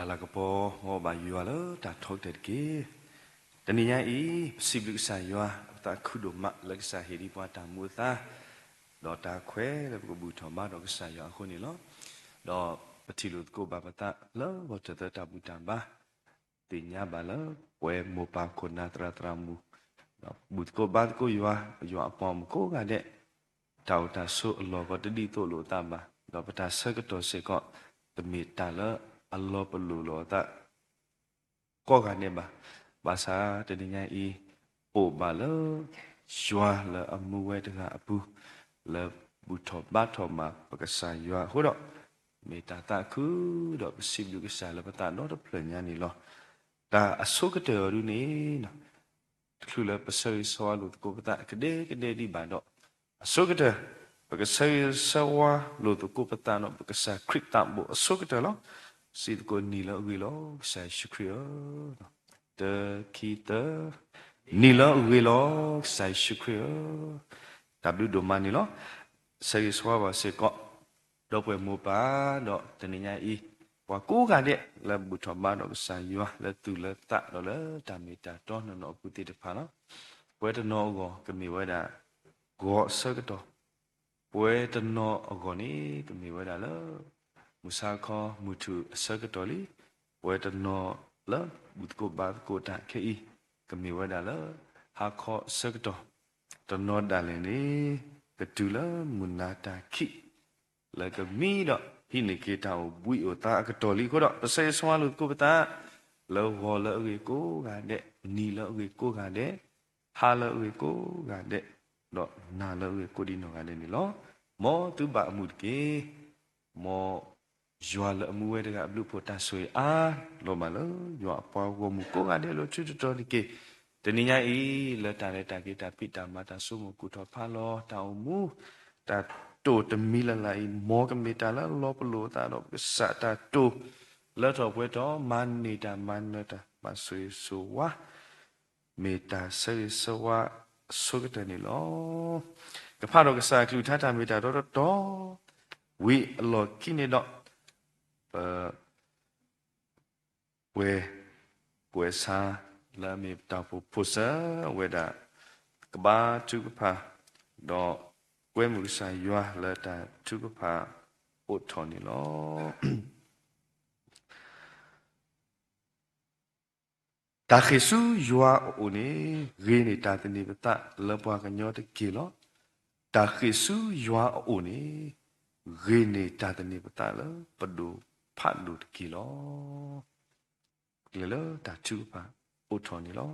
la ka po ngo ba yua lo ta thok te ki tani ya I siblu sa yua ta khu do ma la sa he ri pa ta mu ta do ta khwe le ko bu tho ma do ka sa yua khu ni lo do pa thi lu ko ba pa ta lo bo ta ta bu ta ba ti nya ba lo pwe mo pa ko na tra tra mu bu ko ba ko yua pa mu ko ga de tao ta so lo ko ti di to lo ta ba do pa ta sa ka to se ko ta mi ta lo Allah perlu lo tak kau kan ni bahasa tadinya oh bala syuah la amu we dengan abu la buto bato ma pakasa yua hodok meta tak ku dok bersib juga sah la pata no dok pelanya ni lo ta asuk ke tu ni no kula pasai soal ko pata kede di bandok asuk ke tu pakasa sawa lo tu ko pata no pakasa krik tak bo asuk ke tu lo si ko ni lo wi lo sai shukriya te kita ni lo wi lo sai shukriya tablu do mani lo sai swa ba se ko do pwe mo pa do teninya wa ku ga de la bu tho ba do sai yo la tu la ta do la ta mi ta to no pu ti de pha no pwe de no go ke mi wa da go sa ke to pwe de no go ni ke mi wa da la musa kho mutu sa ke to li pwe de no la bu ko ba ko ta ke ke mi wa da la ha kho sa ke to de no da le ni ke tu la munata ki la ke mi do hi ni ke ta bui o ta ke to li ko do se swa lu ko ta lo ho la wi ko ga de ni la wi ko ga de ha la wi ko ga de do na la wi ko di no ga de ni lo mo tu ba mu ke mo jwa la mu we de ga blu po ta sui a lo ma lo jwa pa wo mu ko ga de lo chu chu to ni keတနည်းအားဖြင့်လက်တာလက်တာကိတာပိတာမတာဆုမကုထောဖာလောတောင်မူတာတိုတမီလလိုက်မောကမေတာလာလောပလိုတာတော့စတာတိုလက်တော်ပွဲတော်မန်နေတာမန်နတာမဆွေဆိုဝါမေတာဆေဆိုဝါဆုကတနေလောကဖာတော့ကစားကလူထတာမေတာတော့ဝီအလောကိနေတော့ဝဲစာla mi ta pu pusa weda kba tu pa do kwe mu sa yua la ta tu pa o thoni lo ta khisu yua o ni re ni ta tini ta la pa ka nyo te ki lo ta khisu yua o ni re ni ta tini ta la pa du pha du te ki lo le lo ta tu pa o thoni lo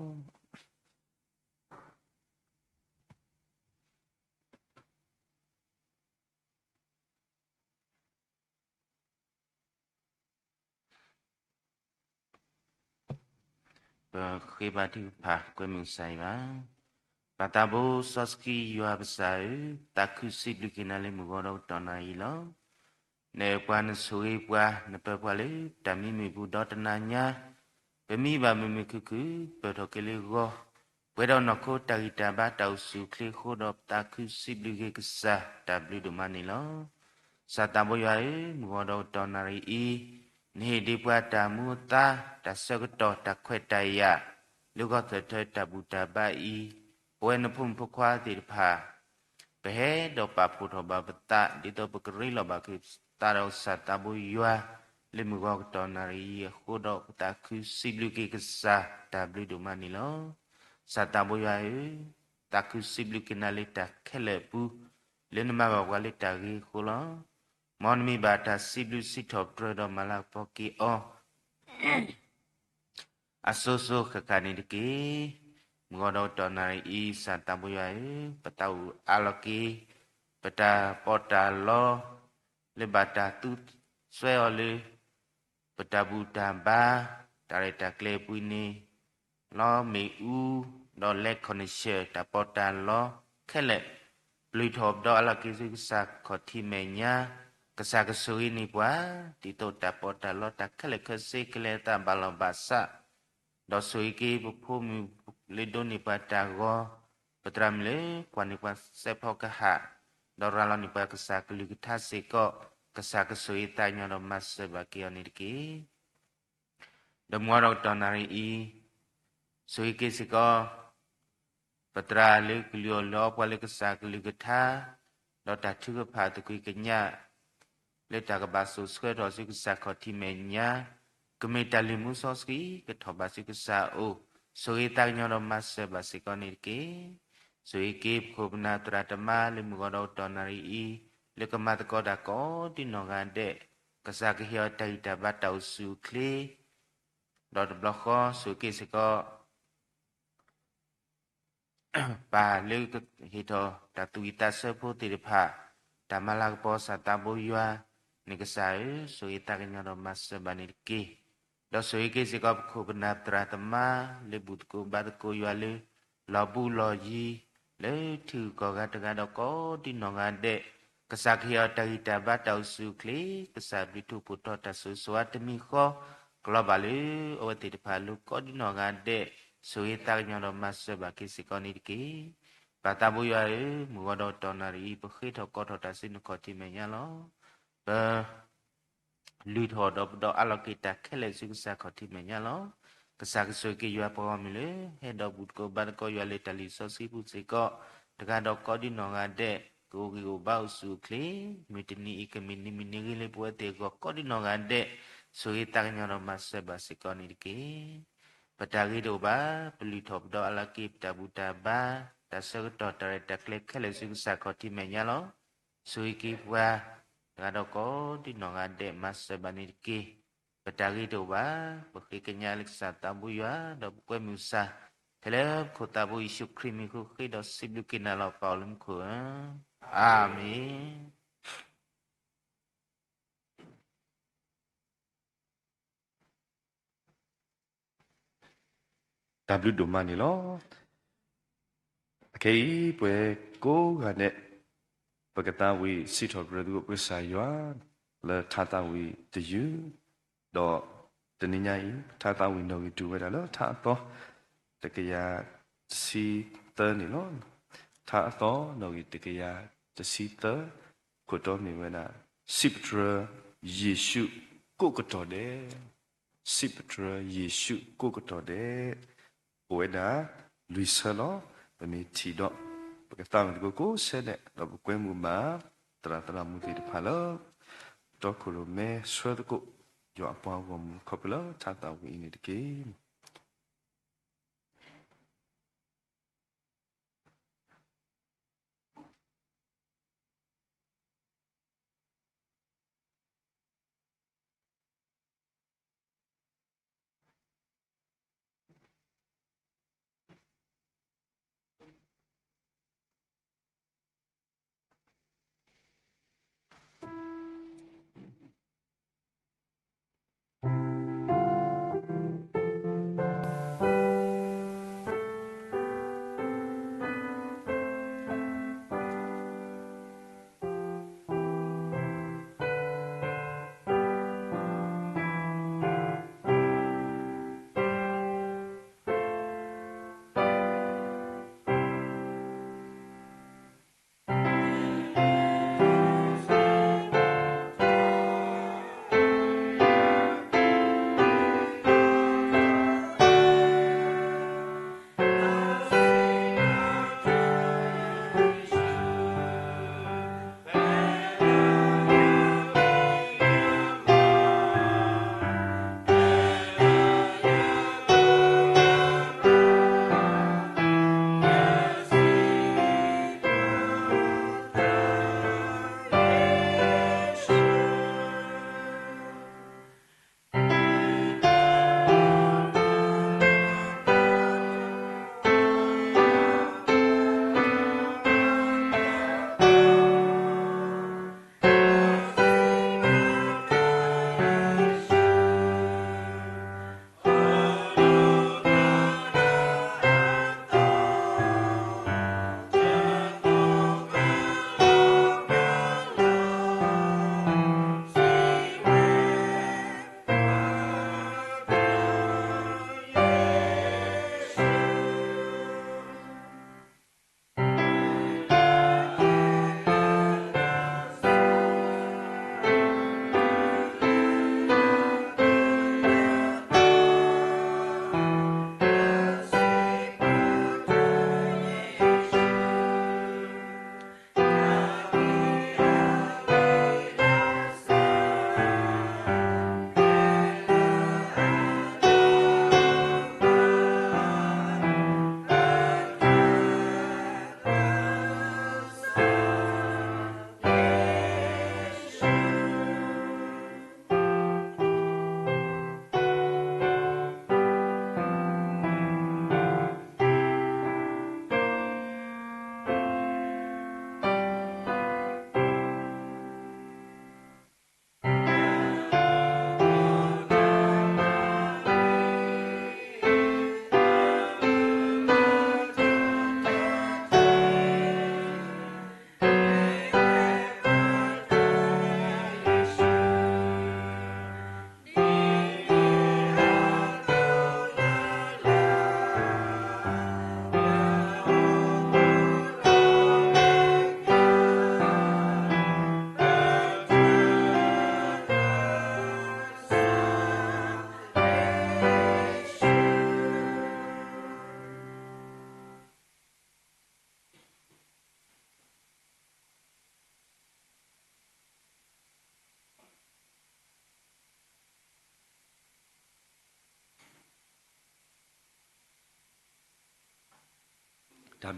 khi bà đi phá quên mình sai mà bà ta bố soski yua besar tak kusip lu kinale mugoro tanai lo ne quan suy qua ne pe qua le tami mi bu do tananya pe mi ba mi ku pe do ke le go pe do no ko ta ba tau su kle kho do tak kusip lu ke sa w do mani lo sa ta bo yua mugoro tanai ni di bua ta mu ta sa ko to ta khwe ta ya lu ko the ta bu ta ba pwe na phum phu khwa ti pha pe he do pa phu tho ba ta di to pa kri lo ba ki ta ro sa ta bu yua le mu go to na ri kho do ta khu si lu ki ka sa ta blu do ma ni lo sa ta bu yua ta khu si lu ki na le ta khele pu le na ma ba wa le ta ri kho lo mon mi ba ta si lu si tho pro do ma la po ki o asoso kakani de ki ngodo tonai santa buyai patau aloki pata pota lo le bata tu swe ole pata buta ba tare ta kle puini lo me u do le konishe ta pota lo khele lui thop do aloki sa khothi menya kasa kasui ni bwa ti to ta pota lo ta khele khase kle ta balabasa do sui ki bu phu mi le do ni pa ta go patram le kwa ni pa se pho ka ha do ra lo ni pa ka sa ka lu ki tha se ko ka sa ka sui ta nyo do mas se ba ki oni ki đầm ngõ đầu tròn này y suy kia sẽ có bát ra lấy cái liều lo qua lấy cái sa cái liều cái tha đó ta chưa có phá từ cái nhà lấy ta cái bát số square đó suy cái sa khó thì mình nhá cái mấy ta limu số cái thọ bát suy cái sa ô suy ta nhau đó mà sẽ bát sẽ có này cái suy kịp khổ na tra tâm ma lấy một đầu tròn này y lấy cái mặt có đã có đi nó gan đệ cái sa cái hiệu tay ta bắt đầu suy kli đó là block khó suy kia sẽ có bà lưu cái hít thở ta tùy ta sơ phô tì điệp hạ ta mà lạc bó sa ta bố yua nè cái sa suy ta cái nhau đó mà sơ bà nè kì đó suy kia sẽ có khổ bình nạp tra tâm ma lê bụt cô bát cô yua lê lò bu lò gì lê thử có gà đó có đi nọ gà đệ cái sa kia ta hít ta bắt đầu suy kli cái sa bị thu bụt ta suy xóa tâm mi khó kalau balik awak tidak perlu kau di nongan dek suita nyono mas bagi sikoni diki kata bu ya mugodo tonari bukit hoko thota sin koti menya lo lui thọ do alo kita khele susa koti menya lo kesak suki yua pawa mile he do but ko ban ko yua le tali so si bu siko daga do ko di nongan dek ko ki ko ba su kle mitini ikemini mini le puate ko di nongan dek suy tăng nhau nó mà sẽ bà sẽ con đi kì và ta ghi đồ ba beli thộp đó là kịp ta bu ta ba ta sẽ có trò ta klik cái lời suy sa có thì mẹ nhá lo suy kịp qua ta đâu có đi nó ngàn để mà sẽ bà đi kì và ta ghi đồ ba và khi cái nhà lịch sa ta bu ya đó quên mưu sa thế là cô ta bu isu krimi cô khi đó xịp được kia nào vào lưng của amen ta blue đồ mà nè lo cái bữa cố gắng nè bữa cái ta vi sĩ thọ bữa du bữa sai yua là thà ta vi tự yu đó tình hình nhảy thà ta vi nói du vậy đó thà to tất cái ya si tơ nè lo thà to nói tất cái ya si tơ của tôi mình vậy là siptra Giêsu cô có trò đấy siptra Giêsu cô có trò đấy ôi đã lui sơ lo và mình chỉ đó cái tao mình có sẽ đấy là một quên mù má tara mù thì phải lo đó cô lo mẹ sơ đó cô dọa bao gồm khóc lo cha tao cái này cái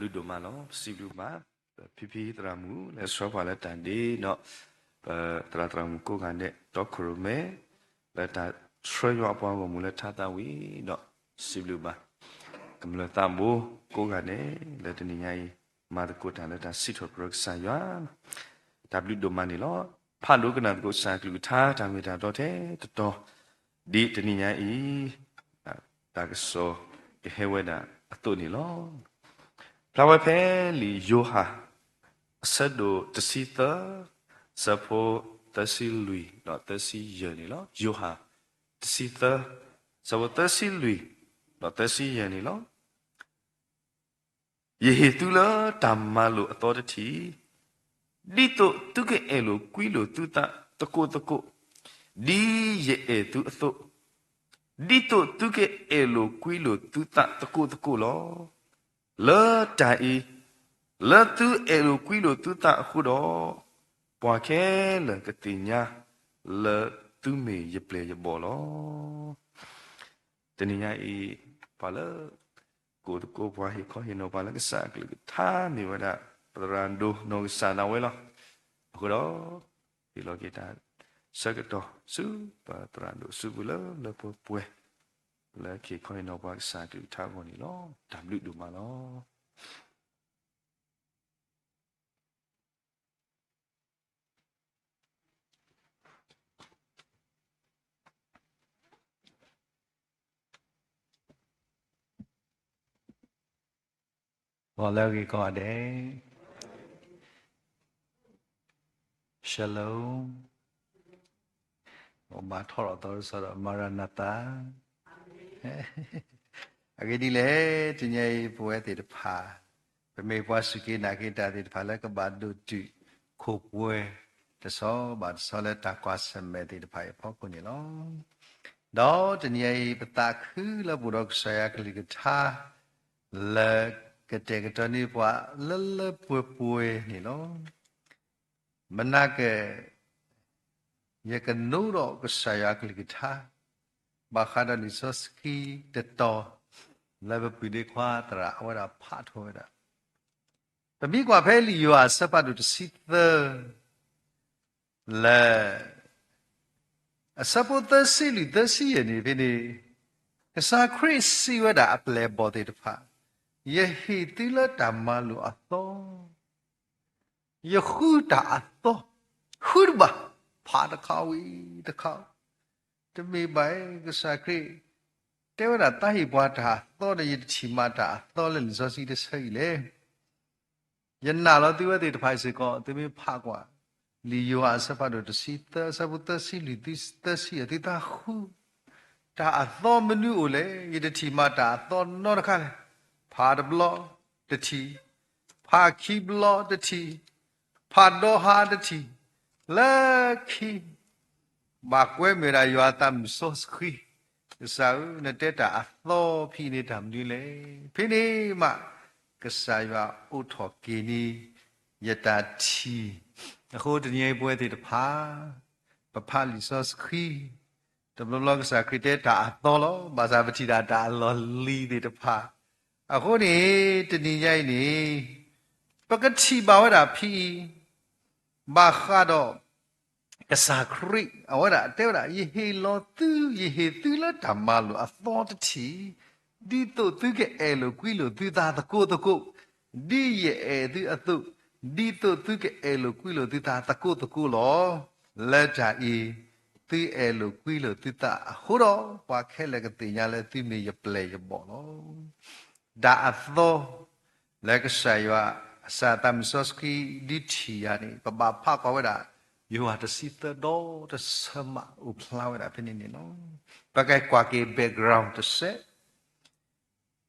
W တို့မှာနော်စီလူမှာဖိဖိတရာမူလဲဆောပါလဲတန်ဒီနော်တရာမူကိုကနေတော့ခရမဲလဲတာထရရွာပွားကိုမူလဲထားတာဝီနော်စီလူမှာကမ္လတာမိုးကိုကနေလဲတနေညာကြီးမာတကိုတန်လဲတာစီထော်ပရက်ဆာရွာ W တို့မှာနေလောဖာလုကနာကိုစာကလူထားတာမေတာတော့တဲ့တော်ဒီတနေညာကြီးတာကဆောဟဲဝဲတာအတုနေလောဖလာဝဲဖဲလီယိုဟာအဆက်တို့တစီသာစဖို့တစီလူတော့တစီရနေလောယိုဟာတစီသာစဖို့တစီလူတော့တစီရနေလောယေဟေတူလာတမ္မာလိုအတော်တတိဒီတော့သူကအဲလိုကွီလိုသူတတကိုဒီရဲ့သူအသောဒီတော့သူကအဲလိုကွီလိုသူတတကိုလောလာတိုင်လာသူအဲလိုကွီလိုသူတအခုတော့ပွားခဲလကတိညာလာသူမေရပလေရဘောလောတနည်းအေးပါလာကိုပွားဟိခေါ်ဟိနောပါလာကစားကလေးထားနေဝဒပရန်ဒိုနောစာနာဝဲလောအခုတော့ဒီလောကေတာစကတော့စုပရန်ဒိုစုဘူးလောလပွဲလဲခေခေါ်ဟိနောပါကစားကလေးထားကုန်နီလော W ဒူမာလောဘောလောကီကောတဲ့ Shalom ဘမထောရတော်ဆရာမရဏတာအကြဒီလေတညေပွဲတေတဖာပမေပွားစုကေနာကေတာတေတဖာလည်းကဘာဒုတိခုပွဲတဆောဘာဆောလက်တာကွာစမဲတေတဖာဖောက်ကုန်လောတော့တညေပတာခုလဘုရောဆရာကလေးကထားလေကတဲ့ကတနေပွားလလပွဲနေလောမနာကေယကနုရောကဆရာကလေးကထားဘာခါဒနိစစကီတတော်လဘပိဒေခွာတရာအဝရဖတ်ထောရတမိကွာဖဲလီယောအစပတ်တို့စီသလေအစပုတစီလီတစီယနေဖိနေကစားခရစ်စီဝဒအပလေဘောတေတဖာယေဟီတိလတမလူအသောယခုတာအသောခုဘဖာတခါဝီတခါတမေပိုင်ကစားခရစ်တဲဝရတာဟိဘွားတာသောတရချီမတာသောလလဇောစီတဆိလေယနာလောတိဝတိတဖိုင်စကောတမေဖာကွာလီယောအစဖတ်တို့တစီသစဘုတစီလီတိတစီအတိတာခုတာအသောမနုကိုလေယတချီမတာသောနောတခါလေဖာဒဘလတတိဖာခိဘလတတိဖာဒောဟာတတိလက်ခိဘာကွဲမေရာယောတမ်ဆောစခိစာဥနတေတာအသောဖိနေတမ်ဒီလေဖိနေမကဆာယောဥထောကေနီယတာတီအခုတညေပွဲတေတဖာပဖလီဆောစခိတဘလကစာခရတေတာအသောလောဘာသာပတိတာတာလောလီတေတဖာအခုနေတဏိယိုင်နေပကတိဘာဝရာဖိဘာခါတော့ကစားခရိအဝရတဲဝရယေဟေလောသူယေဟေသူလဓမ္မလိုအသောတတိဒီတော့သူကအဲလိုကွီလိုသူသားတကုဒီရဲ့သူအတုဒီတော့သူကအဲလိုကွီလိုသူသားတကုလောလက်တာဤသူအဲလိုကွီလိုသူသားဟိုတော့ပွားခဲလကတိညာလဲသူမေရပလေရဘောလောဒါအသောလက်ကဆာယအစာတမ်ဆောစကီဒီချီယာနေပပဖကွာဝဒYou are the sister do the summer u flower up in no. Pakai kwake background to set.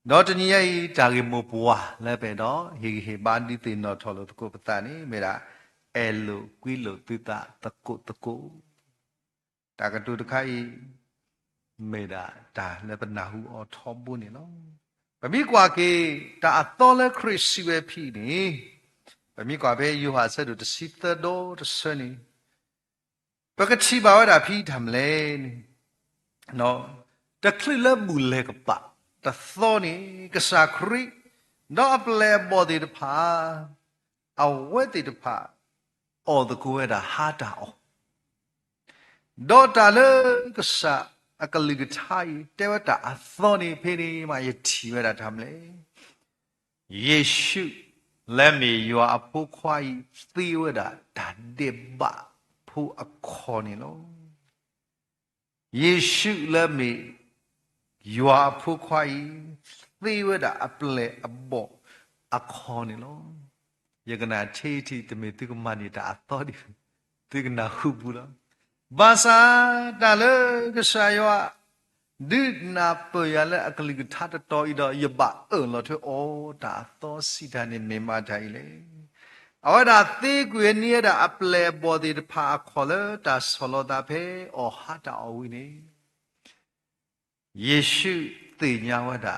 Not any tagimopua, lepedo, he bandi tin not hollow to copatani, mera elo, quilo, tuta, taco. Takatu the kai meda, ta lepanahu or tombuni no. Pamiquake, ta atole christy pini. Pamiquabe, you have said to the sister do the sunny. ပကတိဘာဝတာဖိထမလဲနော်တခလိလဘူလေကပတသောနေကစားခရိ တော့အပလဲပေါ်တဲ့ဖာအဝဲတဲ့ဖာအော်တကူရတာဟာတာအော်တော့တာလေကစားအကလိကထိုင်တဲဝတာအသောနေဖေးနေမှာယတီရတာทำလေယေရှုလက်မီယောအဖို့ခွာဤသီဝတာဒါတေဘဖို့အခေါ်နေလို့ယေရှုလက်မီယောအဖို့ခွာဤသီဝတာအပလေအဘောအခေါ်နေလို့ယကနာချေတီတမေတုကမနေတာအတော်ဒီတုကနာဟုဘူးလားဘာသာတာလေကစားယောဒီနာပရလေအကလိကထတ်တော်ဤတော့ယဘလောထွဩတာသောစီတာနေမေမတိုင်လေအဝဒါသေးကွေနေတာအပလေဘောဒီဖာခေါ်လေတာဆလောတာဖေဩဟာတာအဝိနေယေရှုတေညာဝဒါ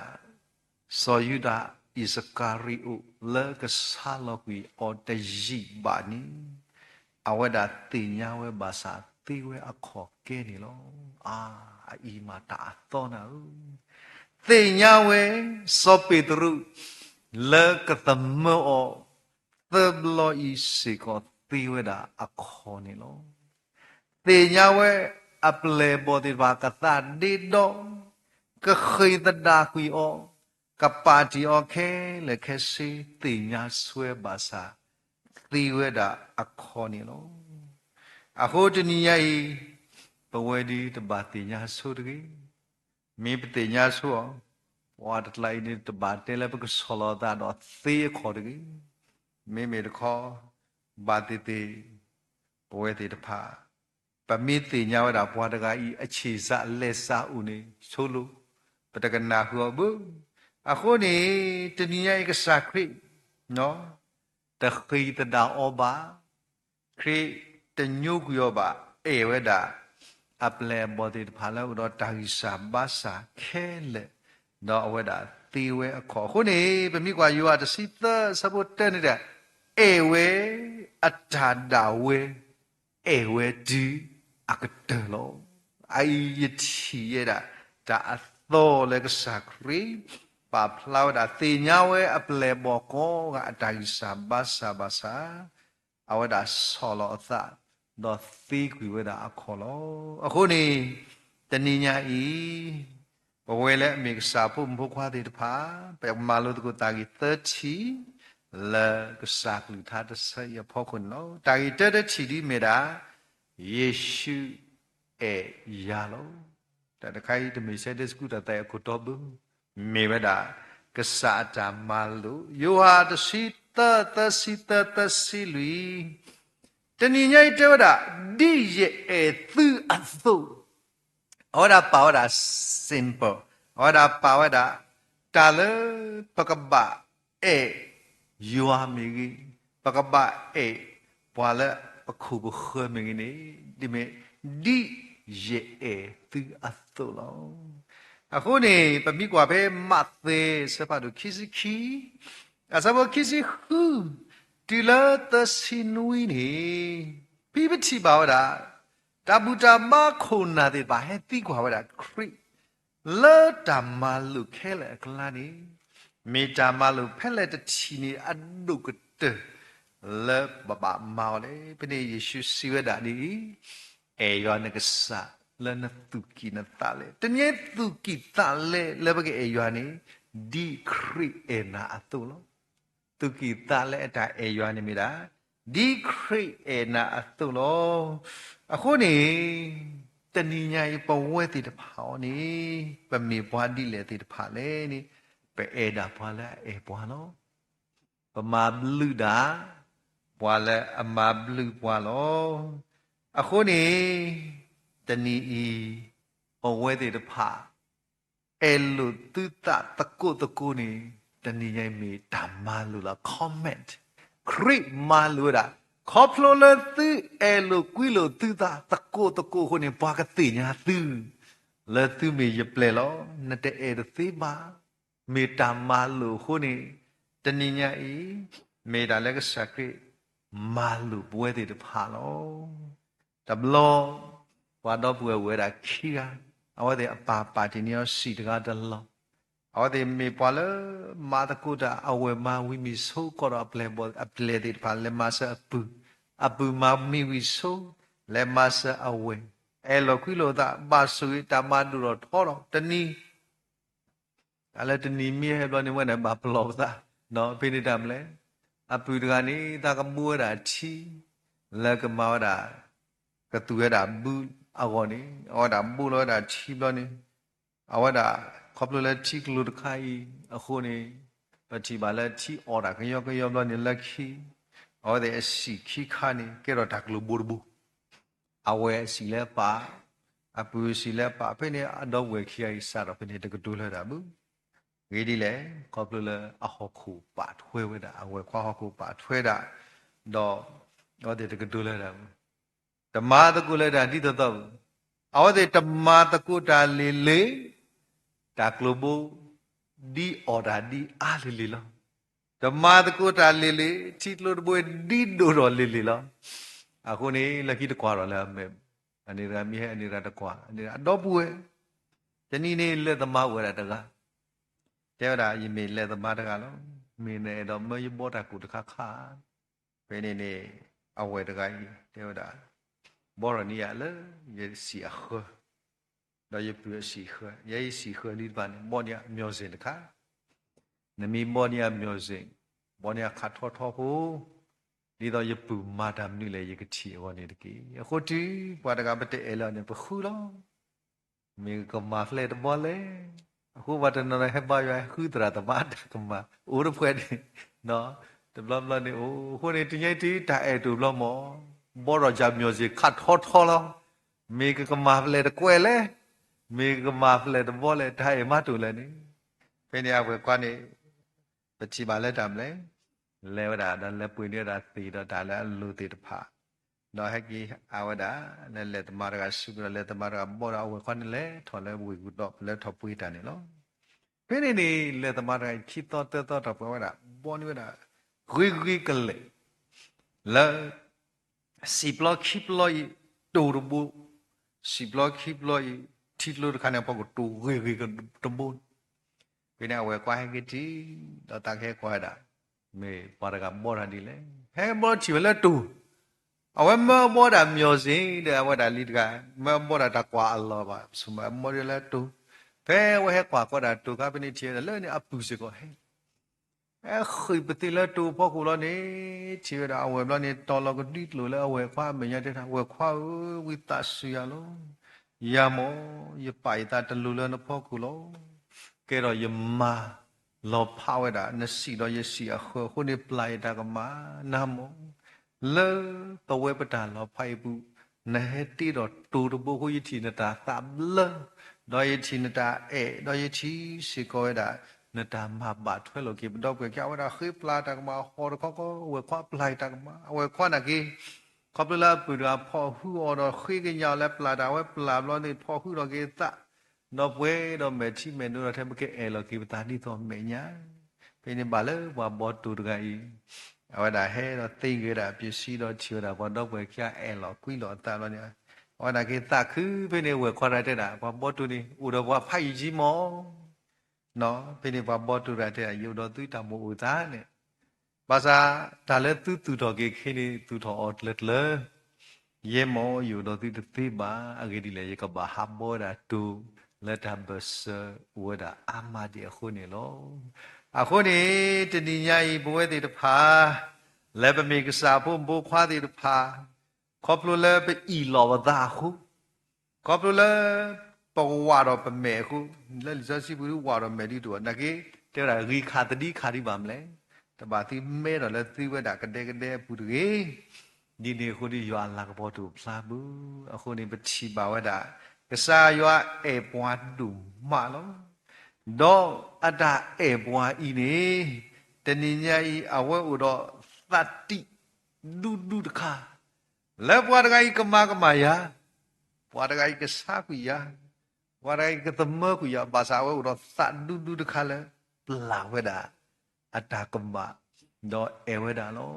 စောယုဒဣစကာရီဥလေကဆာလောကွီဩတယိဘာနီအဝဒါတေညာဝဲဘာသာတေဝဲအခေါ်ကဲနေလောအာအီမာတာသောနာတေညာဝဲစောပေတရုလေကတမောသဘလောဤစေကောတေဝဲတာအခေါ်နေလောတေညာဝဲအပလေဘောတိဘာကတာဒီတော့ကခိတဒါကွီအောကပါတီโอเคလေခဲစီတေညာဆွဲပါစာတေဝဲတာအခေါ်နေလောအခုတနည်းရဲ့ပဝေဒီတဘာတိညာဆိုတကြီးမိပတိညာဆိုဝါဒလိုက်နေတဘာတဲလည်းပကဆောလာတာတော့သေခေါ်တကြီးမိမေတခေါ်ဘာတိတိပဝေတိတဖာပမိတိညာဝတာဘွားတကာဤအခြေစလက်စားဦးနေဆိုလို့ပတကနာဟောဘူးအခုနေတနည်းရဲ့ကစားခရိနော်တခိတဒါဩဘာခရိတညုကယောပါအေဝဒအပလေဘောတိဖာလောက်တော့တာဂိစာဘာစာခဲလေတော့အဝဒတီဝဲအခေါ်ခုနေဗမိကွာယောတစီသစပုတ်တဲ့နေတဲ့အေဝဲအထာဒါဝဲအေဝဲဒီအကတလောအိယတီရတာဒါအသောလေကစာခရီပါဖလောက်တာတေညာဝဲအပလေဘောကောကအတာဂိစာဘာစာဘာစာအဝဒဆောလောသတော့သေကွေဝဒအခေါ်လောအခုနေတဏိညာဤဘဝဲလဲအမေကစာဖို့မဖို့ခွာတဲ့တဖာပယမလို့တကူတာကြီး30လကစာကလူထားတဲ့ဆက်ရဖို့ခွန်းလောတာကြီးတဲ့ချီဒီမေတာယေရှုအေယာလောတခိုင်တမေဆက်တဲ့စကူတဲ့အခုတော့ဘူးမေဝဒကစာတာမလူယောဟာတစီတစီလူတဏိညာတေဝဒဒီရဲ့သူအသုဩဒါပါဝဒါ simple ဩဒါပါဝဒါတာလပကပအေယောမီဂီပကပအေပွာလပခုဘခမီဂီနေဒီမေဒီရဲ့သူအသုလောအခုနေပမိကွာပဲမတ်သေးစပါဒုခိစီခီအစဘခိစီခူတီလာသစီနွီနေပိပတိပါဝဒတဘူတာမခုနာတဲ့ဘာဟဲတိကွာဝဒခရိလာတမလူခဲလေကလာနေမေတာမလူဖက်လက်တချီနေအဒုကတလေဘဘမောလေပနေယေရှုစီဝဒနီအေယောနကဆာလနတုကိနတလေတညေတုကိတလေလေဘကေအေယောနီဒီခရိအေနာအတုလောတုကိတလေအတာအေယောနီမီတာဒီခရိအေနာအတုလောအခုနေတဏိညာယပဝဲတိတဖာနေပမေဘွားဒီလေတိတဖာလေနေပဲအေဒါဘွားလေအေဘွားလောပမာဘလူဒါဘွားလေအမဘလူဘွားလောအခုနေတဏိဤပဝဲတိတဖာအဲလူတုတတကုနေတဏိညာမီဓမ္မလူလာ comment ခရိမာလူရာခေါပလိုလသူအဲလိုကွီလိုသူတာတကိုခုနေဘာကတိညာသူလဲသူမေရပလေလောနတဲ့အဲသေးပါမေတ္တာမာလူခုနေတဏိညာဤမေတ္တာလက်ကစခရိမာလူဘွဲတဲ့တဖာလောတဘလောဝါတော့ဘွဲဝဲတာခီယာအဝတဲ့အပါပါတင်ရောစီတကားတလော အော်ဒီမေပွာလမာတကုတာအဝဲမာဝီမီဆိုကောအပလေဘောအပလေဒီပါလေမဆအပူမာမီဝီဆိုလေမဆအဝဲအဲလိုခွီလိုတာဘာဆူတမဒူရထောတော့တနီအလဲတနီမီဟဲဘလနေဝဲဘာပလောသာနော်ဖိနေတမလဲအပူတကနေတာကမူရတာချီလကမောတာကတူရတာဘူးအော်နေအော်တာဘူးလို့တာချီဘလနေအဝတာခေါပလိုလက်ချီကလူတခိုင်အခုနေပတိပါလက်ချီအော်တာကယောဘလနေလက်ခီအော်တဲ့အစီခီခါနေကဲတော့ဒါကလူဘူဘူးအဝဲစီလဲပါအပူစီလဲပါဖိနေအတော့ဝဲခီအိစားတော့ဖိနေတကတူလဲတာဘူးဂေဒီလေခေါပလိုလက်အဟောခုပါထွဲဝဲတာအဝဲခွာဟောခုပါထွဲတာတော့တဲ့တကတူလဲတာဓမ္မတကုလဲတာတိတော့အော်တဲ့ဓမ္မတကုတာလေတာကလဘဒီအော်ဒါဒီအားလေလောဓမ္မတကုတာလေချီလို့ဘွေဒီဒိုရောလေလောအခုနေလက်ကြီးတကွာတော့လဲမဲအနေရမြဲအနေရတကွာအနေရတော့ပွေတနည်းနေလက်သမားဝရတကတဲ့တာယမေလက်သမားတကလောမင်းနေတော့မယဘောတာကုတခခဘယ်နေအဝဲတကကြီးတဲ့တာဘောရနီရလေရစီအခတော့ရပြစီခရဲစီခလိပန်ဘောညာမျိုးစင်တခါနမီဘောညာမျိုးစင်ဘောညာခတ်ထောဟိုဒီတော့ရပူမာဒမ်နိလေရကချီဝနေတကီအခုတီဘွာတကပတဲ့အဲလောနေပခုလောမေကမာဖလက်ဘောလေအခုဝတ်နရဟဘယခုတရတမတ်ကမဥရဖွဲနော်တဘလဘလနေအိုခုနေတညိတီတာအဲတူဘလမောဘောရကြမျိုးစီခတ်ထောလောမေကမာဖလက်ကွယ်လေမေကမာဖလက်ဘောလေဒါအမတူလဲနေဖိနေအဝဲကွာနေပချီပါလက်တမ်လဲလဲဝဒါဒါလဲပွေနေတာသီတော့ဒါလဲလူတီတဖာတော့ဟက်ကီအဝဒါလဲလက်တမရကစုကလက်တမရကဘောရအဝဲခွန်လဲထော်လဲဝီကူတော့လဲထော်ပွေတန်နေလောဖိနေနေလက်တမရကခိတော့တဲတော့တော့ဘောရဘောနေဝဒါဂွီကလေလဲစီဘလော့ခိပလော့တူရဘူစီဘလော့ခိပလော့တီလို့ခါနေပေါ့ကိုတူဂွီကတဘုန်ဖိနေအဝဲကွာဟက်ကတီတော့တခဲကွာတာမေပါရကဘောရဒီလေဟဲဘောချီလဲတူအဝဲမဘောတာမျိုးစင်တဲ့အဝဲတာလီတကမဘောတာတကွာအလောပါစမမော်ရလဲတူဖဲဝဲကွာကွာတာတူကပနိချေလဲနေအပူစကောဟဲခိပတိလဲတူပေါ့ကိုလောနေချီရတာအဝဲဘလနေတော်လောကတိလို့လဲအဝဲခွာမရတဲ့တာဝဲခွာဝိတဆူရလောယမောယပိုင်တာတလူလဲနဖို့ကိုလောကဲတော့ယမာလောဖာဝဲတာနစီတော့ယစီအခုနေပလိုက်တာကမနာမောလေပဝဲပတာလောဖိုင်ဘူးနဲတီတော့တူတဘကိုယတိနတာသဘလတော့ယတိနတာတော့ယတိစီကောတာနတာမဘာထွဲလို့ကေတော့ကွယ်ကြောက်တာခေပလာတာကမဟောတော့ကောဝဲခွာပလိုက်တာကမဝဲခွာနာကေခပလာပူရာဖော်ဟူအော်တော့ခေကညောလဲပလာတာဝဲပလာဘလို့နေဖော်ဟူတော့ကေသတော့ပွဲတော့မဲချီမဲတို့ထဲမကေအဲလောကေပတာနီတော့မဲညာဖိနေပါလေဘာဘောတူတကကြီးအဝဒါဟဲတော့သိကြတာပစ္စည်းတော့ချီတာဘောတော့ပွဲကျအဲလောကွီလောတာလောနေအဝဒါကေတခုဖိနေဝဲခေါ်ရတဲ့တာဘာဘောတူနေဥတော့ဘာဖိုက်ကြီးမောနော်ဖိနေဘာဘောတူရတဲ့ယူတော့သူတမို့ဥသားနဲ့ဘာသာဒါလည်းသူတော်ကေခေနေသူတော်အော်လက်လေယေမောယူတော့သူတိပါအကေဒီလေရကဘာဟာဘောတာတူလက်တဘဆဝဒအာမဒီအခုနေလောအခုနေတတိညာဤဘဝတိတဖာလက်ပမေကစားဖို့ဘိုးခွားတိတဖာခေါပလိုလဲပဤလောဝဒါခုခေါပလိုလဲပဝါတော့ပမေခုလက်စစီဘူးဝါတော့မေဒီတူနကေတဲ့ရာရီခါတတိခါဒီပါမလဲတပါတိမဲတော့လဲသိဝဒကတဲ့ပူတကေဒီနေခုဒီရွာလာကဘောတူဖလာဘူးအခုနေပချီပါဝဒါကစားရွာအေပွားတူမလောတော့အတာအေပွားဤနေတဏိညာဤအဝဲဥတော့သတ္တိဒုတခါလက်ပွားတကကြီးကမယာပွားတကကြီးကစားကူယာပွားတကကြီးကသမကူယာဘာသာဝဲဥတော့သဒုတခါလဲပလာဝဲတာအတာကမတော့အေဝဲတာလော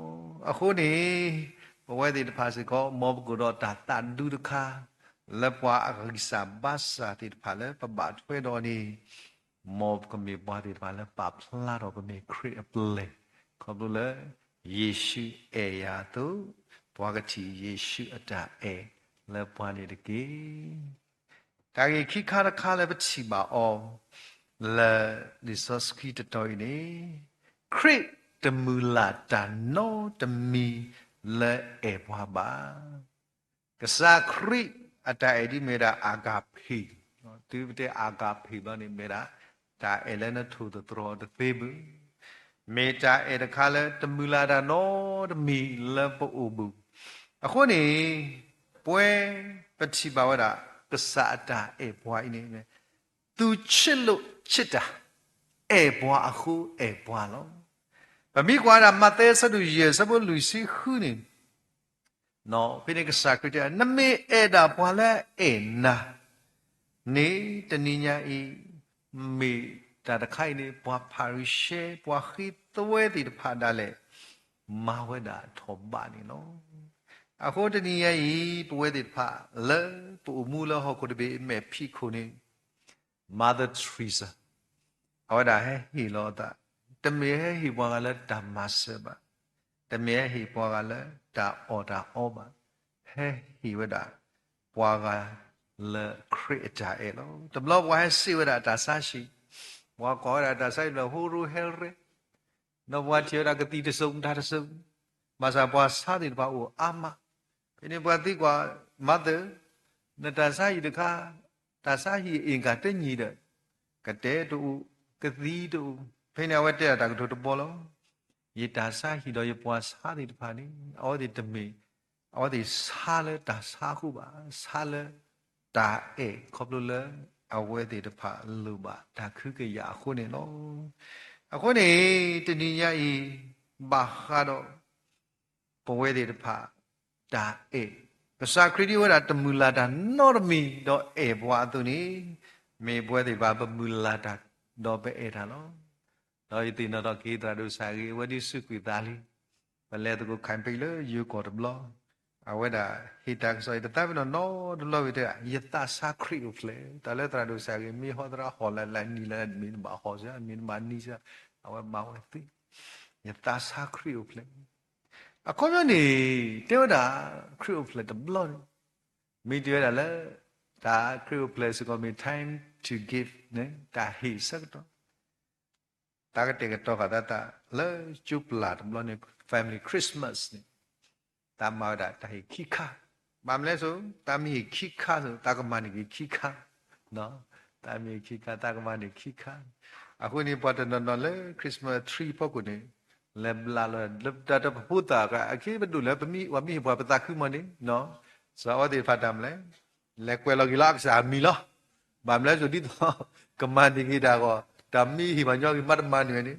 အခုနေဘဝတိတဖာစကောမောဘကူတော့တာဒုတခါလက်ပွားအကိစ္စဘာသာတိဖာလဲပဘာထွဲတော်နေ mob ก็มีบอดีมาแล้วปรับลาดก็มีครีเอเปลขอบดูเลยเยซูเอยาตุปวกทีเยซูอดาเอแล้วปวนี่ตะกี้ตาเกคิคาตะคาแล้วปฏิบาออแล้วดิสสกีตะตอยนี่คริตมูลาตาโนตมีและเอปวาบากษาคริอดาเอดิเมดาอากาพีtu bete aga phiba ni mera ta elena thu the thro the thebu meta e the khala tamula da no the mi la po ubu အခုနေပွဲပတိပါဝဒကစားတာအေဘွားနေမယ်သူချစ်လို့ချစ်တာအေဘွားအခုအေဘွားလောဗမိကွာတာမသေးစတူရေစဘလူစီခုနေနော်ဖိနေကစားကြတဲ့နမေအေဒါဘွားလဲအေနာနေတနိညာဤမေတာတခိုင်နေဘွားပါရီရှေဘွားခိသွဲတီတဖာဒါလေမာဝဒထောဘာနေနော်အခုတနိညာဤပွဲတီတဖာလေပူမူလဟောကိုတဘေမေဖိခုနေ Mother Teresa အဝဒါဟဲဟီလောတာတမေဟဲဟီဘွားကလည်းဓမ္မစဘာတမေဟီဘွားကလည်းဒါအော်ဒါအောဘာဟဲဟီဝဒါဘွားကle creator elo the blood wa si wa da sa shi wa ko da sai lo hu ru hel re no wa thia da ka ti de sung da de sung ma sa bwa sa ti ba o ama ini bwa ti kwa mother na da sa yi de kha da sa yi in ka te nyi de ka te tu ka ti tu phe na wa te da ka to bo lo yi da sa yi do yi bwa sa ti de pha ni aw ti de me aw ti sa le da sa khu ba sa leตาเอขอบเลยเอาไว้เดี๋ยวพาลูบะตาคือก็อยากคนเนี่ยเนาะคนนี้ตอนนี้ยาอีบาฮาโดปไว้เดี๋ยวพาตาเอภาษาคริสต์ว่าตมุลาดานอร์มีดอเอบัวตัวนี้มีบัวเดี๋ยวพาบมุลาดาดอเปเอทาเนาะดออีตีนดอกีตราดูสากีว่าดิสุกิตาลีไปแล้วตัวขันไปเลยยูกอดบล้อเอาไว้ด่าฮิตาก็ใส่แต่ถ้าเป็นน้อดูเราไปเถอะยัตตาสักครีอุฟเลยแต่แล้วตราดูสากีมีหัวตราหอลละนี่ละมีนบ่าหอซะมีนบ่านี่ซะเอาไว้มาไว้ตียัตตาสักครีอุฟเลยอะคนนี้เดี๋ยวด่าครีอุฟเลยแต่บล้อมีเดียวด่าแล้วด่าครีอุฟเลยสุก็มี time to give เนี่ยด่าฮิสักตัวตาก็เด็กตัวก็ตาแล้วจุบหลาดบล้อเนี่ย family Christmas เนี่ยตามมาด่าตาฮิคิคาบางแล้วสุตามมีคิคาสุตากมานี่คิคาเนาะตามมีคิคาตากมานี่คิคาอะคนนี้พอตอนนั้นเลยคริสต์มาสทรีพอกูนี่เล็บลาเลยเล็บแต่พูดตากะโอเคมันดูแล้วมีว่ามีบัวปตาขึ้นมานี่เนาะสวัสดีฟัดดำเลยเล็กเวลากิลาสามีล้อบางแล้วสุดที่ตัวกำมันดีกีดาก็ดำมีหิมันยอกิมัดมันอยู่นี่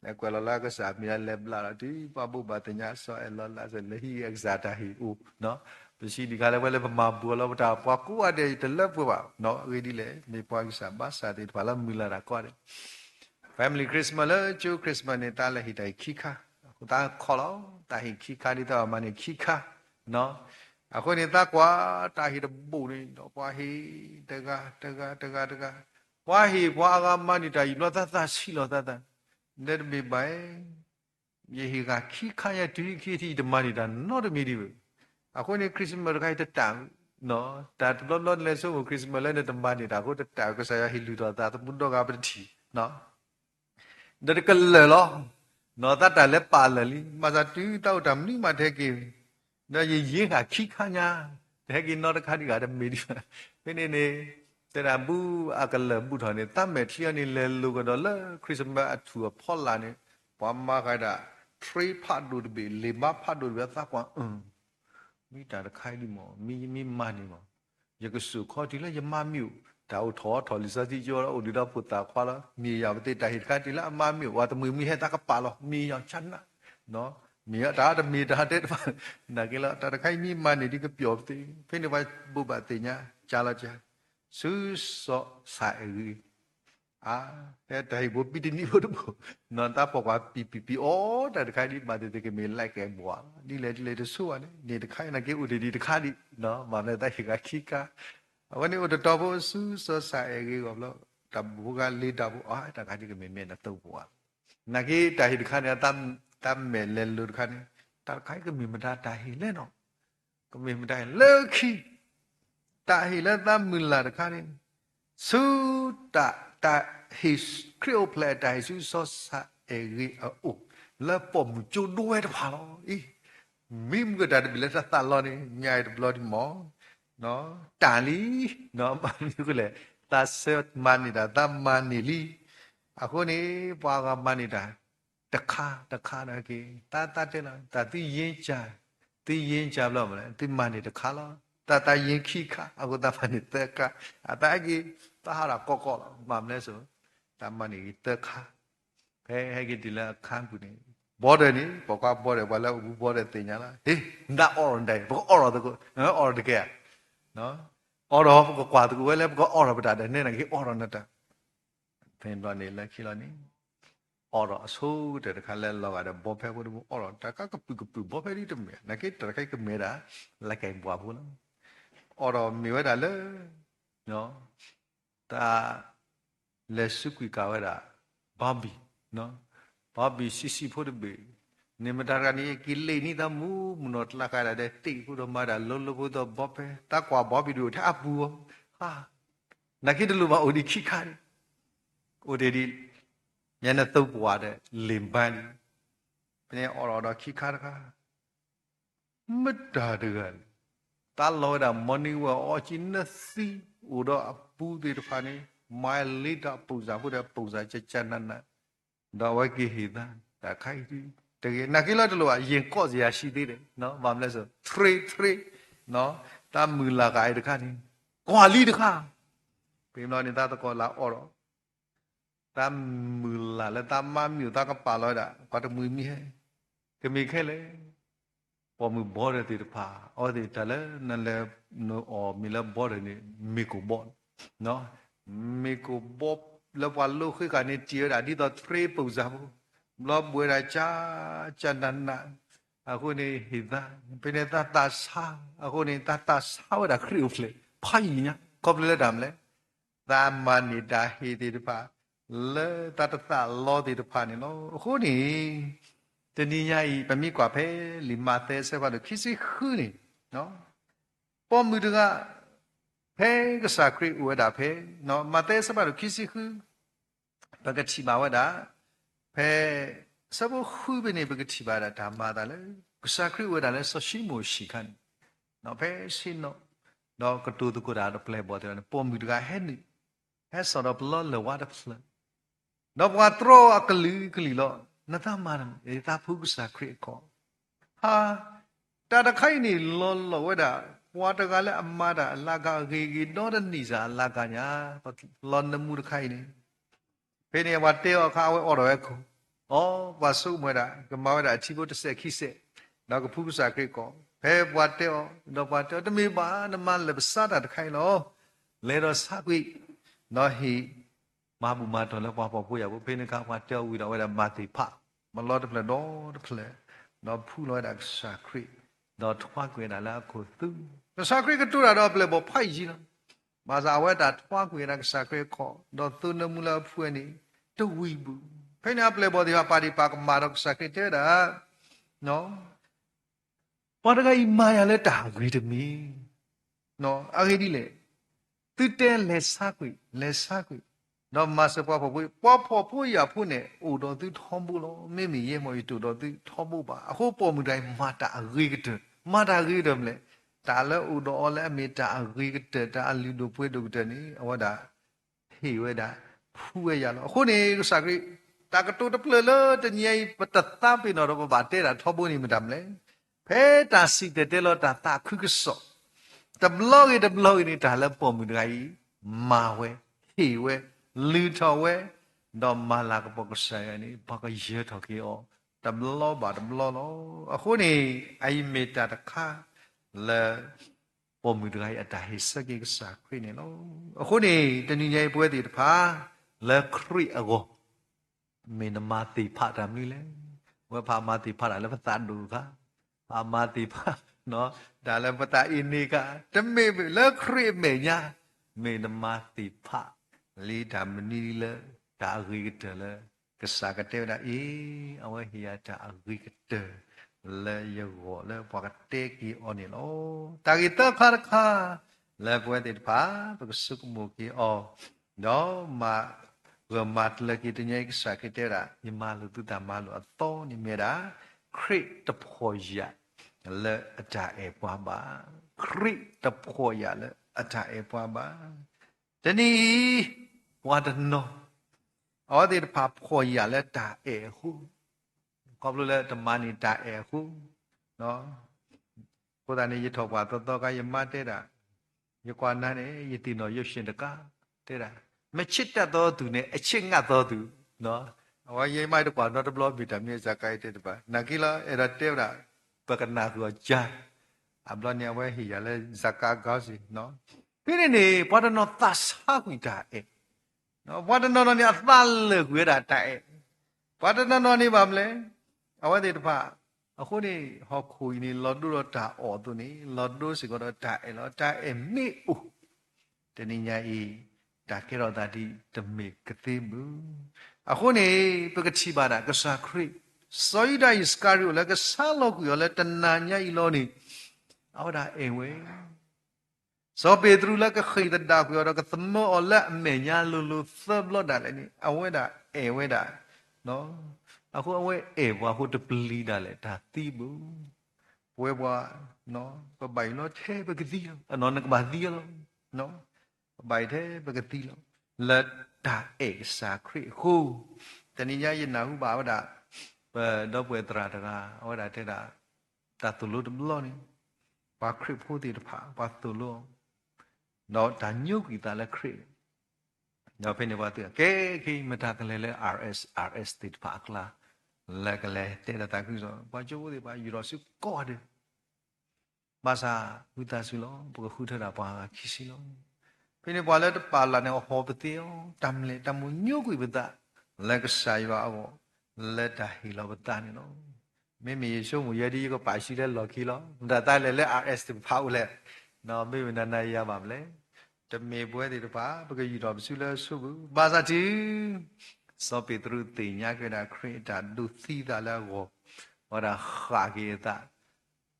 เล็กเวลาละก็สามีเล็บลาที่ป้าบุบาติญาสอเอลลาเซเลฮีเอ็กซาตาฮีอูเนาะเป็นสิ่งที่เขาเรียกว่าเล็บมาบัวเราตาปากูอะไรแต่เล็บบัวเนาะเรื่องนี้เลยมีปากิสาบาสาติพาลามิลาระก็ได้ family Christmas เลยจูคริสต์มาสเนี่ยตาเลยฮิตาคิคาตาขอเราตาฮิคิคาที่ตามันเนี่ยคิคาเนาะคนนี้ตากว่าตาฮิตบุนี่เนาะว่าฮิตะกะว่าฮิว่าอากามันนี่ตาฮิโลตาสิโลตาเด็ดมีใบยี่ฮิกาคิคายาตุยคิที่ตมันนี่ตาโนดมีดีบุคนนี้คริสต์มาสก็ฮิตตามเนาะแต่ล้นเลยสู้คริสต์มาสเลยเนี่ยตมันนี่ตาก็ตาก็ใส่ฮิลูตาตามุนดอกาเป็นทีเนาะเด็กก็เลยล้อนอตาแต่เล็บปลาเลยมาจากที่เต้าดำนี่มาเทกินเนี่ยยิ่งหาขี้ข้าเนี่ยเทกินนอตข้าดีกว่าจะมีดีเป็นนี่แต่ละบูอากาศบูถอนเนี่ยตั้มเมที่อันนี้เลยลูกก็ดอลเลยคริสต์มาสถั่วพอลลาเนี่ยพอมาใครด่าทรีพัดดูดบีลิมาพัดดูดบีสักว่ามีแต่ใครดีมั้งมีมันดีมั้งอยากจะสู้ข้อที่แล้วยังมามิวแต่เอาถอลิซาที่โยแล้วอุดิดาพุตตาควาละมีอย่างที่แต่เหตุการณ์ที่ละมามิวว่าแต่มือมีให้ตากระป๋าหรอมีอย่างฉันนะเนาะมีแต่แต่มีแต่เด็ดว่านักเกล้าแต่ใครมีมันนี่ที่ก็เปียกตีเพื่อนว่าบุบติเนี่ยจ้าละจ้าสู้สอสายแต่ให้บุบปิดนี่บุบนอนตาบอกว่าปีโอ้แต่ใครนี่มาเด็กๆมีไล่แกงบัวนี่เลยจะสู้นี่แต่ใครนักเกล้าอุดิดีแต่ใครนี่เนาะมาเนี่ยแต่เหตุการณ์ขี้กาวันนี้อุตตะโบสู้สอสายก็แล้ว ta buka li ta bu ta ka ji ke me na to bu na ki ta hi kha ne tam me le lu kha ne ta kai ke me ma ta hi le no ke me ma ta le khi ta hi le tam mu la kha ne su ta hi creo ple ta hi su so sa e ri u le pom chu duwe ta pha lo i mim ke ta bi le ta lo ni nyai de blo di mo no ta li no ma ni ko le ta se mani da ta mani li a ko ni pa ga mani da တခါနာကေတာတဲ့လားတာတိရင်ချာတိရင်ချာဘလို့မလဲတိမနေတခါလားတာရင်ခိခအခုတာဖနေတကအတာကြီးတာဟာကောလားမမလဲဆိုတာမနေတခါဖဲဟဲကဒီလာခန်းကူနေဘောတယ်နိဘောကဘောတယ်ဘာလဲဘူးဘောတယ်တင်ညာလားဟေးနာအော်တယ်ဘောအော်တော့နော်အော်တကယ်နော်အော်တော့ကွာတကူလဲဘောအော်တော့ပတာတယ်နဲ့ကေအော်တော့နေတာဖင်တော့နေလက်ခိလို့နိအော်တော့အဆိုးတဲ့တခါလဲလောက်ရတဲ့ဘောဖဲကိုအော်တော့တကကပူဘောဖဲဒီတမဲနကေတခိုက်ကမဲတာလက်ကင်ဘွားဘူးနော်အော်တော့မြေဝဲတာလဲနော်တာလက်စုကွီကဝဲတာဘာဘီနော်ဘာဘီစီဖို့တဘေနေမတာကနေကိလေနိတမူမနောတလကရတဲ့တိခုတော့မာတာလုံးလုံးတော့ဘောဖဲတကွာဘောဘီတို့ထအပူဟာနကေတလူမအိုဒီခိခါအိုဒီဒီညနေတုပ်ပွားတဲ့လင်ပန်းပြင်းအော်တော်ခိခါတခါမတ္တာတကတာလောတာမနီဝအော်ချင်းနစီဥတော့အပူတွေတဖာနေမိုင်လီတာပူဇာဖို့တဲ့ပူဇာချက်ချက်နတ်တော့ဝဲကိဟိတာတခိုင်ဒီတကယ်နကိလတလို့အရင်ကော့စရာရှိသေးတယ်နော်ဘာမလဲဆို3နော်တာမူလာကအဲ့တခါနေကွာလီတခါပြင်းတော့နေတာတကောလာအော်တော့ta mù là ta ma miu ta có bà nói đã qua được mùi mi hay cái mi khai lấy bỏ mùi bỏ ra thì được phá ở thì trả lời nên là nó ở mi là bỏ ra này mi cũng bỏ nó mi cũng bỏ là qua lúc khi cả này chia đã đi到tre bầu giáo lo buổi ra cha năn nã à cô này hiện ra bên này ta sao à cô này ta sao đã khriu lên phai nhá có lên đàm lấy ta mà ni đã hi thì được phá le ta lo di de pa ni lo ho ni te ni nya yi pa mi kwa phe li ma te se ba de khisi khu ni no po mu de ga phe ga sa kri u da phe no ma te se ba de khisi khu ba ga thi ba wa da phe sa bo khu be ni ba ga thi ba da da ma da le ga sa kri u da le so shi mo shi khan no phe shi no ka tu tu ko da do play bo de po mu de ga he ni he so do blo le wa da phle nó qua trô à cái lì lọ nó ta mà để ta phúc sa khri ko ha ta đã khai ni lo lo vậy đã qua ta cái là amma đã la ga gi nó đã nỉ ra la ga nhá lo nó mua được khai ni bên này qua tiêu khao ở đó ko qua su mới đã cái máu đã chỉ có sẽ khi sẽ nó có phúc sa khri ko he qua tiêu nó mi ba nó mà là sa đã khai nó lấy đó sa quỷ nó hiมาบุมาตอนแล้วว่าพอผู้ใหญ่ผู้เป็นนะครับว่าเจ้าวิเราเวลามาติพะมันรอดเพลดอเพลนอผู้ลอยดักสักรีนอทว่าเกวียนแล้วก็ตึงสักรีก็ตัวเราเพลบอกไพ่จีนมาสาวดัดทว่าเกวียนดักสักรีขอนอตุนมุลาผู้นี้ตัววิบุเพลนเพลบอกที่ว่าปาริปากมาดักสักรีเจอดาเนาะพอได้ก็อิมายาเลตาวิดมีเนาะอะไรดีเลยตื่นเต้นเลสักรีnó mà sẽ qua phụ ya phụ này u đó tự thom bu lo mấy mi ye mo itu đó tự thom bu ba ako po mu dai ma ta ghi đâm lệ ta le u đó le mi ta ghi cái ta li do pwe do cái này awada hi we da phu we ya lo ako ne sa ghi ta ka to ta ple le ta nyai pa ta ta pi no do ba te da thom bu ni ma dam le phe ta si te lo ta khu ke so ta blog ni ta le po mu dai ma we hi we lưu thọ we đó mà là cái bậc sai này bậc cái gì thọ kia ó đâm lo nó à khu này ai mê ta đã khá là bộ mình được ai ở đại sắc cái sắc khi này nó à khu này tên như vậy bữa thì phá là khri à go mình mà tì phá làm như thếว่าพามาติพาอะไรแล้วภาษาดูค่ะพามาติพาเนาะแต่แล้วภาษาอินนี่ค่ะจะไม่เลิกครีมเมียมีนมาติพา li dam ni le ta ri ke le ke sa ke te da e awe hiya ta ri ke te le ye go le pa ke te ki on ni lo ta ki ta kha le pwe te pa ke su mu ki o no ma vừa mặt là cái tiếng cái sa cái thế là nhưng mà lúc ta mà lúc to ni mẹ đã create the poya là ta e qua ba create the poya là ta e qua ba thế ni qua đó nó ở đây pa poya là ta e hu có lúc là ta mà ni ta e hu nó cô ta này thọ qua to cái mà thế là như quan này như tin nói yêu xin được cả thế làไม่ชิดแต่ตัวดูเนี่ยไอ้ชิงอ่ะตัวดูเนาะว่ายังไม่ได้กว่าเราต้องรอวิตามินจากไอ้เด็ดป่ะนักกีฬาเอรัตเตอร์น่ะประกันนักตัวจ้าอับลอนเนี่ยว่าเฮียเลยจากการก้าวสิเนาะพี่นี่พอดนอตัสฮากุยตาเอเนาะพอดนอเนี่ยตัลเลยกุยตาตาเอพอดนอนี่บ้ามเลยเอาไว้เด็ดป่ะအခုနေဟောခွေနေလော်ဒူတော့တာအော်သူနေလော်ဒူစီကတော့တာအဲလော်တာအဲမိဦးတနည်းညာဤတာကေရောတာဒီတမေကတိမှုအခုနေပကတိပါတာကစားခရိစောယဒိုင်စကာရီလကစားလောက်ကိုလည်းတနာညာဤလောနေအော်ဒါအိမ်ဝဲစောပေတရူလကခိတတာကိုတော့ကသမောလက်အမေညာလူလူသဘလတာလည်းနေအဝဲတာအိမ်ဝဲတာနော်အခုအဝဲအေဘွားဟိုတပလီတာလေဒါတိဘူးဘွဲဘွားနော်ပပိုင်လို့ထဲပကတိအနော်နကဘာတိလောနော်ပပိုင်ထဲပကတိလောလက်တာအေစာခရိခုတဏိယယနာဟုဘာဝဒဘတော့ပွဲတရာတကာဟောတာတဲ့တာတတူလို့တဘလောနေဘာခရိဖို့တိတဖာဘာတူလို့နော်ဒါညုတ်ကြီးတာလက်ခရိနော်ဖိနေပါတဲ့ကဲခိမတာကလေးလဲ RS တိတဖာကလာလက်ကလေးတဲ့တာကူဆိုဘာချိုးတွေဘာယူတော့စုကော့တယ်ဘာသာဝိတာစုလောဘခုထတာဘာခိစီလောဖိနေပါလဲပါလာနေဟောပတိယောတမ်လေတမညုကွေပဒလက်ကဆိုင်ပါအောလက်တာဟီလောပတနေလောမေမေရှုံးမရဒီကိုပါရှိလဲလော်ခီလောဒါတိုင်လဲ RS တဖောက်လဲနော်မေမေနနာရပါမလဲတမေပွဲတွေတပါဘကယူတော့စုလဲစုဘူးဘာသာတီစောပေတရုတေညာကနာခရစ်တာလူသီတာလဲကိုဟောတာခါကေတာ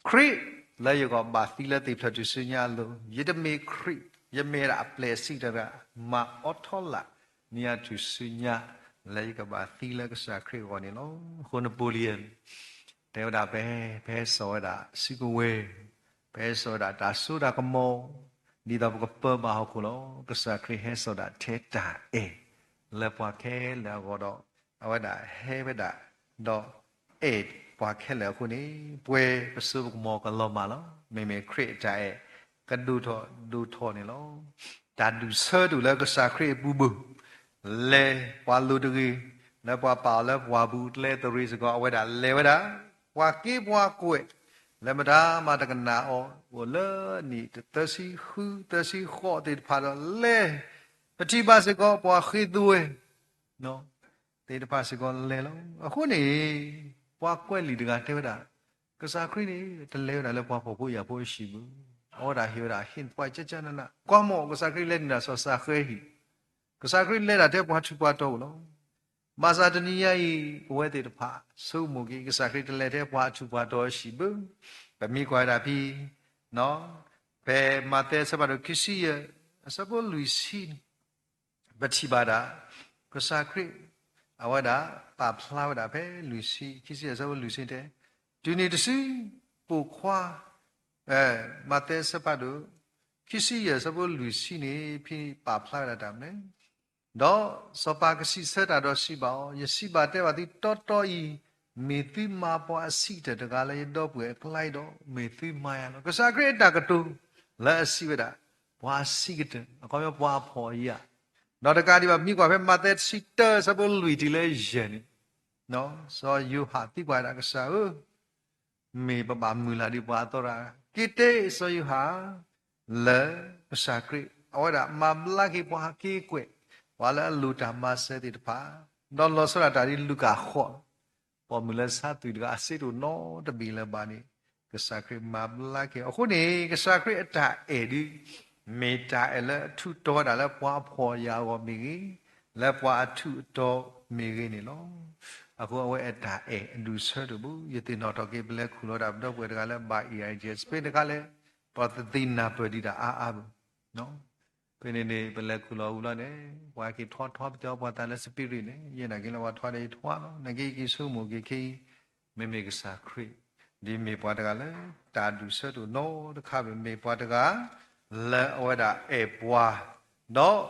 ခရစ်လဲရကဘာသီလဲတေဖတ်သူစညာလို့ယတမေခရစ်ယမေရာပလက်စီတရာမာအော်ထောလာနီယာသူစညာလဲကဘာသီလဲကစားခရစ်ကိုနေလို့ခုနပိုလီယန်တေဝဒါပဲစောတာစီကိုဝဲပဲစောတာဒါဆိုတာကမောဒီတော့ကပမဟခုလောကစားခရစ်ဟဲဆိုတာထေတာအေလေပွားခဲလေကတော့အဝဒဟဲဝဒတော့အေပွားခဲလေခုနေပွဲပစုမောကလောမလောမေမေခရစ်တာအေကဒူထောနေလောဒါဒူဆာဒူလေကစားခရစ်ဘူဘူလေပွားလူတကြီးလေပွားပါလေပွားဘူးလေတရီစကောအဝဒလေဝဒပွားကေပွားကွေလေမဒါမတကနာအောဝလနီတစီခုတစီခေါ်တဲ့ဖာလေပတိပါစကောပွားခိသွေနော်တေတပါစကောလဲလောအခုနေပွားကွက်လီတကတဲဝဒကစားခရီနေတလဲဝဒလဲပွားဖို့ရဖို့ရှိဘူးအော်ဒါဟီဝဒဟင်ပွားချက်ချနနာကွာမောကစားခရီလဲနေတာဆောစာခဲဟီကစားခရီလဲတာတဲ့ပွားချူပွားတော့လောမာစာတနီယဤဘဝတေတဖာစုမူကြီးကစားခရီတလဲတဲ့ပွားချူပွားတော့ရှိဘူးဗမီကွာတာပြီနော်ဘယ်မာတဲစပါတော့ခစီယအစပေါ်လူစီပတိပါဒကစားခရီအဝဒပါဖလာဝဒပဲလူစီခစီယစပေါ်လူစီတဲ့ဒီနေ့တစီပူခွာမာတဲစပါတော့ခစီယစပေါ်လူစီနေဖိပါဖလာတာမယ်တော့စပါကစီစတာတော့စီပါယစီပါတဲ့ပါဒီတော်တော်ဤမေတိမာပေါ်အစီတဲ့တကလည်းတော့ပွဲခလိုက်တော့မေတိမာယနော်ကစားခရီတာကတူလက်အစီဝဒဘွာစီကတဲ့အကောမျိုးဘွာဖော်ကြီးနော်တကားဒီမှာမိကွာပဲမသက်စီတစပလူတီလေရန်နော်ဆိုယူဟာတိကွာတာကစားမေပပမူလာဒီဘွာတော့ရာကိတေဆိုယူဟာလေကစားခရီအော်ဒါမမလာကိဘွာကိကွေဝါလာလူတာမဆဲတိတပါနော်လောစရာတာဒီလူကခေါ်ပေါ်မူလာစားတူကအစီတို့နော်တပီလပါနေကစားခရီမမလာကိအခုနေကစားခရီအတာအေဒီ မေတ္တာလည်းအထုတော်တာလည်းပွားဖော်ရာကိုမိကြီးလည်းပွားအထုတော်မိကြီးနေလောအခုအဝဲအတာအလူဆတ်ဘူးယတိနော်တော့ကေပလက်ခုလို့တာတော့ဘွယ်တကလည်းဘာ EIGS ပေတကလည်းပတ်တိနာပဒီတာအာဘူးနော်ပင်းနေပလက်ခုလို့ဦးလာနေဝါကေထွားထွားပြောပွားတာလည်းစပိရိနေယနာကေလဝါထွားတယ်ထွားနော်ငကေကေဆုမူကေခေမေမေကစာခရိဒီမေပွားတကလည်းတာဒုဆတ်တို့နော်တခါမေပွားတကလဲအဝဲတာပွားနော်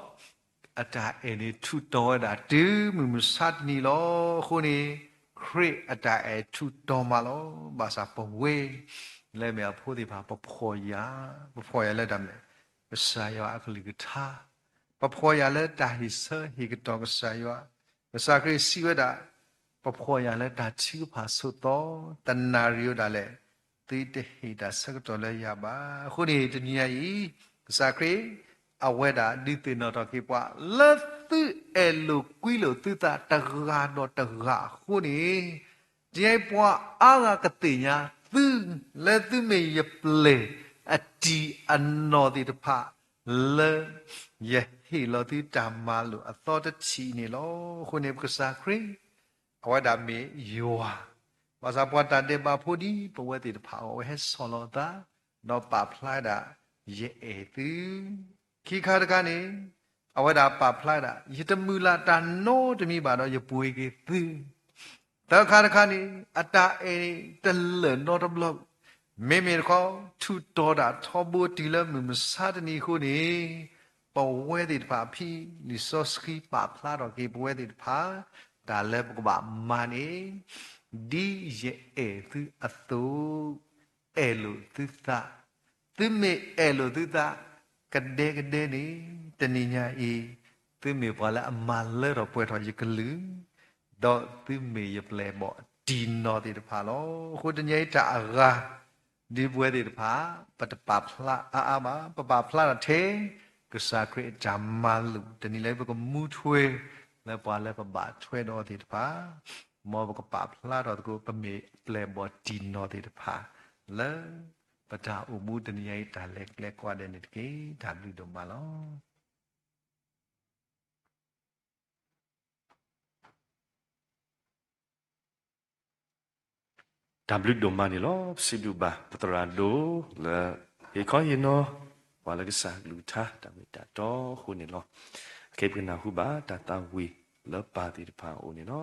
အတာနေထုတော်တာတူးမစတ်နီလောခုနေခရစ်အတာထုတော်မလောဘာသာပဝေလဲမြဖို့ဒီပါပဖော်ရလဲတမ်းလေပစာယအခလိကထာပဖော်ရလဲတာဟိဆဟိကတော်ပစာယပစာခရစ်စီဝဒပဖော်ရလဲတာချီဖာဆုတော်တနာရီယဒါလဲတိတဟိတာစကတော်လဲရပါခုနေတနည်းကြီးပစာခရစ်အဝဲတာဒီတင်တော်ကေပွားလက်သူအဲလိုကွီလိုသူတာတရာတော့တရာခုနေဒီပွားအာကကတိညာသူလက်သူမေယပလေအတီအနော်ဒီတဖလေယဟီလောတိတမလိုအသောတချီနေလောခုနေပကစားခရင်အဝဲတာမေယောဘာသာပွားတတဲ့ပါဖို့ဒီပဝဲတိတဖဝဲဆောလောတာတော့ပါဖလာတာယေအေသူခိခါတကနေအဝဒပါဖလာတာယတမူလာတာနောတမိပါတော့ယပွေကေသူတခါတခါနေအတာတလနောတဘလမေမေခေါထူတော်တာထောဘူတီလမမစာတနီခုနေပဝဲတိပါဖီလီဆော့စကီပါဖလာတော့ကေပဝဲတိပါဒါလည်းပကပါမာနေဒီယေအေသူအသုအဲလိုသူသာသူမေအဲလိုသူသာကတဲ့နေတဏိညာဤသူမေပေါ်လာအမလဲတော့ပွဲတော်ရကလူတော့သူမေရပလဲပေါ့ဒီနော်တိတဖာလောခုတညိတာအရာဒီပွဲတိတဖာပတပဖလာအာမပပဖလာတဲ့ကစားခရစ်ဂျာမလူတဏိလဲဘကမူထွေလဲပွာလဲပပထွေတော်တိတဖာမောဘကပဖလာတော့ကိုပမေပလဲပေါ့ဒီနော်တိတဖာလဲပတာဥမှုတနိယိတာလက်လက်ကွာတဲ့နေတကေဒါလူတော်မလောดับลึกดมมานี่ลอสิบลูบาปตราโดละเอคอนยนอวาละกษาลูทาตามิตาตอခုนี่ลอเคปนาหุบาตาตาวีละปาติตพาโอนี่ลอ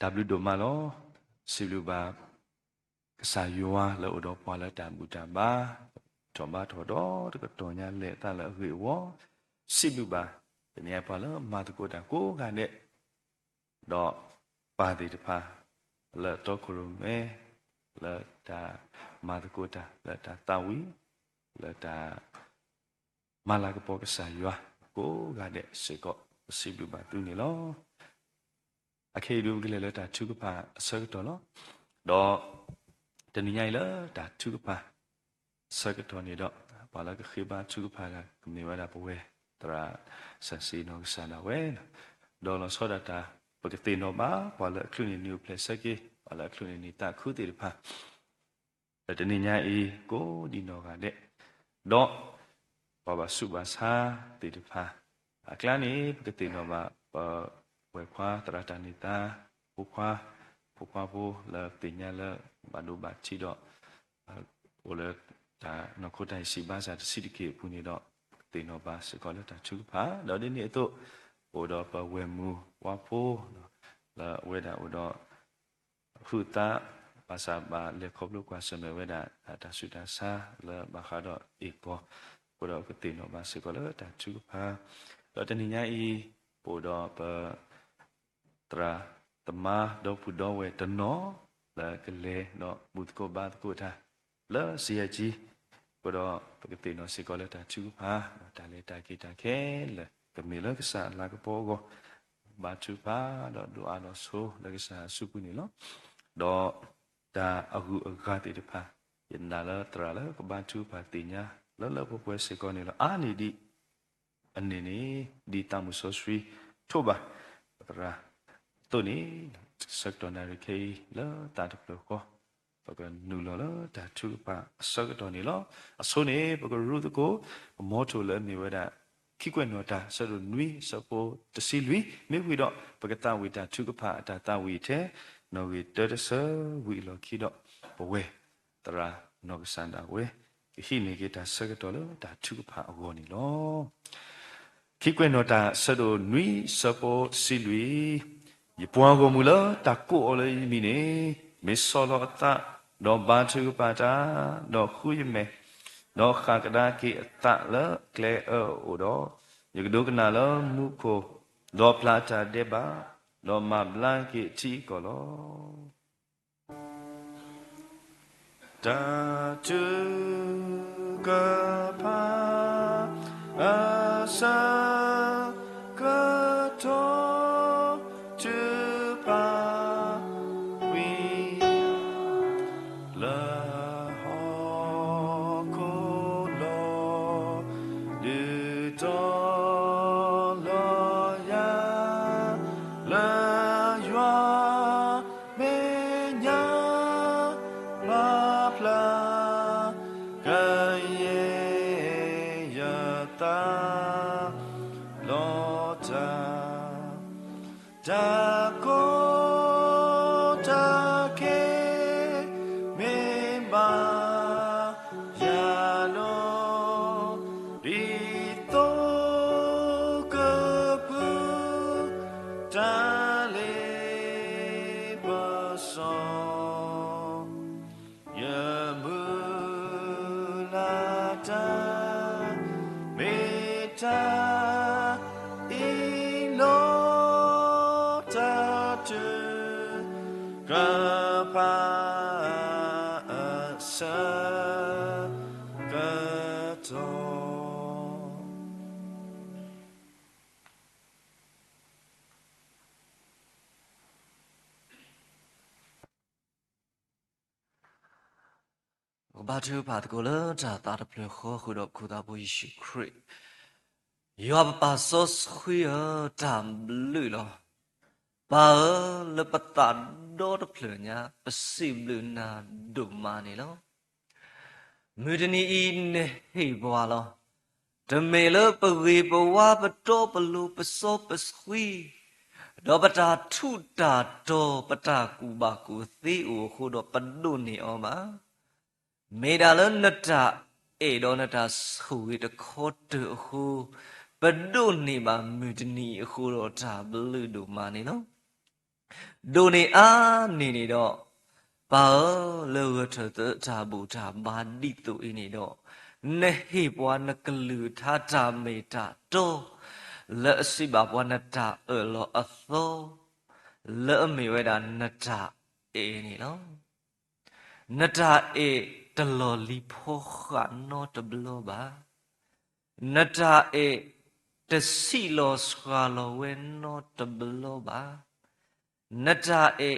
W တို့မှာလောစီလူပါကစားယွာလောတော့ပွာလာတမှုတံပါတော်မတော်တော့တကတော်ညာလက်တလည်းဝေဝစီလူပါဒီနေရာပါလောမာတကိုတကိုကနဲ့တော့ပါတိတဖာလက်တော့ခရုမဲလက်တာမာတကိုတလက်တာတာဝီလက်တာမာလာကပေါ်ကစားယွာကိုကတဲ့စေကောစီလူပါသူနေလောအခေဒုကလေးလက်တာသူကပါအစကတော့လောတော့တနည်းရိုင်လာတာသူကပါစကတော့နေတော့ဘာလာကခေပါသူကပါကနေဝါတာပွဲတရာဆစီနောဆနာဝဲတော့လောဆောဒတာပကတိနောပါဘာလာခလူနီနျူပလက်စကေဘာလာခလူနီနေတာခုတိတဖာတနည်းရိုင်အေကိုဒီနောကတဲ့တော့ဘာဘာစုပါစာတိတဖာအခလာနေပကတိနောပါဝေခွာတရတနေတာပူခွာဘူလာတင်ညာလာဘာဒုဘာချီတော့ဟိုလေဒါနခုတိုင်စီဘာစာစီတကေပူနေတော့တင်တော့ပါစကောလက်တာချူပါတော့ဒီနေ့တော့ဟိုတော့ပဝေမူဝါဖိုးလာဝေဒါဟိုတော့ဖူတာပါစာဘာလေခေါပလုကွာစမေဝေဒါတာဆူတာစာလာဘာခါတော့ဧကောဟိုတော့ကတင်တော့ပါစကောလက်တာချူပါတော့တနည်းညာဤဟိုတော့ပတရာတမတော့ဖူတော့ဝဲတနော်လာကလေးတော့ဘုတ်ကိုဘာကိုတာလာစီအကြီးကတော့ပကတိနော်စီကောလက်တာချူပါဒါလေတာကိတာခဲလေကမေလကစားလာကပေါ်ကိုဘာချူပါတော့ဒူအာနော်ဆိုလကစားစုပုနီနော်တော့ဒါအခုအခါတိတဖာယန္နာလာတရာလာကဘာချူပါတင်ညာလောလောပွဲစီကောနေလောအာနီဒီအနေနဲ့ဒီတမှုဆိုဆွေထိုးပါတရာตัวนี้สักตอนนั้นคือแล้วตาทุกข์ก็ปกตินู่นแล้วตาทุกข์ปะสักตอนนี้แล้วส่วนนี้ปกติรู้ตัวก็มอทูเลยมีเวลาคิดว่าหนูตาสรุปนุ้ยสปอตสิลุยไม่วิดอกปกติตาวิตาทุกข์ปะตาวิเทนวิเตอร์เซวิโลคิดอกปะเวตระนกสันดาเวที่นี่ก็ตาสักตอนแล้วตาทุกข์ปะอวนี่ล้อคิดว่าหนูตาสรุปนุ้ยสปอสิลุยยปวงกมูลตะกุอเลยมีนี่มิสอลอตะดอบาทุปาตาดอคุยเมดอขากดากิตะละเกลโอดอยกดูกนาละมุโคดอปลาตาเดบาดอมาบลากิทีกอลอตาจุกะพาอาสากะโตဘာသူဘာတကိုလာတာတပလခေါ်ခုတော့ခုတာဘုရှိခရစ်ယောပါဆော့ခွေတမ်လူလောပါလပတာဒေါ်တပလညာပစိဘလနာဒုမာနီလောမူဒနီအင်းနေဟေဘွာလောတမေလပဝေဘဝပတောပလူပစောပစခွေဒေါပတာထုတာဒေါပတာကူဘာကူသေအိုခုတော့ပဒုနီအောမှာမေဒါလနတာအေဒေါနတာဆူဝိတခေါ်တူခုပဒုန်နေမှာမူတနီအခုတော့ဒါဘလူဒူမာနေနော် ဒိုနေအားနေနေတော့ဘာလောကထတာဘူတာဘာဒီတူအင်းနေတော့နေဟေပွားနကလူထာတာမေတာတော့လက်အစီပါပွားနတာလောအသောလက်အမေဝဲတာနတာအေးနေနော်နတာအေးတလော်လီဖောခါနောတဘလောပါနတာအေးတစီလောစခါလောဝဲနောတဘလောပါနတာအေ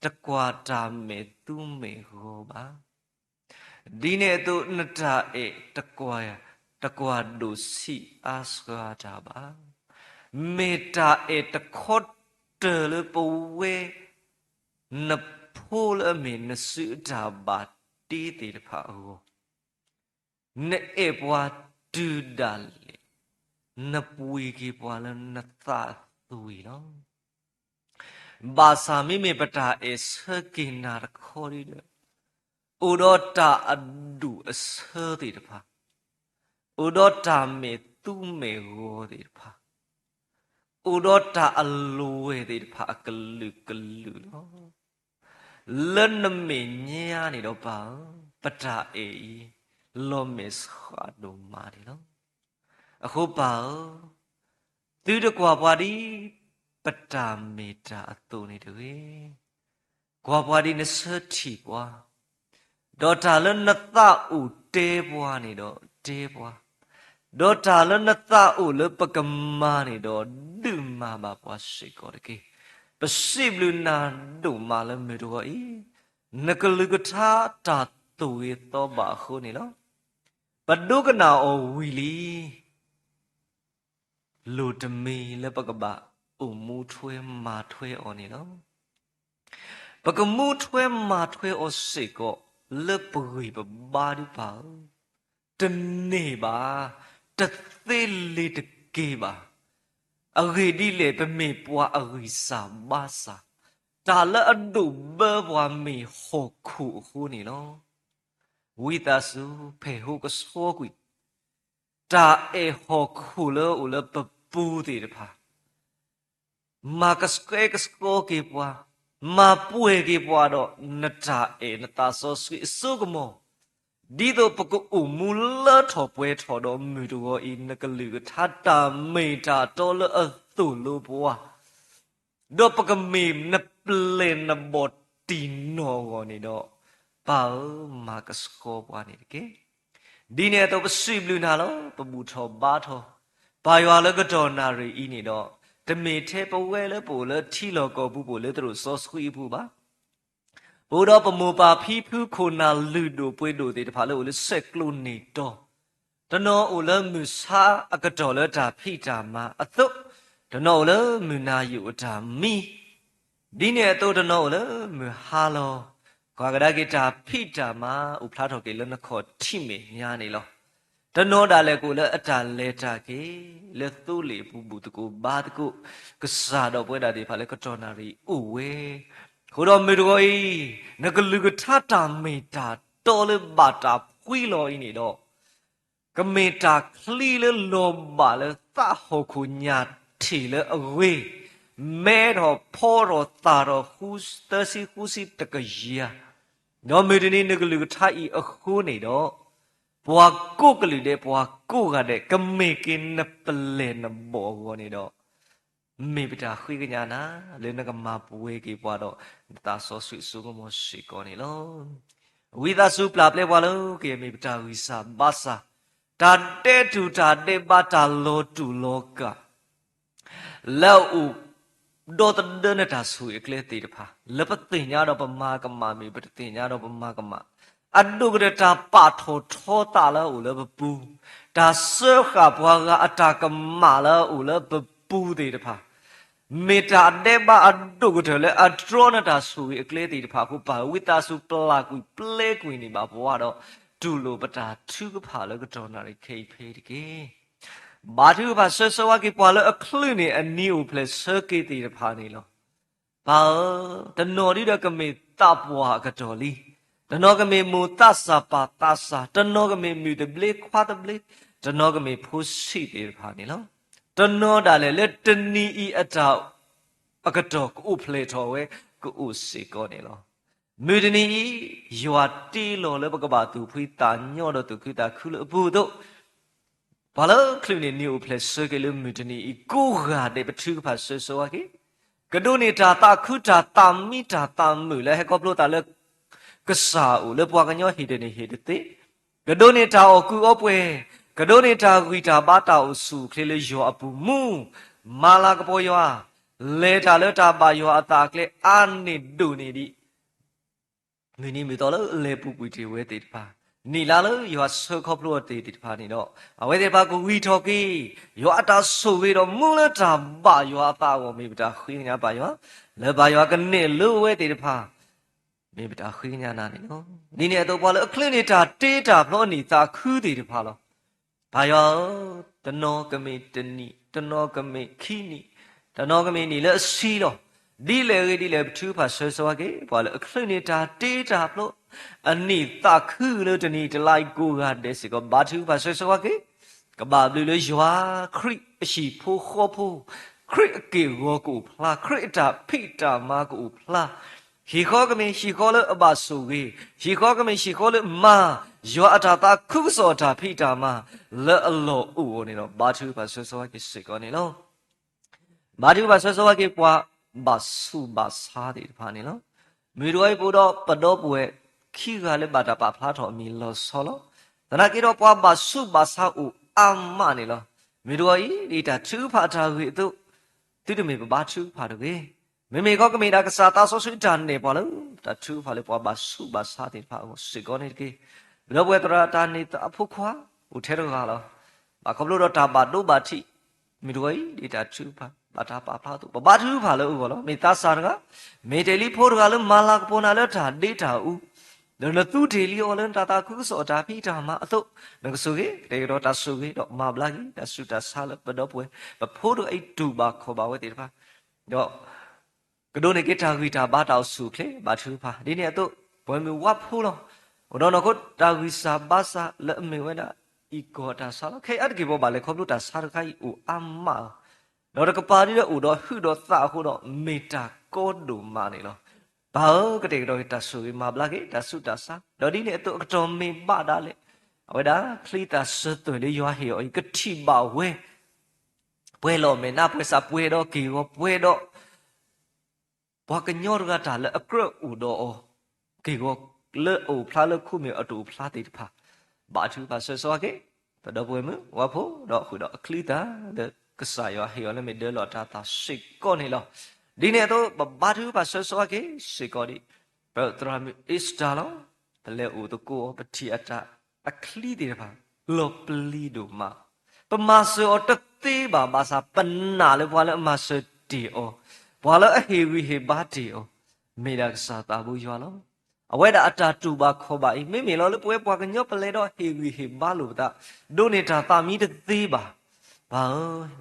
တကွာတာမေသူမေဟောပါဒီနေ့သူနတာအေတကွာဒုစီအာစခါတာပါမေတာအေတခော့တလပဝဲနဖိုလအမေနစုတာပါတီးတေတဖာဟောနေအေပွားဒူဒါလေနပွေကေပွားလနသာသူီနော်ဘာသာမိမေပတာအစကိနာရခေါ်ရီဒဥဒောတာအဒုအစတိတဖာဥဒောတာမေသူမေဟောတိတဖာဥဒောတာအလိုဝေတိတဖာကလူနော်လနမေညာနေတော့ပါပတာအေလောမေစခါဒုမာဒီနော်အခုပါသူတကွာပွားဒီပတာမေတာအတူနေတယ်ကွာပွားဒီနစတိပွားဒေါ်တာလနသဥတေပွားနေတော့တေပွားဒေါ်တာလနသဥလပကမာနေတော့ဒုမာပါပွားရှိကောတကေပစိဘလူနာဒုမာလမေတော့ဤနကလူကထာတာတူရတော့ပါခုနေလောပဒုကနာဩဝီလီလူတမီလပကပဥမူထွဲမာထွဲဩနေလောပကမူထွဲမာထွဲဩစိကောလပဂိပဘာဒုပါတနေပါတသေးလေးတကေပါအဂေဒီလေပမေပွားအဂိစာဘာစာတာလအဒုဘဘဝမေဟောခုခုနေလောဝိတဆုဖေဟုကစောကွီတာအေဟောခုလောဥလပပူတေတဖာမာကစကေကစကိုကေပွားမာပွေကေပွားတော့နတာအေနတာစောဆွီစုကမောဒီတော့ပကုမူလထောပွဲထောတော့မြူတော့ဤနကလူကထတာမေတာတော်လအသူလိုပွားတော့ပကမေနပလေနဘောတီနောကိုနေတော့ပါမာကစကိုပွားနေတကေဒီနေ့တော့ပစိဘလူနာလောပပူထောဘာထောဘာရွာလကတော်နာရီဤနေတော့တမေထဲပဝဲလဲပိုလဲထီလောကောဘူးပိုလဲတို့စောဆွေးဘူးပါဘုရားပမောပါဖီဖူခိုနာလူတို့ပွေတို့တေတဖာလို့လဲဆက်ကလို့နေတော့တနောအိုလဲမူစာအကတော်လဲတာဖိတာမအသုတနောလဲမူနာယူတာမီဒီနေ့တော့တနောလဲမူဟာလောကွာကဒါကေတာဖိတာမဥဖလားတော်ကေလဲနခောထိမေညာနေလောတနောတာလဲကိုလဲအတာလဲတာကေလဲသူ့လေဘူးတကူဘာတကူကစားတော့ပွဲတာဒီဖာလဲကတော်နာရီဥဝဲခုတော့မေတော်ဤနကလူကထတာမေတာတော်လေဘာတာခွီလောဤနေတော့ကမေတာခလီလေလောဘာလေသဟောခုညာထီလေအဝေးမဲတော်ဖောတော်တာတော်ဟူစတစီဟူစီတကယာနော်မေတနီနကလူကထဤအခုနေတော့ဘွာကုတ်ကလူတဲ့ဘွာကုတ်ကတဲ့ကမေကင်းနပလေနဘောကောနေတော့မေပတာခွေကညာနာလေနကမပွေကေပွားတော့တာဆောဆွေစုကမရှိကောနေလောဝိသစုပလာပလေဘွာလို့ကေမေပတာဝိစာဘာစာတာတဲတူတာတေပါတာလောတူလောကလောဥဒေါ်တဒနတာဆူအကလေတေတဖာလပတိညာတော့ပမာကမမေပတိညာတော့ပမာကမအဒုကရတာပါထောထောတာလောဥလပပူဒါဆောခဘွာကအတာကမလောဥလပပူတေတဖာမေတာဒေဘာအဒုကတလေအထရောနတာဆူအကလေတေတဖာခုပါဝိတာစုပလာကွီပလေကွီနေပါဘွာတော့တူလိုပတာသူကဖာလောကတော်နာရိခေဖေတကေဘာသူဘာဆဆဝကေပွာလောအခလုနေအနီအိုဖလက်ဆကေတေတဖာနေလောဘာတနော်ဒီရကမေတပွားကတော်လီတနော်ကမေမူတဆာပါတဆာတနော်ကမေမြူတဘလေခွာတဘလေတနော်ကမေဖိုးရှိတေတဖာနေလောတနောဒါလေလက်တနီဤအတော အကတော့ကိုဖလေတော်ဝဲကိုစေကောနေလောမူဒနီယွာတီလောလေပကဘာတူဖိတာညောတော့သူခိတာခုလအပူတော့ဘာလို့ခလူနေနီကိုဖလေဆွေကလေးမူဒနီကိုဟာတဲ့ပထုဖတ်ဆွေဆိုကေကဒိုနေတာတာခုတာတမ်မီတာတမ်မူလေဟကောပလိုတာလေကဆာဦးလေပွားကညောဟီတဲ့နေဟီတဲ့ကဒိုနေတာအကူအပွဲကဒိုနေတာဂီတာဘာတာအစုခလေးယောအပူမူမာလာကပေါ်ယောလေတာလေတာပါယောအတာကလေးအာနိဒူနေဒီမင်းမီတော်လေပူပူတီဝဲတေတပါနီလာလို့ယောဆောခေါပလို့တေတပါနေတော့အဝဲတေပါကိုဝီထော်ကီယောအတာဆိုပြီးတော့မူလတာပါယောအတာကိုမိပတာခွေးညာပါယောလေပါယောကနေလို့ဝဲတေတပါမိပတာခွေးညာနာနေနော်ဒီနေ့တော့ဘာလို့အခလင်းနေတာတေးတာဘလို့နေတာခူးတေတပါလောဘာယောတနောကမေတနီတနောကမေခီနီတနောကမေနီလေစီလောဒီလေပထူဖာဆွဆွာကေဘာလဲအခလနေတာတေးတာဘလို့အနိတခူလို့တနီတလိုက်ကိုကတဲ့စီကဘာထူဖာဆွဆွာကေကဘာဘလူလေယွာခရစ်အရှိဖိုးခေါ်ဖိုးခရစ်အကေရောကိုဖလာခရစ်တာဖိတာမာကိုဖလာဟီခေါကမေဟီခေါလအဘဆူကေဟီခေါကမေဟီခေါလမာယောအတာတာခုစောတာဖိတာမာလဲအလောဥဝနေတော့ဘာထူဖာဆွဆွာကေစေကောနေလောဘာထူဖာဆွဆွာကေပွားဘာစုဘာစားတယ်ဖာနေလောမိရွိုင်းပူတော့ပတော့ပွဲခိကလည်းဘာတာပါဖလားတော်မီလောဆောလောတနာကေတော့ပွားဘာစုဘာစားဦးအမနေလောမိရွိုင်းဒီတာသူဖာထားဝေတို့တိတမေဘာသူဖာတော့ကေမေမေကောကမေတာကစားတာဆိုဆွတန်နေပါလို့တာသူဖာလေပွားဘာစုဘာစားတယ်ဖာကိုစေကောနေကေဘလောပွဲတရာတာနေတာဖုခွာဦးထဲတော့ကလောဘာကဘလို့တော့တာဘာတို့ဘာတိမိရွိုင်းဒီတာသူဖာဘာတာပါဖလားတို့ဘာသူဖာလို့ဘောလောမေတာစာကမေတယ်လီဖိုးကလည်းမာလာကပေါ်နာလည်းတာဒေတာဦးဒါလည်းသူတယ်လီအော်လန်တာတာခုစောတာဖိတာမှာအတော့ငါဆိုကေတေတော့တာဆိုကေတော့မာဘလာကြီးတာဆူတာဆာလပတော့ပွဲဖိုးတို့အိတူပါခေါ်ပါဝဲတေတပါတော့ကဒိုနေကေတာဂီတာဘာတောက်စုခလေဘာသူဖာဒီနေ့တော့ဘွယ်မီဝတ်ဖိုးလောတော့နော်ကိုတာဂီစာဘာစာလက်မေဝဲတာဤကောတာဆာလခေအတ်ကေဘောပါလေခေါ်လို့တာဆာရခိုင်ဦးအမ္မာတော့ကပါရီတဲ့ဦးတော့ဟွတော့သဟုတော့မေတာကောဒူမာနေလောဘာကတဲ့တော့တဆူမာဘလာကေတဆူတဆာတော့ဒီနေ့တော့အတော်မေပါတာလေအဝဒါခလီတာဆတ်တယ်ရွာဟေအကတိပါဝဲပွဲလို့မေနာပွဲစာပွဲတော့ကေရောပွဲတော့ဘာကညောကတာလေအကရဦးတော့ကေရောလေအိုဖလာလေခုမေအတူဖလာတေတဖာဘာသူပါဆဆောကေတော့ပွဲမဝါဖို့တော့ခုတော့ခလီတာကစားရဟေလည်းမဒလောတာတာစိတ်ကောနေလောဒီနေ့တော့ဘာသူပါဆောဆောကေစိတ်ကောဒီဘယ်တရာမအစ္စတာလောတလဲဦးတကိုပတိအတာအခလီတေပါလောပလီဒိုမာပမာဆောတသေးပါဘာသာပနာလေဘွာလေအမစတီအောဘွာလေအဟေဝီဟေဘာတီအောမေဒါကစားတာဘူးရွာလောအဝဲတာအတာတူပါခေါ်ပါမိမေလောလေပွဲပွားကညော့ပလဲတော့ဟေဝီဟေဘာလို့တာဒိုနေတာတာမီတသေးပါဘာ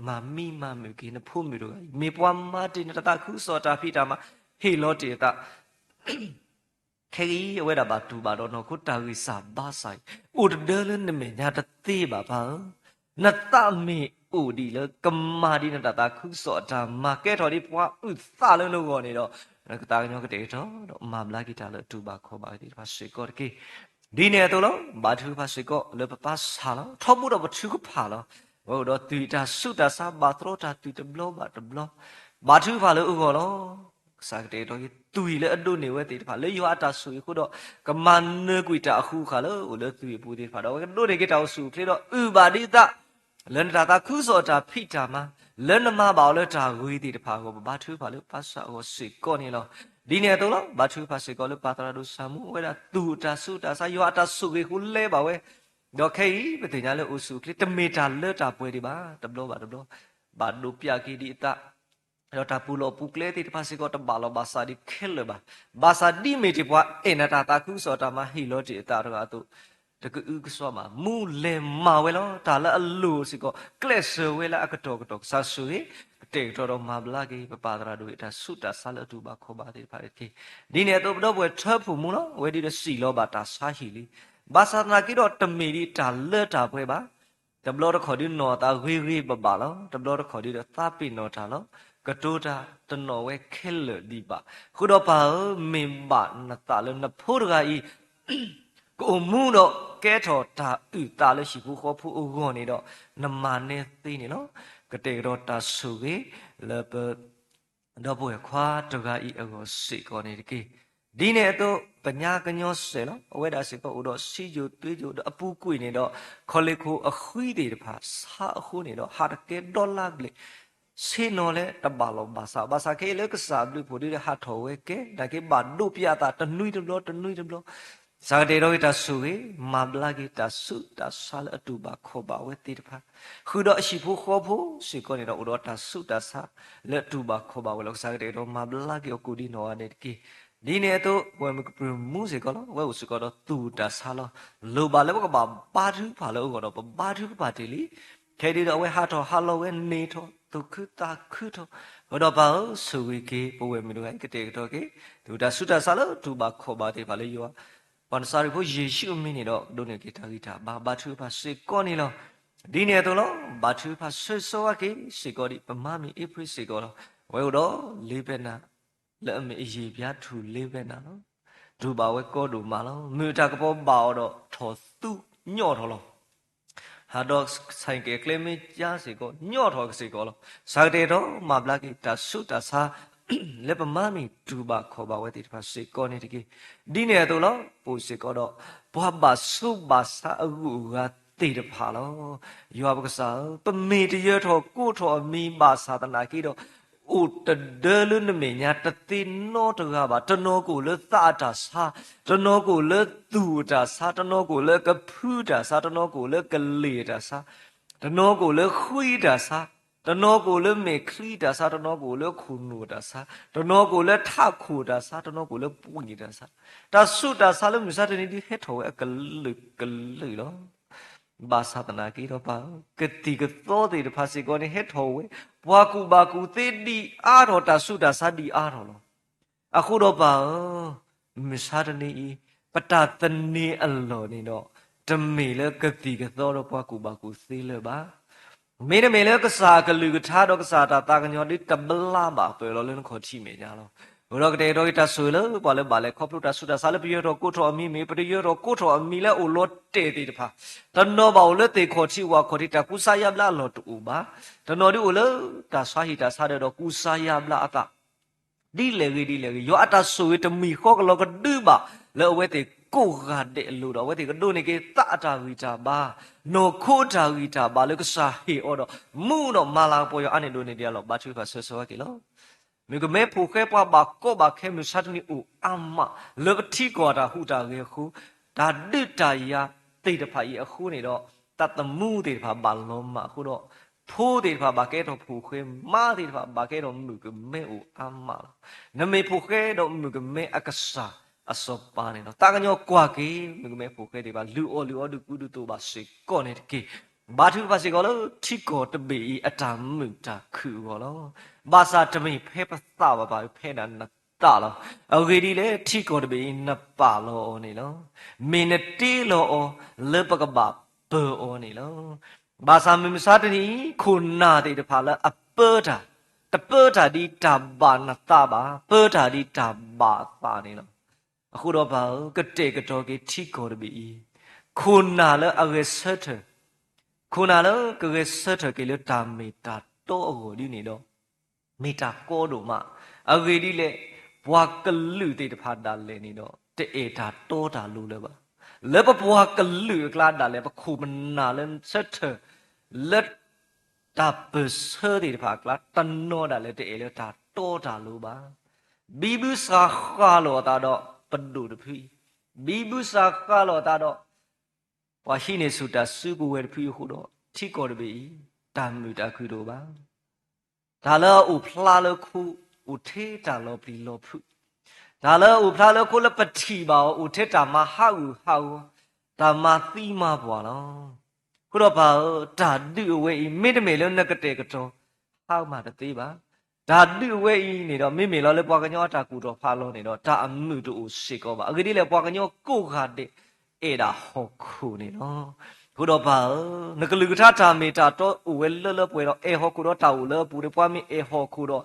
မာမီမာမေကိနဖုမီတို့မေပွားမာတင်တတာခုစောတာဖိတာမှာဟေလောတေတာခေကြီးဝဲတာပါတူပါတော့နော်ကိုတာဝီစာဘာဆိုင်ဥဒဒလနမေညာတသေးပါဘာနတမေဥဒီလကမာဒီနတတာခုစောတာမာကဲတော်ဒီပွားဥသလုံးလုံးကောနေတော့ကတာညောကတေတော့မာဘလာဂီတာလတူပါခေါ်ပါဒီပါစေကောကေဒီနေတော့လောဘာသူပါစေကောလပပါဆာလောထောက်မှုတော့ဘသူကဖာလောဟိုတော့တူတာစုတာစာဘာထရောတာတူတဘလောဘာတဘလောဘာသူဖာလို့ဥကောလောစာကတေတော့တူလေအတုနေဝဲတေတဖာလေယောအတာဆူခုတော့ကမန်နကွီတာအခုခါလို့လေတူပူတေဖာတော့တို့နေကတောက်ဆူခလေတော့ဥပါတိတလန်တာတာခုစောတာဖိတာမှာလန်နမပါလို့တာဝေးတေတဖာကိုဘာသူဖာလို့ပါစာကိုစေကောနေလောဒီနေတော့လောဘာသူဖာစေကောလို့ပါတရာတို့ဆာမှုဝဲတာတူတာစုတာစာယောအတာဆူကေခုလဲပါဝဲတော့ခေပတိညာလေဥစုကလေတမေတာလေတာပွဲဒီပါတဘလောဘာဒုပြကီဒီတာတော့တာပူလောပူကလေတိတပါစီကောတဘာလောဘာစာဒီခဲလေဘာစာဒီမေတိပွားအနတာတာခုစောတာမဟီလောတိတာတော့တုတကူကစောမှာမူလေမာဝဲလောတာလအလူစီကောကလက်ဆဝဲလာအကတော့ဆာဆူတေတော်မာဘလာကေပပါဒရာတို့တာဆုတာဆာလတူပါခေါ်ပါသေးပါခေဒီနေတော့ပွဲထဖူမူနော်ဝဲဒီစီလောဘာတာဆာဟီလီဘာသာနာကိတော့တမီရီတာလဲတာပွဲပါတဘလောခေါ်ဒီနော်တာဝေဝေပပါလောတဘလောခေါ်ဒီတာပိနော်တာလောက ကတိုတာတနော်ဝဲခဲလဒီပါခုတော့ပါမင်ပါနတာလနဖို့တကဤကိုမှုတော့ကဲထော်တာဥတာလရှိဘူးခေါ်ဖို့ဥဂောနေတော့နမနဲ့သိနေနော်ကတေတော့တာဆုကေလဘတော့ဘွယ်ခွာတကဤအကိုစိကောနေတကေဒီနဲ့တော့ပညာကညောစေနော်အဝဲတာစေကောဥတော့စီဂျိုတွေးဂျိုအပူကွေနေတော့ခေါ်လေခိုအခွီးတွေတဖာစာအခုနေတော့ဟာတကေဒေါ်လာကလေးစေနော်လေတဘာလောဘာစာကေလေကစားဘလူပိုဒီဟာထောဝဲကေဒါကေဘာဒုပြတာတနွိတဘလစာတေရောတာဆုကေမဘလာကေတာဆုတာဆာလအတူပါခေါ်ပါဝဲတိတဖာခုတော့အရှိဖို့ခေါ်ဖို့စေကောနေတော့ဥတော့တာဆုတာဆာလက်တူပါခေါ်ပါဝဲလို့စာတေရောမဘလာကေကိုဒီနော်အနေကေဒီနေ့တော့ဝဲမှုစေကောလောဝဲဥစကောတော့တူတာဆာလောလိုပါလဲဘကပါထုပါလို့ကောတော့ပါထုပါတီလီခဲဒီတော့ဝဲဟာတော့ဟာလောဝဲနေတော့ဒုက္ခတာခုတော့ဘောတော့ပါဆုဝေကေပဝဲမီတို့ကတေတော့ကေတူတာဆုတာဆာလောတူပါခေါ်ပါတေပါလေယောပန်စာရီဖို့ယေရှုမင်းနေတော့ဒုနေကေတာဂီတာဘာထုပါစေကောနေလောဒီနေ့တော့လောဘာထုပါဆွဆောကေစေကောဒီပမမီဧပြီစေကောလောဝဲတော့လေးပဲနာလက်အမေအရေးပြားထူလေးပဲနာနော်ဒူပါဝဲကောဒူမာလောမြေတာကပေါ်ပါတော့ထော်သူညော့ထော်လောဟာတော့ဆိုင်ကကလမကြားစီကောညော့ထော်စီကောလောစာတေတော့မဘလာကီတာဆုတာစာလက်ပမမီဒူပါခေါ်ပါဝဲတိတဖာစီကောနေတကေဒီနေတော့လောပူစီကောတော့ဘွားပါဆုပါစာအခုကတေတဖာလောယောဘကစားပမေတရထော်ကိုထော်မီပါသာတနာကီတော့ဥတဒလနမေညာတတိနောတကပါတနောကိုလသတာစာတနောကိုလသူတာစာတနောကိုလကဖူတာစာတနောကိုလကလေတာစာတနောကိုလခွီတာစာတနောကိုလမေခလီတာစာတနောကိုလခုနူတာစာတနောကိုလထခုတာစာတနောကိုလပူနေတာစာတဆုတာစာလမြစာတနေဒီဟက်ထောကလေလောဘာသာတနာကီတော့ပါကတိကသောတေတဖာစီကောနေဟက်ထောဝဲဘွာကူဘာကူသေဒီအာရောတာဆုတာစာဒီအာရောလောအခုတော့ပါမစာတနေပတတနေအလောနေတော့တမေလကတိကသောတော့ဘွာကူဘာကူသေလပါမေနမေလကစားကလူကထားတော့ကစားတာကညောဒီတဘလာပါပဲလောလင်းခေါ်ချိမေကြလောဘရောကတေတော့တာဆွေလဘာလဲခေါပလူတာဆုတာစာလပြရတော့ကိုထောအမီမေပရရတော့ကိုထောအမီလဲအိုလောတေတေတဖာတနောဘာလဲတေခေါ်ချိဝါခေါ်တိတာကုစာယဘလာလောတူပါတနောဒီအိုလတာဆွာဟီတာစားတော့ကုစာယဘလာအတာဒီလေယောအတာဆွေတမီခေါကလောကဒူပါလဲဝဲတေကိုကတဲ့လို့တော့ဝဲတေကဒိုနေကေတအတာဝီတာပါနောခိုတာဝီတာဘာလဲကစားဟီအော်တော့မူတော့မာလာပေါ်ရအနေလို့နေတယ်လောဘာချွေဖာဆောကေလောမြေကမဲဖို့ခဲပွားပါကော့ပါခဲမစတ်နီဦးအမလဘတိကောတာဟူတာကေခုဒါဒိတာယာတိတ်တဖာကြီးအခုနေတော့တတ်တမှုတေတဖာဘာလုံးမအခုတော့ဖိုးတေတဖာဘာကဲတော့ဖို့ခဲမာတေတဖာဘာကဲတော့မြေကမဲဦးအမနမေဖို့ခဲတော့မြေကမဲအကစားအစောပါနေတော့တာကညောကွာကေမြေကမဲဖို့ခဲတေပါလူအောဒူကူဒူတိုပါစေကောနေတကေဘာသူပါစေကောလို့ထိကောတပေအတမူတာခုကောလို့ဘာသာတမိဖဲပသပါဖဲနာနတလောအဝေဒီလေထိကောတပေနပါလောနေလောမင်းတေလောလေပကဘာဘောနေလောဘာသာမစတနီခုနာတေတဖာလအပေတာတပေတာဒီတဘာနတပါပေတာဒီတဘာပါနေလောအခုတော့ဘာကတဲ့ကတော့ကေထိကောတပေခုနာလအဝေဆတ်ခုနာလကကေဆတ်ကေလတာမီတာတော့အကိုဒီနေတော့မီတာကောတို့မှအဝေဒီလေဘွာကလူတေတဖာတာလေနေတော့တေတာတောတာလို့လေပါလေပဘွာကလူကလာတာလေပခုမနာလန်ဆက်လက်တာပစတေတဖာကလာတနောတာလေတေလေတာတောတာလို့ပါဘီဘူးစာခါလောတာတော့ပဒုတဖီဘီဘူးစာခါလောတာတော့ဝါရှိနေစုတာစုကိုဝဲတဖီခုတော့ထိကောတပေတာမူတာခုတော့ပါဒါလောဥဖလာလခုဥထေတာလောပလီလောဖုဒါလောဥဖလာလခုလပတိပါဥထေတာမဟာဒါမသီမပွာလောခုတော့ပါဒါဒုဝဲမိတမေလောနကတဲ့ကတော့ဟောက်မှတသေးပါဒါဒုဝဲနေတော့မိမေလောလေပွားကညောတာကူတော့ဖာလောနေတော့ဒါအမှုတို့ရှိကောပါအကတိလေပွားကညောကိုခါတဲ့အဲ့ဒါဟောခုနေနော် ခုတော့ပါနကလူကထာတာမီတာတော့ဝဲလလပွဲတော့အေဟောခုတော့တာဝလပူရပွားမီအေဟောခုတော့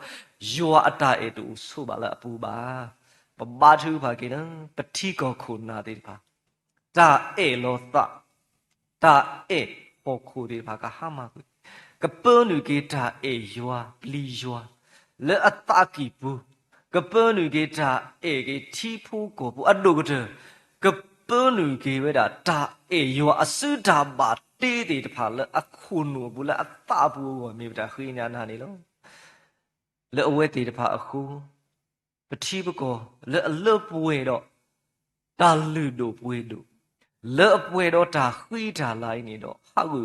ယောအတာအေတူဆိုပါလားအပူပါပဘာသူပါကေနပတိကောခုနာတေပါတာအေလောသတာအေဟောခုတေပါကဟာမကွကပွန်နုကေတာအေယောပလီယောလေအတာကီပူကပွန်နုကေတာအေကေတီဖူကိုပူအဒုကတကပွန်နုကေဝဲတာတာအေယောအစုတာပါတေးတေတဖာလေအခုနုဘူးလေအတာဘူးဝမေတာခိညာနာနေလောလေအဝဲတေတဖာအခုပတိပကောလေအလွတ်ပွေတော့တာလူတို့ပွေတို့လေအပွေတော့တာခွီးတာလိုက်နေတော့ဟာကို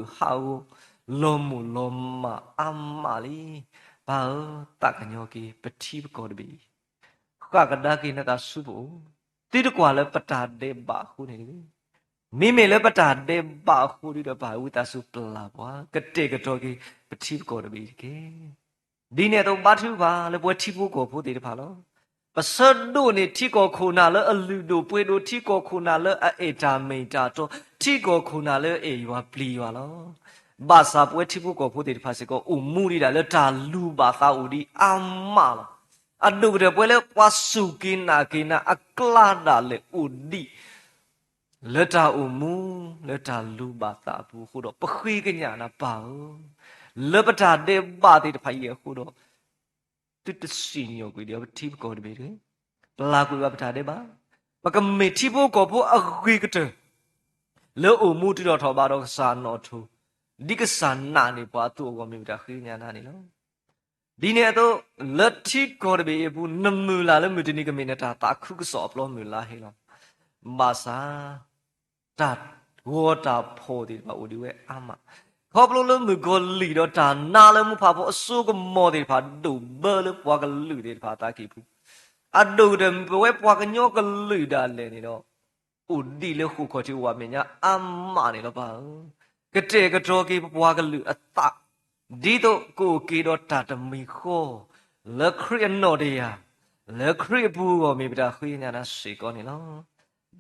လောမလောမအမလီဘာတကညောကေပတိပကောတဘီခကဒါကိနတာစုဘူးတိတကွာလေပတာဒေဘာခုနေပြီမိမေလေပတာဒေဘာခုဒီတော့ဘာဝိတဆုပလာဘွာကတေကတော်ကေပတိပကောတဘီကေဒီနေ့တော့ဘာသူပါလေပွဲတိဖို့ကိုဖို့တေတဖာလောပစဒုန်တိကောခုနာလေအလူတို့ပွေတို့တိကောခုနာလေအေတာမိတာတော့တိကောခုနာလေအေရွာပလီရွာလောဘာသာပွဲတိဖို့ကိုဖို့တေတဖာစကောဥမူရီတာလေတာလူဘာသာဥဒီအမလာအဒုရပွဲလေပွားစုကိနာအကလာဒါလေဥဒီလက်တာဥမူလက်တာလူဘာသာဘူးခုတော့ပခွေးကညာနာပါလေပတာတေဘာတေတဖာရေခုတော့တူတစီညိုကွေဒီအတိပကောတဘေတယ်လာကွေပတာတေဘာပကမေတိဖို့ကိုဖို့အခွေကတလောဥမူတီတော်ထောပါတော့စာနော်ထူဒီကစနာနေပွားသူ့ကိုမြင်တာခိညာနာနေလောဒီနေ့တော့လက်တိကောတဘေဘူးနမူလာလေမြတနိကမေနတာတာခုကစောပလောမူလာဟေလောမာစာတတ်ဝတာဖို့ဒီပါဦးဒီဝဲအမခေါပလုံးလုံးမကိုလီတော့ဒါနာလည်းမဖာဖို့အစိုးကမော်တယ်ဖာဒူဘလပွားကလူတယ်ဖာတာကိဖူအဒူတယ်ဘဝပွားကညောကလူဒါလည်းနေတော့ဦးဒီလေခုခေါ်ချူဝါမညာအမနေတော့ပါကတဲ့ကတော်ကိပွားကလူအတဒီတော့ကိုကေတော့တာတမီခောလက်ခရနော်တေးယာလက်ခရဘူးကိုမိပတာခွေးညာနာစေကောနေလော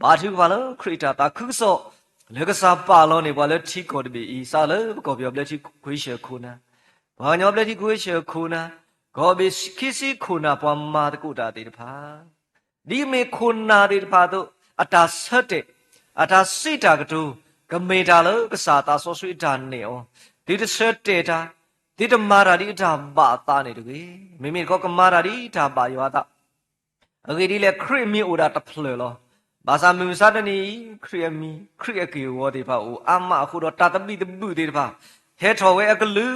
ဘာသူပါလို့ခရတာတာခုစောလေကစားပါလို့နေပါလေထီကောတဘီဤစားလေကောပြောပလက်ချီခွေးရှေခုနာဘာညောပလက်ချီခွေးရှေခုနာကောဘီခိစီခုနာပွားမာတကုတာတေတဖာဒီမေခုနာတေတဖာတို့အတာဆက်တဲ့အတာစိတာကတူကမေတာလို့ကစားတာဆောဆွေတာနေဩဒီတဆက်တေတာဒီတမာရာဒီအတာဘာတာနေတကေမိမိကောကမာရာဒီတာဘာယောတာအကေဒီလေခရစ်မီအိုဒါတဖလေလောဘာသာမြစာတနီခရီယမီခရီယကေဝတေဖာအိုအမအခုတော့တာတပိတပုတေတဖာဟဲထော်ဝဲအကလူ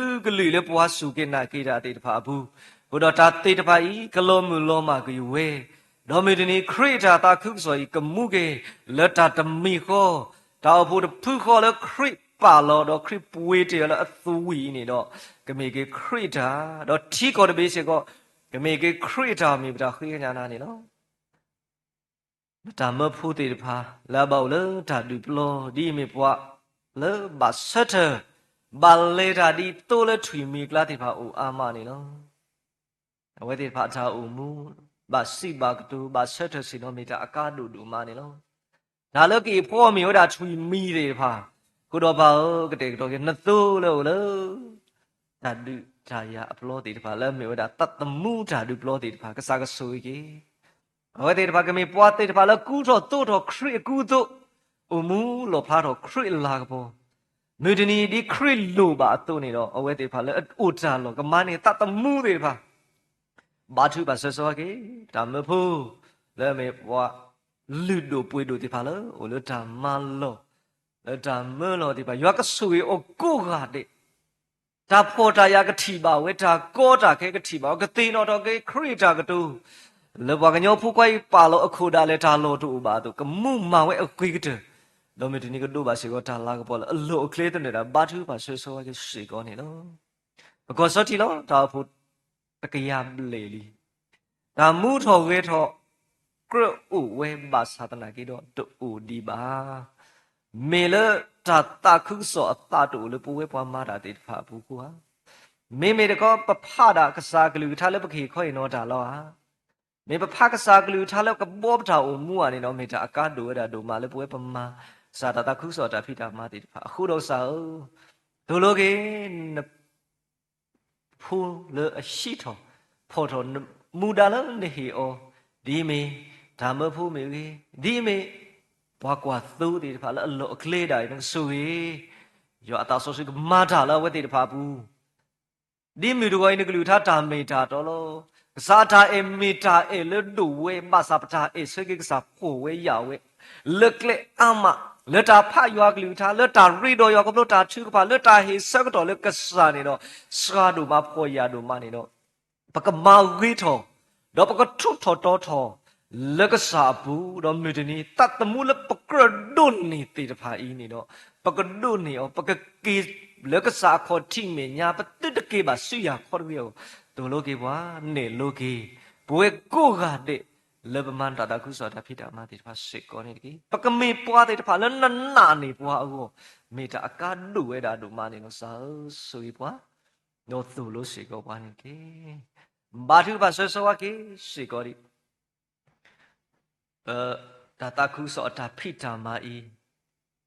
လေပွားစုကေနာကေတာတေတဖာဘူးဘုဒ္ဓတာတေတဖာဤကလောမူလောမကေဝဲဒေါမေတနီခရီတာတာခုဆိုဤကမှုကေလတတမီခောတောက်ဖို့ဖုခောလခရီပါလောတော့ခရီပွေတေလအသဝီနေတော့ကမေကေခရီတာတော့ထီကောတဘေးစေကောကမေကေခရီတာမိပတာခိညာနာနေနော်တာမဖို့တေတဖာလာပေါလေဓာတုပလောဒီမေပွားလေဘာဆတ်ဘာလေဓာဒီတိုလေထွေမီကလာတေဖာအိုအာမနေလောအဝဲတေဖာသာအိုမူဘာစီဘာကတူဘာဆတ်စီနိုမီတာအကာဒူဒူမာနေလောဒါလကေဖောမီယောဒါထွေမီတေဖာကိုတော့ဘာကတေကတော့နသိုးလို့လေဓာတုဓာယအပလောတေတဖာလဲမီယောဒါတတ်တမှုဓာတုပလောတေတဖာကစားကဆူကြီးဟောတေတဖာကမေပွားတေတဖာလကူတော့တိုးတော့ခရစ်ကူတော့အမူလောဖာတော့ခရစ်လာကပေါ်မေဒနီဒီခရစ်လိုပါတိုးနေတော့အဝဲတေတဖာလအိုတာလောကမနေတတ်တမှုတေတဖာဘာသူပါဆောဆောကေဒါမဖို့လဲမေပွားလူတို့ပွေတို့တေတဖာလအိုလတာမလောလတာမလောတေတဖာရွာကဆူရီအကိုကတဲ့ဒါပေါ်တာရကတိပါဝဲဒါကောတာခဲကတိပါကတိနော်တော့ကေခရစ်တာကတူလေဘွားကညောဖူကွိုင်ပါလို့အခုဒါလေဒါလို့တူပါတော့ကမှုမဝဲအကွေးကတဲ့လောမီတနီကတို့ပါစီကောဒါလာကပေါ်အလို့အကလေးတဲ့နေတာဘာသူပါဆွဆွကစီကောနေလို့ဘကောစောတီလို့ဒါဖို့တကရလေလီဒါမှုထော်ဝဲထော်ကရဥဝဲဘာသာတနာကေတော့တူဒီပါမေလတာတာခုစောအတာတူလေပူဝဲပွားမာတာတေဖာဘူးကွာမေတကောပဖတာကစားကလူထားလေပခေခွိနော်ဒါလောဟာမေပဖကစားကလူထားလောကဘောပတာအမှုအနေနော်မေတာအကားဒိုရတာဒိုမာလေပွဲပမာ စာတခုစောတာဖိတာမတိတဖာအခုတော့စာဒိုလိုကေဖူလေအရှိတော်ဖော်တော်မူဒါလနေဟီအောဒီမေဓမ္မဖူမေဒီမေဘွားကွာသူတိတဖာလေအလောကလေးတိုင်းဆူရီယောအတာဆိုစီကမာတာလာဝတိတဖာဘူးဒီမီတို့ဝိုင်းနကလူထားတာမေတာတော်လို့ကစားတာအမီတာအလဒူဝဲမစာပတာအစကိကစားဖို့ဝဲရဝဲလက်ကလေအမလက်တာဖတ်ရွာကလူထားလက်တာရီတော်ရွာကဘလို့တာချူကပါလက်တာဟေစက်တော်လက်ကစားနေတော့စာတို့မဖို့ရတို့မနေတော့ပကမောက်ဝေးတော်တော့ပကထုထော်တော်ထော်လက်ကစားဘူးတော့မြဒနီတတ်တမှုလပကရဒွန်နေတေတဖာအင်းနေတော့ပကဒွန်နေပကကေလက်ကစားခေါ်တိမေညာပတတကေပါဆွရခေါ်ပြီးတို့လိုကေဘွာနေလိုကေဘွေကိုကတဲ့လေပမန်တာတခုဆိုတာဖြစ်တာမတိတဖာစစ်ကောနေတကေပကမေပွားတဲ့တဖာလနနာနေပွားအောမေတာအကာဒုဝဲတာတို့မနေလို့စာဆိုပြီးပွားတော့သူလို့စစ်ကောပွားနေကေဘာသူပါဆွဆွာကေစစ်ကောဒီတာတခုဆိုတာဖြစ်တာမအီ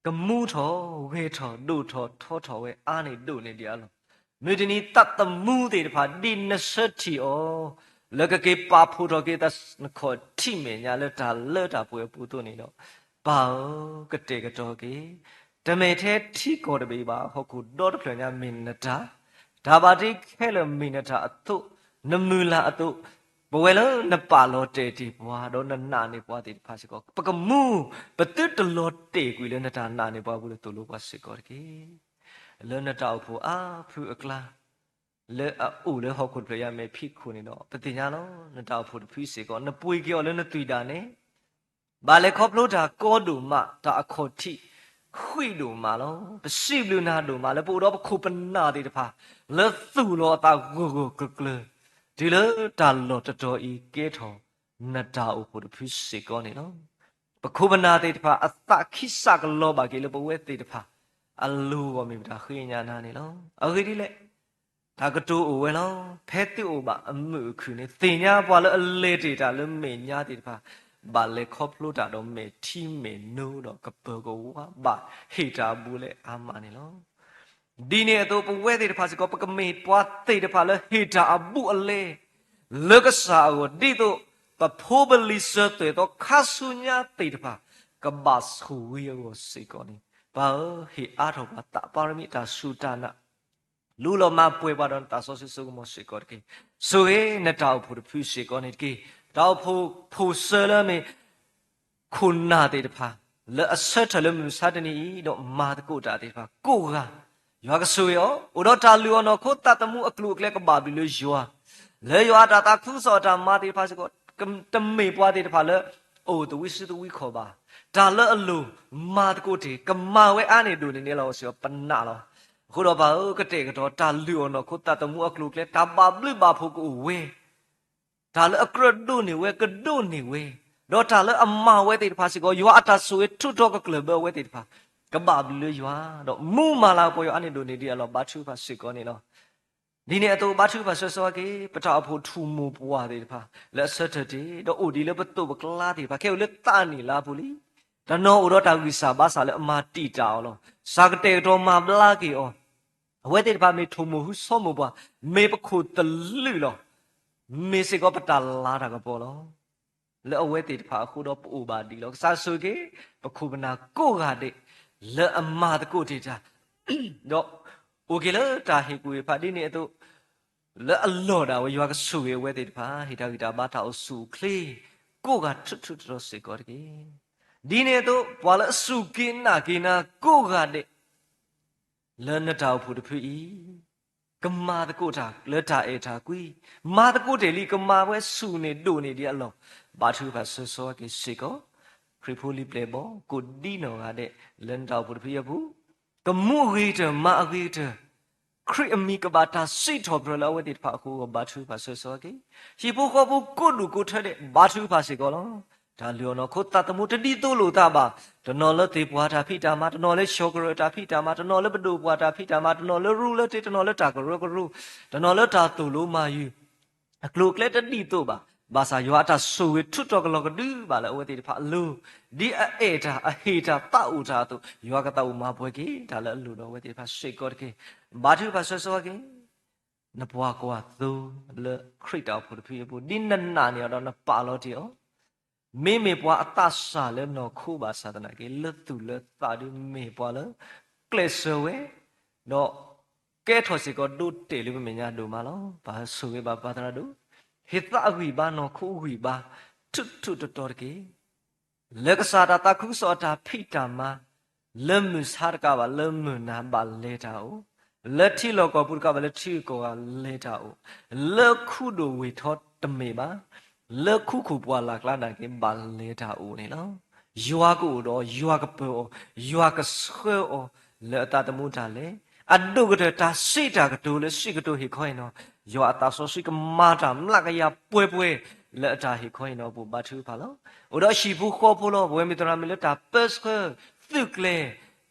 ကမှုထောဝဲထောဒုထောထောထောဝဲအားနေဒုနေတရားလို့မေတနီတတ်တမှုတဲ့တဖာဒီနစတီအောလကကေပါဖို့တော့ကေတနခေါ်တိမေညာလက်တာလက်တာပွဲပူတို့နေတော့ဘာကတဲ့ကတော့ကေတမေထဲထိကောတပေပါဟုတ်ကူတော့တဖလညာမင်နတာဒါပါတိခဲလမင်နတာအတုနမူလာအတုဘဝလောနပါလောတေတီဘွာတော့နနာနေဘွာတိဖာစကောပကမှုပတိတလောတေကွေလနတာနာနေဘွာဘူးလို့တူလို့ဘွာစကောကေလနတာဖို့အာဖူအကလာလေအိုလေဟောက်ခုပြရမယ်ဖိခုနေတော့ပတိညာလောနတာဖို့ဖီစေကောနပွေကြောလည်းနတွေ့တာနေဘာလေခေါပလို့တာကောဒုမတာအခေါ်တိခွိဒုမလောပစိဘလူနာဒုမလည်းပို့တော့ခုပနာတိတဖာလေသူလောတာဂုဂုကကလဒီလေတာလောတတော်ဤကဲထောနတာအဖို့ဖီစေကောနေနော်ပခုပနာတိတဖာအသခိစကလောပါကေလေပဝဲတိတဖာအလူဝမိတာခိညာနာနေလောအခုဒီလေဒါကတူအိုဝဲလောဖဲတူအိုပါအမှုခုနေတင်ညာပွားလေအလေတေတာလေမေညာတိတဖာဘာလေခေါပလို့တာတော့မေတီမေနိုးတော့ကပကောဝါဘာဟေတာဘူးလေအာမနေလောဒီနေတော့ပဝဲတိတဖာစကောပကမေပွားတိတဖာလေဟေတာအဘူးအလေလကစားကိုဒီတော့ပဖိုးပလီစတဲ့တော့ခါဆုညာတိတဖာကဘတ်ဆူဝီယောစေကောနေဘာဟေအားတော့တာပါရမီတာဆူတာနာလူလောမပွေပါတော့တာဆောဆုမစေကောကေဆိုရဲနတောက်ဖို့ဖူးစေကောနေကေတောက်ဖို့ဆလမေခုနာတဲ့တဖာလဲအဆက်ထလမစတနီတော့မာတကိုတာတဲ့တဖာကိုကရွာကဆိုရောဥတော့တာလူရောခိုတတမှုအကလူကလေးကဘာဘီလို့ရွာလဲရွာတာတာခုစောတာမာတဲ့တဖာစကောတမေပွားတဲ့တဖာလဲအိုတဝိစတဝိခေါ်ပါဒါလဲအလူမာတကိုတေကမာဝဲအားနေတို့နေလောဆိုပနာလောခုတော့ဘာကတဲ့ကတော့တာလူရောခိုတတမှုအကလူကလေးတာဘာဘလိဘာဖို့ကိုဝဲဒါလည်းအကရဒုနေဝဲကဒုနေဝဲတော့ဒါလည်းအမဝဲတဲ့ဖာစီကိုရွာအတာဆွေထုတော့ကကလဘဝဲတဲ့ဖာကဘာဘလရွာတော့မူမာလာပေါ်ရအနေတို့နေတည်းလောဘာထုဖာစီကိုနေလောဒီနေ့အတူဘာထုဖာဆွဆွကေပထအဖို့ထူမူပွားတဲ့ဖာလက်ဆက်တဲ့တော့အိုဒီလည်းပတုပကလာတဲ့ဖာခဲလည်းတန်နေလားဘူးလီဒါနော်ဥတော့တာဝိစာဘာစာလည်းအမတိတာလောစာကတဲ့တော့မပလာကေအောဝဲတဲ့ဖာမေထူမူဟုဆောမပွားမေပခုတလူလောမေစေကောပတလာတာကပေါ်လောလဲအဝဲတေတဖာအခုတော့ပူပါဒီလောစာဆုကေပခုပနာကိုကတဲ့လဲအမတကိုတေတာတော့โอเคလားတာဟေကူဖာဒီနေတော့လဲအလောတာဝရွာကဆုဝဲတေတဖာဟိတာဂီတာဘာတာအဆုခလေကိုကထွတ်ထွတ်တော့စေကောတကေဒီနေတော့ဘွာလဲအဆုကိနာကိနာကိုကတဲ့လဲနတောက်ဖို့တဖီကမာတကုတာလက်တာအေတာကွီမာတကုတေလီကမာဝဲဆူနေတို့နေဒီအလောဘာသူဘာဆောဆောကေစေကောခရီဖိုလီပလေဘောကိုဒီနောကတဲ့လန်တောက်ဖို့တပြဘူးကမှုဝေးတမာအဝေးတခရီအမီကဘာတာစိတော်ဘရလာဝဲတိဖာခုဘာသူဘာဆောဆောကေဟီပိုခေါ်ဘူးကိုလူကိုထတဲ့ဘာသူဘာစေကောလောဒါလျော်နော်ခိုတတမှုတတိတိုးလို့တာပါတနော်လက်သေးပွားတာဖိတာမတနော်လက်ရှောကရတာဖိတာမတနော်လက်ဘဒိုပွားတာဖိတာမတနော်လက်ရူလက်တေတနော်လက်တာကရကရူတနော်လက်တာတူလို့မာယူအကလုကလက်တတိတိုးပါ ဘာသာယောတာဆူဝထွတ်တော့ကလောကဒူဘာလဲဝတိဖာလူဒီအေတာအဟေတာတောက်တာတို့ယောကတောက်မှာပွဲကြီးဒါလည်းလူတော့ဝတိဖာရှိကောတကေဘာသူဘာဆောကေနဘွားကွာသူလေခရစ်တော်ဖို့တဖြစ်ဖို့ဒီနနာနေတော့နပါလို့တီယောမေမေပွားအတဆာလဲနော်ခုပါသာသနာကေလတ်သူလတာဒီမေပွားလဲကလစ်ဆဝဲတော့ကဲထော်စီကောဒုတေလူမညာဒူမာလောဘာဆူဝဲဘာပါတရာဒူဟိတအဝိဘာနော်ခုဝိဘာထွတ်ထွတ်တော်ကေလက်ကစားတာတခုစောတာဖိတာမလမ်စာရကဘာလမ်နာဘာလေတာအိုလက်ထီလောကပုကဘာလက်ထီကောလေတာအိုလက်ခုဒိုဝေထောတမေပါလက်ခုခုပွာလာကလာနာကေဘာလေတာအိုနေလောယွာကိုတော့ယွာကပောယွာကဆွေအောလက်တာတမှုတာလေအဒုကတာစိတာကတိုလေစိကတိုဟိခွိနော်ယောအတာဆောစိကမာတာမလကရပွဲပွဲလက်တာဟိခွိနော်ဘူဘာသူဖာလောဥဒရှိဘူးခေါ်ဖို့လောဝေမီတရာမီလက်တာပတ်စခသုကလေ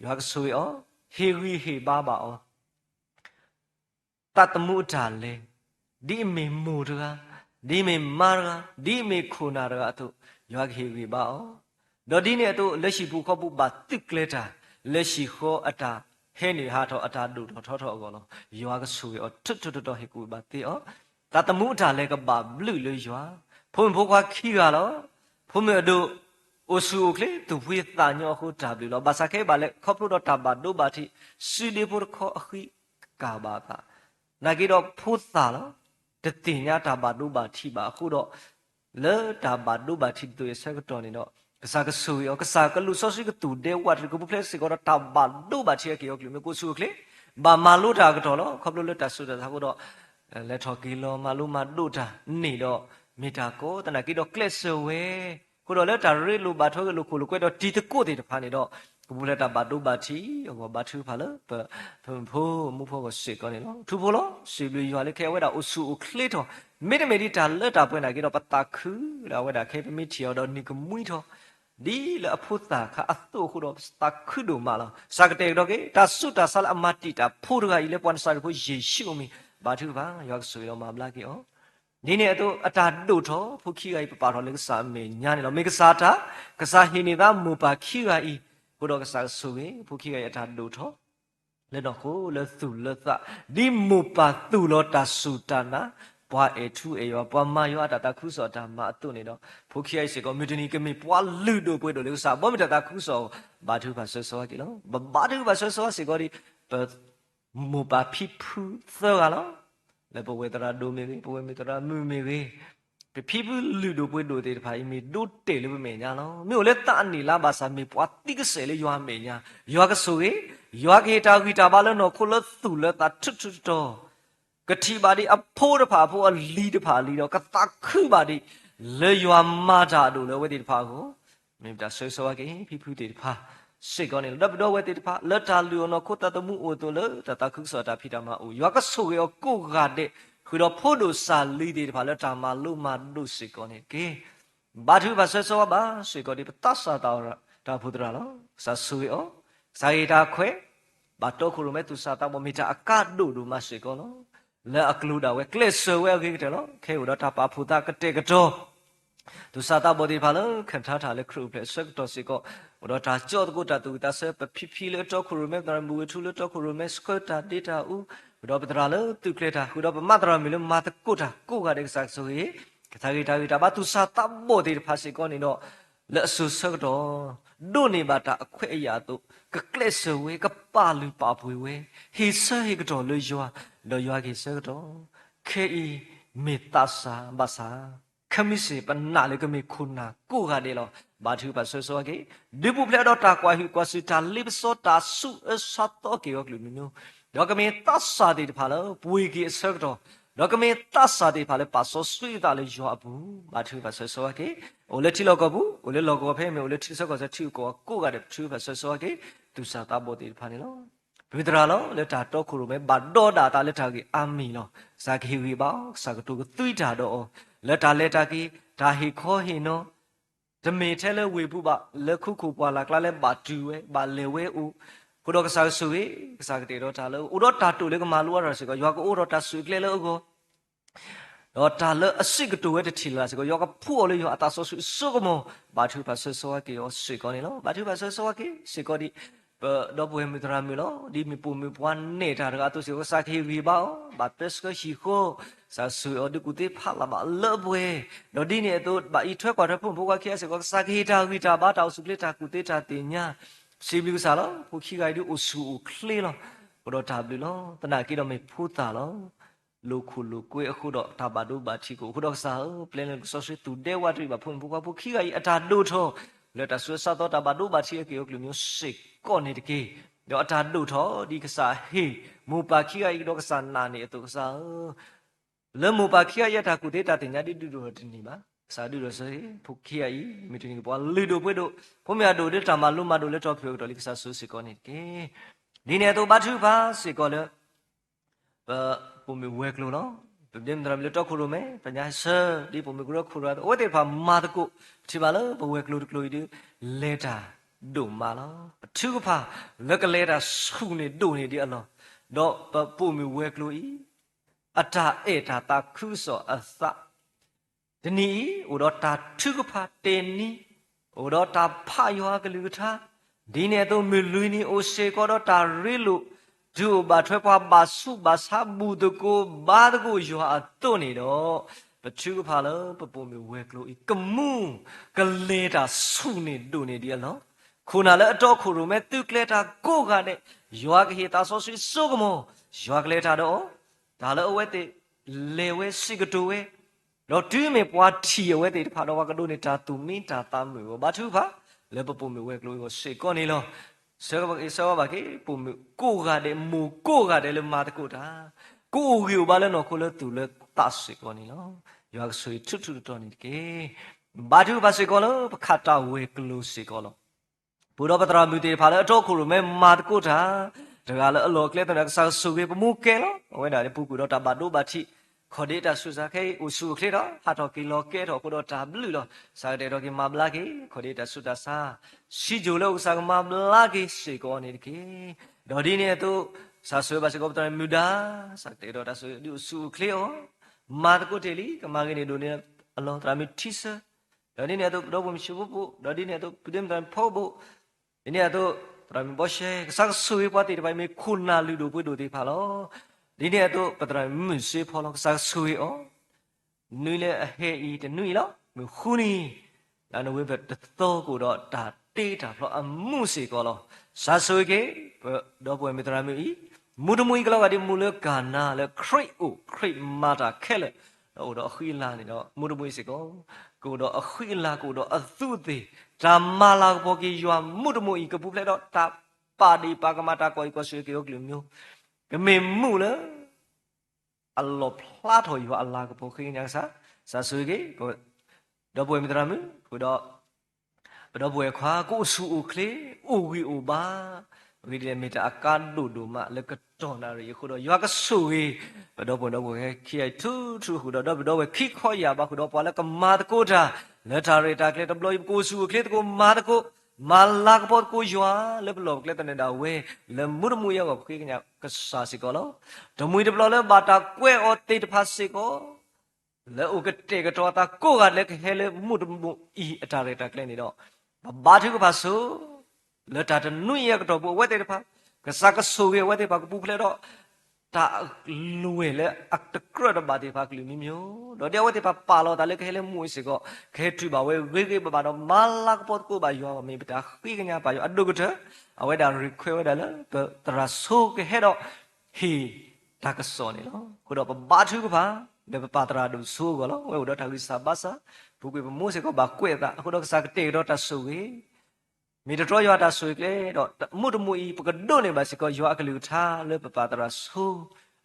ယောကဆွေအောဟေဝီဟေဘာဘာအောတတ်မှုတာလေဒီမေမူတရာဒီမေမာရာဒီမေခုနာရာအတုယောကဟေဝီဘာအောဒေါ်ဒီနေအတုလက်ရှိဘူးခေါ်ဖို့ဘာသုကလေတာလက်ရှိခေါ်အတာဟဲနေဟာတော့အတာဒုတော့ထောထောကောလောယွာကဆူရောထွတ်ထွတ်တော့ဟေကူပါတေဩတတမှုတာလဲကပါဘလူလေယွာဖုန်ဖိုးကွာခီရလောဖုန်မေတို့အိုဆူကလေသူဝေတာညောခုတာဘလူလောဘာစခဲပါလဲခေါပလို့တော့တဘာဒုဘာတိစီဒီဖို့ခေါ်အခီကာဘာကနာကြီးတော့ဖုသာလောတတိညာတဘာဒုဘာတိပါအခုတော့လေတဘာဒုဘာတိတို့ရဆက်တော်နေတော့ကစားကဆူရောကစားကလူဆောစီကတူတဲ့ဝတ်ကပပလက်စီကတော့တဘာဒုဘာတိကေရောကလူမျိုးကိုဆူကလေဘာမာလို့တာကတော့လောခေါပလို့တဆူတာဒါကတော့လက်ထော်ကီလိုမာလူမာဒုတာနေတော့မီတာကိုတနာကီတော့ကလစ်ဆဝဲကိုတော့လက်တာရီလူဘာထောကလူကိုလူကွဲတော့ဒီတကုတ်တွေတဖာနေတော့ကပူလက်တာဘာဒုဘာတိဟောဘာထူဖာလို့ဖိုးမူဖို့ကိုစစ်ကောနေလောထူဖို့လို့စီလူရွာလေးခဲဝဲတာအဆူကလစ်တော့မိတမေဒီတာလက်တာပွင့်တာကီတော့ပတာခူလာဝဲတာခဲပမီချီတော့နီကမွီတော့ဒီလအဖို့တာခအတုခုတော့စတခုဒိုမာလာစကတဲ့တော့ကေတာဆုတာဆလအမတီတာဖိုးရကဤလေပွန်စာကိုယေရှုမီဘာသူပါယောက်ဆိုရောမဘလာကေဩဒီနေ့တော့အတာဒုထောဖုခိကဤပပါတော်လေစာမေညာနေလောမေကစားတာကစားဟိနေတာမူပါခိကဤဘုတော်ကစားဆိုရင်ဖုခိကဤအတာဒုထောလက်တော့ကိုလက်သူလက်သဒီမူပါသူလောတာဆုတာနာပွားအေထုအေယောပွားမယောတတခုစောဓမ္မအတုနေတော့ဖုခိယစေကောမြတနီကမေပွားလူတို့ပွဲတို့လေစာဘောမတတခုစောဘာထုပါဆောဆောကေလောဘာထုပါဆောဆောစေကောဒီမူပါဖိဖူသောကလောလေပဝေတရာဒိုမေပဝေမေတရာမူမေဖိဖူလူတို့ပွဲတို့တေတဖာမီဒုတေလေမေညာလောမြို့လေတန်နီလာဘာစာမေပွားတိကစေလေယောမေညာယောကဆိုကေယောကေတာဂီတာဘာလောနောခုလသူလတာထွတ်တော်ကတိပါဒီအဖိုးတဖာဖိုးအလီတဖာလီတော့ကတခုပါဒီလေယွာမာတာတို့လေဝဲတိတဖာကိုမြင်တာဆွေးဆွာကေဖိဖူတိတဖာစိတ်ကောနေလက်တော့ဝဲတိတဖာလက်တာလူနောခုတတမှုအိုတို့လေတခုစောတာဖိတာမအိုရွာကဆိုရောကိုကတဲ့ခုတော့ဖိုးတို့စာလီတိတဖာလက်တာမလူမတို့စိတ်ကောနေကေဘာသူဘာဆွေးဆွာပါစိတ်ကောဒီပတဆာတာဖုဒရာလောစာဆွေဩစာရီတာခွဲဘာတော့ခုရမဲသူစာတာမမီတာအကတ်တို့မစိတ်ကောနော်လက်အကလူတာဝဲကလစ်ဆွဲခဲ့တယ်နော်ခဲဦးတော့တာပါဖူတာကတဲ့ကတော့သူစာတာဘောဒီဖာလို့ခန့်ထားတာလေခရုပလက်ဆက်တော့စီကောတော့တာကြော့တကူတာသူတာဆက်ဖိဖိလေတော့ခရုမဲတရမူထူလေတော့ခရုမဲစကတာဒေတာဦးတော့ပတရာလို့သူကလေတာခုတော့မတရမီလို့မတကုတာကိုကတဲ့ဆက်ဆိုရေကသာဂီတာဂီတာဘာသူစာတာဘောဒီဖာစီကောနေတော့လက်ဆူဆက်တော့ဒုနေပါတာအခွဲ့အရာတို့ကကလစ်ဆွဲကပါလူပါပွေဝဲဟိဆဟိကတော့လေရွာတော့ရွာကြီးဆက်တော့ခေဤမေတ္တာစာဘာသာခမစ်စေပနာလေကမေခုနာကိုကတဲ့လောဘာသူပါဆောကေဒီပုပလက်တော့တာကွာဟိကွာစီတာလိပစောတာဆုအစတ်တော့ကေယောကလူမျိုးတော့ကမေတတ်စာတဲ့ဖာလောပွေကြီးဆက်တော့တော့ကမေတတ်စာတဲ့ဖာလေပါဆောဆွေတာလေရွာဘူးဘာသူပါဆောကေအိုလက်တီလောကဘူးအိုလက်လောကဖဲမေအိုလက်တီဆောကစတီကိုကိုကတဲ့သူပါဆောကေသူစာတာဘောတဲ့ဖာနေလောဘိဒရာလောလက်တာတော့ခုရမဲဘာတော့တာလက်တာကြီးအာမီလောဇာခေဝီပါဇာကတူကသွိတာတော့လက်တာကြီးဒါဟီခေါ်ဟီနောဓမေထဲလဲဝေဘူးပါလက်ခုခုပွာလာကလာလဲဘာတူဝဲဘာလေဝဲဦးကိုတော့ကစားဆူဝေကစားကတေတော့တာလို့ဦးတော့တာတူလေကမာလူရဆိုကရွာကိုဦးတော့တာဆူကလေလို့ကို ta le asik tu we ti la siko yo ka phu le yo ata so so ko mo ba thu ba so so ke yo si ko ni lo ba thu ba so so ke si ko di do bu mi tra mi lo di mi pu mi pwan ne ta ga tu si ko sa ke wi ba ba pes ko hi ko sa su o di ku te pha la ba le bwe do di ne tu ba i thwe kwa thwe phu ko ke si ko sa ke ta wi ta ba ta su ple ta ku te ta ti nya si bi sa lo pu khi ga di o su o kle lo ko do ta bi lo ta na ki do mi phu ta loลูคุลูกุยအခုတော့ဒါဘာတို့ဘာချီကိုအခုတော့စာပလန်ဆော့ဆွေတူတဲ့ဝတ်တွေဘာဖုန်ဖူကဖူခိကကြီးအတာတို့ထောလက်တဆွေစားတော့ဒါဘာတို့ဘာချီကေယုကလူမျိုးစိတ်ကော့နေတကေတော့အတာတို့ထောဒီကစားဟေမူပါခိကကြီးတော့ကစားနာနေအတူကစားလဲမူပါခိကရတာကုတေတာတင်ညာတိတူတို့တင်နေပါစာတူတော့စေဖုခိကကြီးမီတင်ကပေါ်လူတို့ပွေတို့ဖုံးမြတို့တဲ့တာမလူမတို့လက်တော့ဖြိုတော့ဒီကစားဆူစစ်ကောနေကေဒီနေတော့ဘာသူပါစစ်ကောလဲပုံမဝဲကလို့နော်ပြင်ဒရမ်လက်တော့ခုလို့မယ်ပညာဆာဒီပုံမကရခုရတော့ဝတ်တယ်ဖာမာတကုဒီပါလားဘဝဲကလို့ကလို့ဒီလေတာဒုမာလားအထူးဖာလက်ကလေတာဆုနေဒုနေဒီအလောတော့ပုံမဝဲကလို့ဤအတာအေတာတာခုစောအသဒီနီဥတော့တာထူးဖာတေနီဥတော့တာဖာယောကလူသာဒီနေတော့မလူနီအိုစေကောတော့တာရီလို့ดูบาทว่าบาสุบาสาบูตโกบาตโกยัวตัวนี่ดอกปะชูพาลปะปมีเวกโลอีกมูกะเลตาสุนี่ดูนี่เดียเนาะခုနလည်းအတော့ခုရုမဲ့သူကလေတာကိုကနဲ့ရွာကဟေတာဆောဆွေစုကမောရွာကလေတာတော့ဒါလည်းအဝဲတဲ့လေဝဲစိကတူဝဲတော့တွင်းမေပွားထီဝဲတဲ့ဖာတော့ကတို့နေတာသူမင်းတာတမ်းမေဘာသူဖာလေပပမေဝဲကလို့စိကောနေလောဆောဘာကေပုံကိုကတဲ့မူကိုကတဲ့လေမာတကုတာကိုကီဘာလဲနော်ကိုလဲသူလဲတတ်စီကောနီနော်ယောက်ဆွေထွတ်ထွတ်တော်နေကေဘာသူဘာစီကောလောခတ်တာဝေကလူစီကောလောဘုရောပတရာမြူတေဖာလဲအတော့ခုလိုမဲမာတကုတာတကလည်းအလောကလဲတဲ့ဆာဆူကေပမူကေလောဝဲတာလေပူကူတော့တဘာတို့ဘာတိခေါ်ဒေတာဆူစားခဲဥဆူခလေတော့ဟာတော့ကီလောကဲတော့ကိုတော့တာဘလူလောစာတဲ့တော့ကီမဘလာကေခေါ်ဒေတာဆူတာစာရှိဂျိုလောစာကမဘလာကေစေကောနေကေဒေါ်ဒီနေတော့စာဆွေပါစကောပတမြူဒါစာတဲ့တော့တာဆူဒီဆူခလေအောမာတကိုတေလီကမာကေနေတို့နေအလောတရာမီတီဆာဒေါ်ဒီနေတော့ဘုံရှိဖို့ဒေါ်ဒီနေတော့ပဒမ်တန်ဖို့ဖို့ဒီနေတော့တရာမီဘောရှေစာဆွေပွားတေတပိုင်မေခုနာလူတို့ပွေတို့တေဖာလောဒီနေ့တော့ပတရမွန်စေဖောလောက်စားဆွေအောနွေလေအဟဲဤတနွေလောက်မခုနီလာနဝေဘတ်တော့ကိုတော့တာတေးတာဖလောအမှုစေကောလောစားဆွေကေတော့ပွဲမတရမီမူတမွေကလောကဒီမူလေကာနာလေခရိတ်အိုခရိတ်မာတာခဲလေတော့အခွေလာနေတော့မူတမွေစေကောကိုတော့အခွေလာကိုတော့အသုသေးဓမ္မလာဘောကီယွာမူတမွေကပူဖလက်တော့တာပါဒီပါကမတာကိုဆွေကေယောကလူမျိုးကမေမှုလားအလောဖလာထော်ယူအလာကပိုခိညာစာဆွေကေကိုတော့ပွဲမတရမကိုတော့ပွဲခွာကိုဆူအိုကလေအိုဝီအိုဘာဝီဒီမီတာအကန်ဒူဒူမလကတော်နာရီခုတော့ရွာကဆူဝေတော့ပွဲခိယထူခုတော့ပွဲခိခေါ်ရပါခုတော့ပွာလကမာတကိုတာလက်တာရီတာကလေတဘလို့ကိုဆူကလေကိုမာတကိုမာလာကပေါ်ကိုယွာလေဘလောကလေတနေတာဝဲလေမုရမူယောကခိကညာကဆာစီကောလောဒမွေတဘလောလေဘာတာကွဲအောတေတဖာစီကောလေဥကတေကတော်တာကိုကလေခဲလေမုရမူဤအတာရတာကလေနေတော့ဘာထုကပါဆိုလေတာတနွေရကတော့ဘဝတေတဖာကစားကဆူဝဲတေပါကပူဖလေတော့တာလူဝဲလေအတကရတဘာတေဖာကလူမျိုးတော့တဲ့ဝဲတေပါလောတာလေခဲလေမွေစီကောခဲထူပါဝဲဝဲဘာတော့မာလာကပေါ်ကိုဘာယောမေပတာခိကညာပါယောအဒုကတအဝဲတာရီခွဲဝဲတာလေတရာဆိုကဟဲတော့ဟီတာကစောနေလောကိုတော့ဘာထုကပါလေပါတရာဒုဆိုကောလောဝဲတော့တာကိစာဘာစာဘုကွေမိုးစီကောဘာကွဲတာအခုတော့စာကတေတော့တဆူဝေမိတတော်ရွာတာဆွေကလေတော့မုတမူဤပကဒုန်နေပါစကောရွာကလူထားလေပပတရာဆူ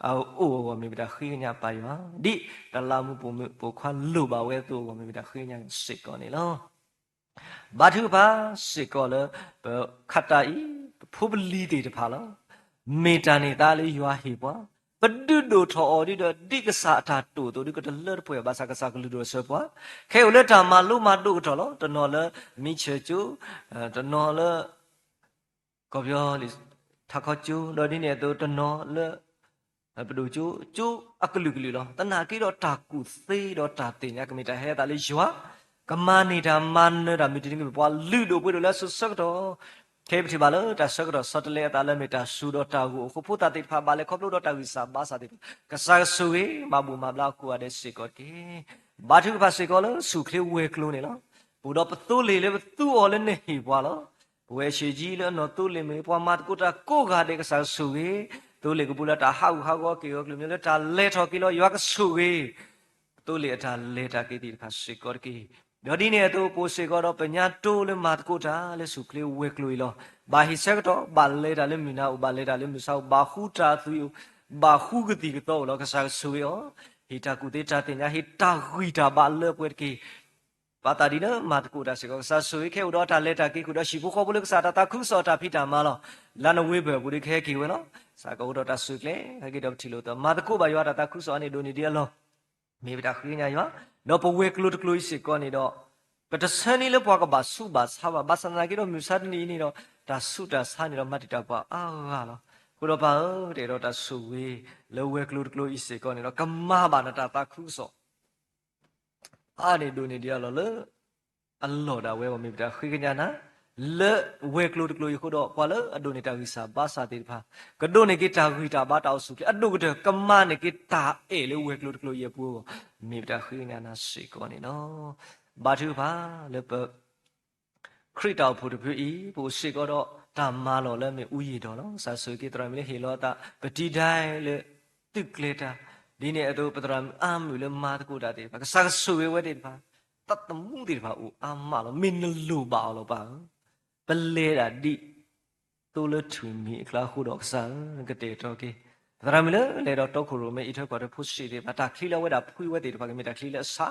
အိုဝမိတာခိညာပါယောဒီတလာမှုပုံခွာလူပါဝဲသူဝမိတာခိညာစစ်ကောနေလောဘာသူပါစစ်ကောလေခတ်တာဤဖုပလီတေတဖာလောမေတာနေတာလေးရွာဟေပွားပဒုဒိုထော်ဒီတော့ဒီကစားတာတူတူဒီကတလတ်ပွဲဘာသာကစားကလူတို့ဆွပွားခဲုလက်တာမလူမတို့ထော်လောတနော်လေမိချေကျူတနော်လေကောပြောလီထခချူတော့ဒီနေတော့တနော်လေ ဘဒူကျိုအကလူကလူလောတနာကိတော့တာကုသေးတော့တာတင်ညာကမိတာဟဲတာလေးရွာကမနေတာမန်နေတာမိတင်းကပွားလူတို့ပွေလို့လဲဆွတ်တော့ခဲပတိပါလို့တာဆက်တော့စတလေတာလဲမိတာဆူတော့တာကိုခုဖို့တာတိဖာပါလဲခေါပလို့တော့တာဝိစာဘာစာတိကစားဆူဝေမဘူမဘလာကူရတဲ့စေကောကေဘာထုဖာစေကောလို့ဆူခလေးဝဲကလို့နေလောဘူတော့ပသူလေလေပသူအော်လဲနေဟီပွားလောဝဲရှိကြီးလဲနော်သူလေမေပွားမတ်ကိုတာကိုကတဲ့ကစားဆူဝေသူလေကပူလာတာဟောက်ကောကေရောကလူမျိုးလဲတာလဲထော်ကီလောရွာကဆူဝေသူလေအတာလဲတာကေတိဖာစေကောကေဒါဒီနေတော့ပိုစေကတော့ပညာတိုးလဲမတ်ကိုတာလဲစုကလေးဝဲကလို့လောဘာဟိဆက်တော့ဘာလဲတာလဲမြနာဥဘာလဲတာလဲမြဆောဘာခုတာသူဘာခုကတိကတော့လောကစားဆူရောဟိတာကုတေတာတင်ညာဟိတာဂွီတာဘာလဲပွဲကေပါတာဒီနမတ်ကိုတာစေကောစားဆူခဲဥတော့တာလဲတာကေကုတော့ရှိဖို့ခေါ်ဖို့လဲကစားတာခုစောတာဖိတာမလောလာနဝေးပဲကိုဒီခဲကေဝဲနော်စာကောတော့တာဆူကလေခေတော့တီလို့တော့မတ်ကိုပါရွာတာခုစောအနေဒိုနေဒီလောမေဗတာခင်းညာရွာတော့ပဝဲကလို့တကလို့စေကောနေတော့ပတဆန်နီလပွားကဘာစုဘာသာဘာစနာကြီးတော့မြတ်နီနေတော့ဒါစုတာဆာနေတော့မတ်တပွားအာလောကိုတော့ပါတဲ့တော့ဒါဆူဝေးလောဝဲကလို့တကလို့ဤစေကောနေတော့ကမဘာနတာခုစောအားနေဒိုနေဒီလောလေအလောဒါဝဲမမေဗတာခိကညာနာလေဝဲကလို့တကလို့ခုတော့ကွာလေအဒိုနေတာဝိစာဘာစာတိဖာကဒိုနေကိတာဝိတာဘာတောက်စုအဒိုကတကမနေကိတာအေလေဝဲကလို့တကလို့ရပူမေဗတာခိကညာနာစေကောနေနော်ဘာသူပါလေပခရစ်တော်ဖို့တပြည့်ဘိုရှိကတော့တာမာလော်လဲမြေဥယျာတော်နော်ဆာဆွေကိတရမီလေဟေလောတာပတိတိုင်းလေတုကလေတာဒီနေ့အတူပတရမအာမူလေမာတကူတာတေပါဆာဆွေဝဲတေပါတတ်တမှုတေပါဦးအာမလောမင်းလူပါလောပါပလေတာဒီတူလထွေမီခလာခုတော့ဆာကတေတော့ကေပတရမီလေတော့တောက်ခုရောမေအထက်ကတော့ဖို့ရှိတေပါတာခလီလဝဲတာဖွေးဝဲတေပါကမေတာခလီလဆာ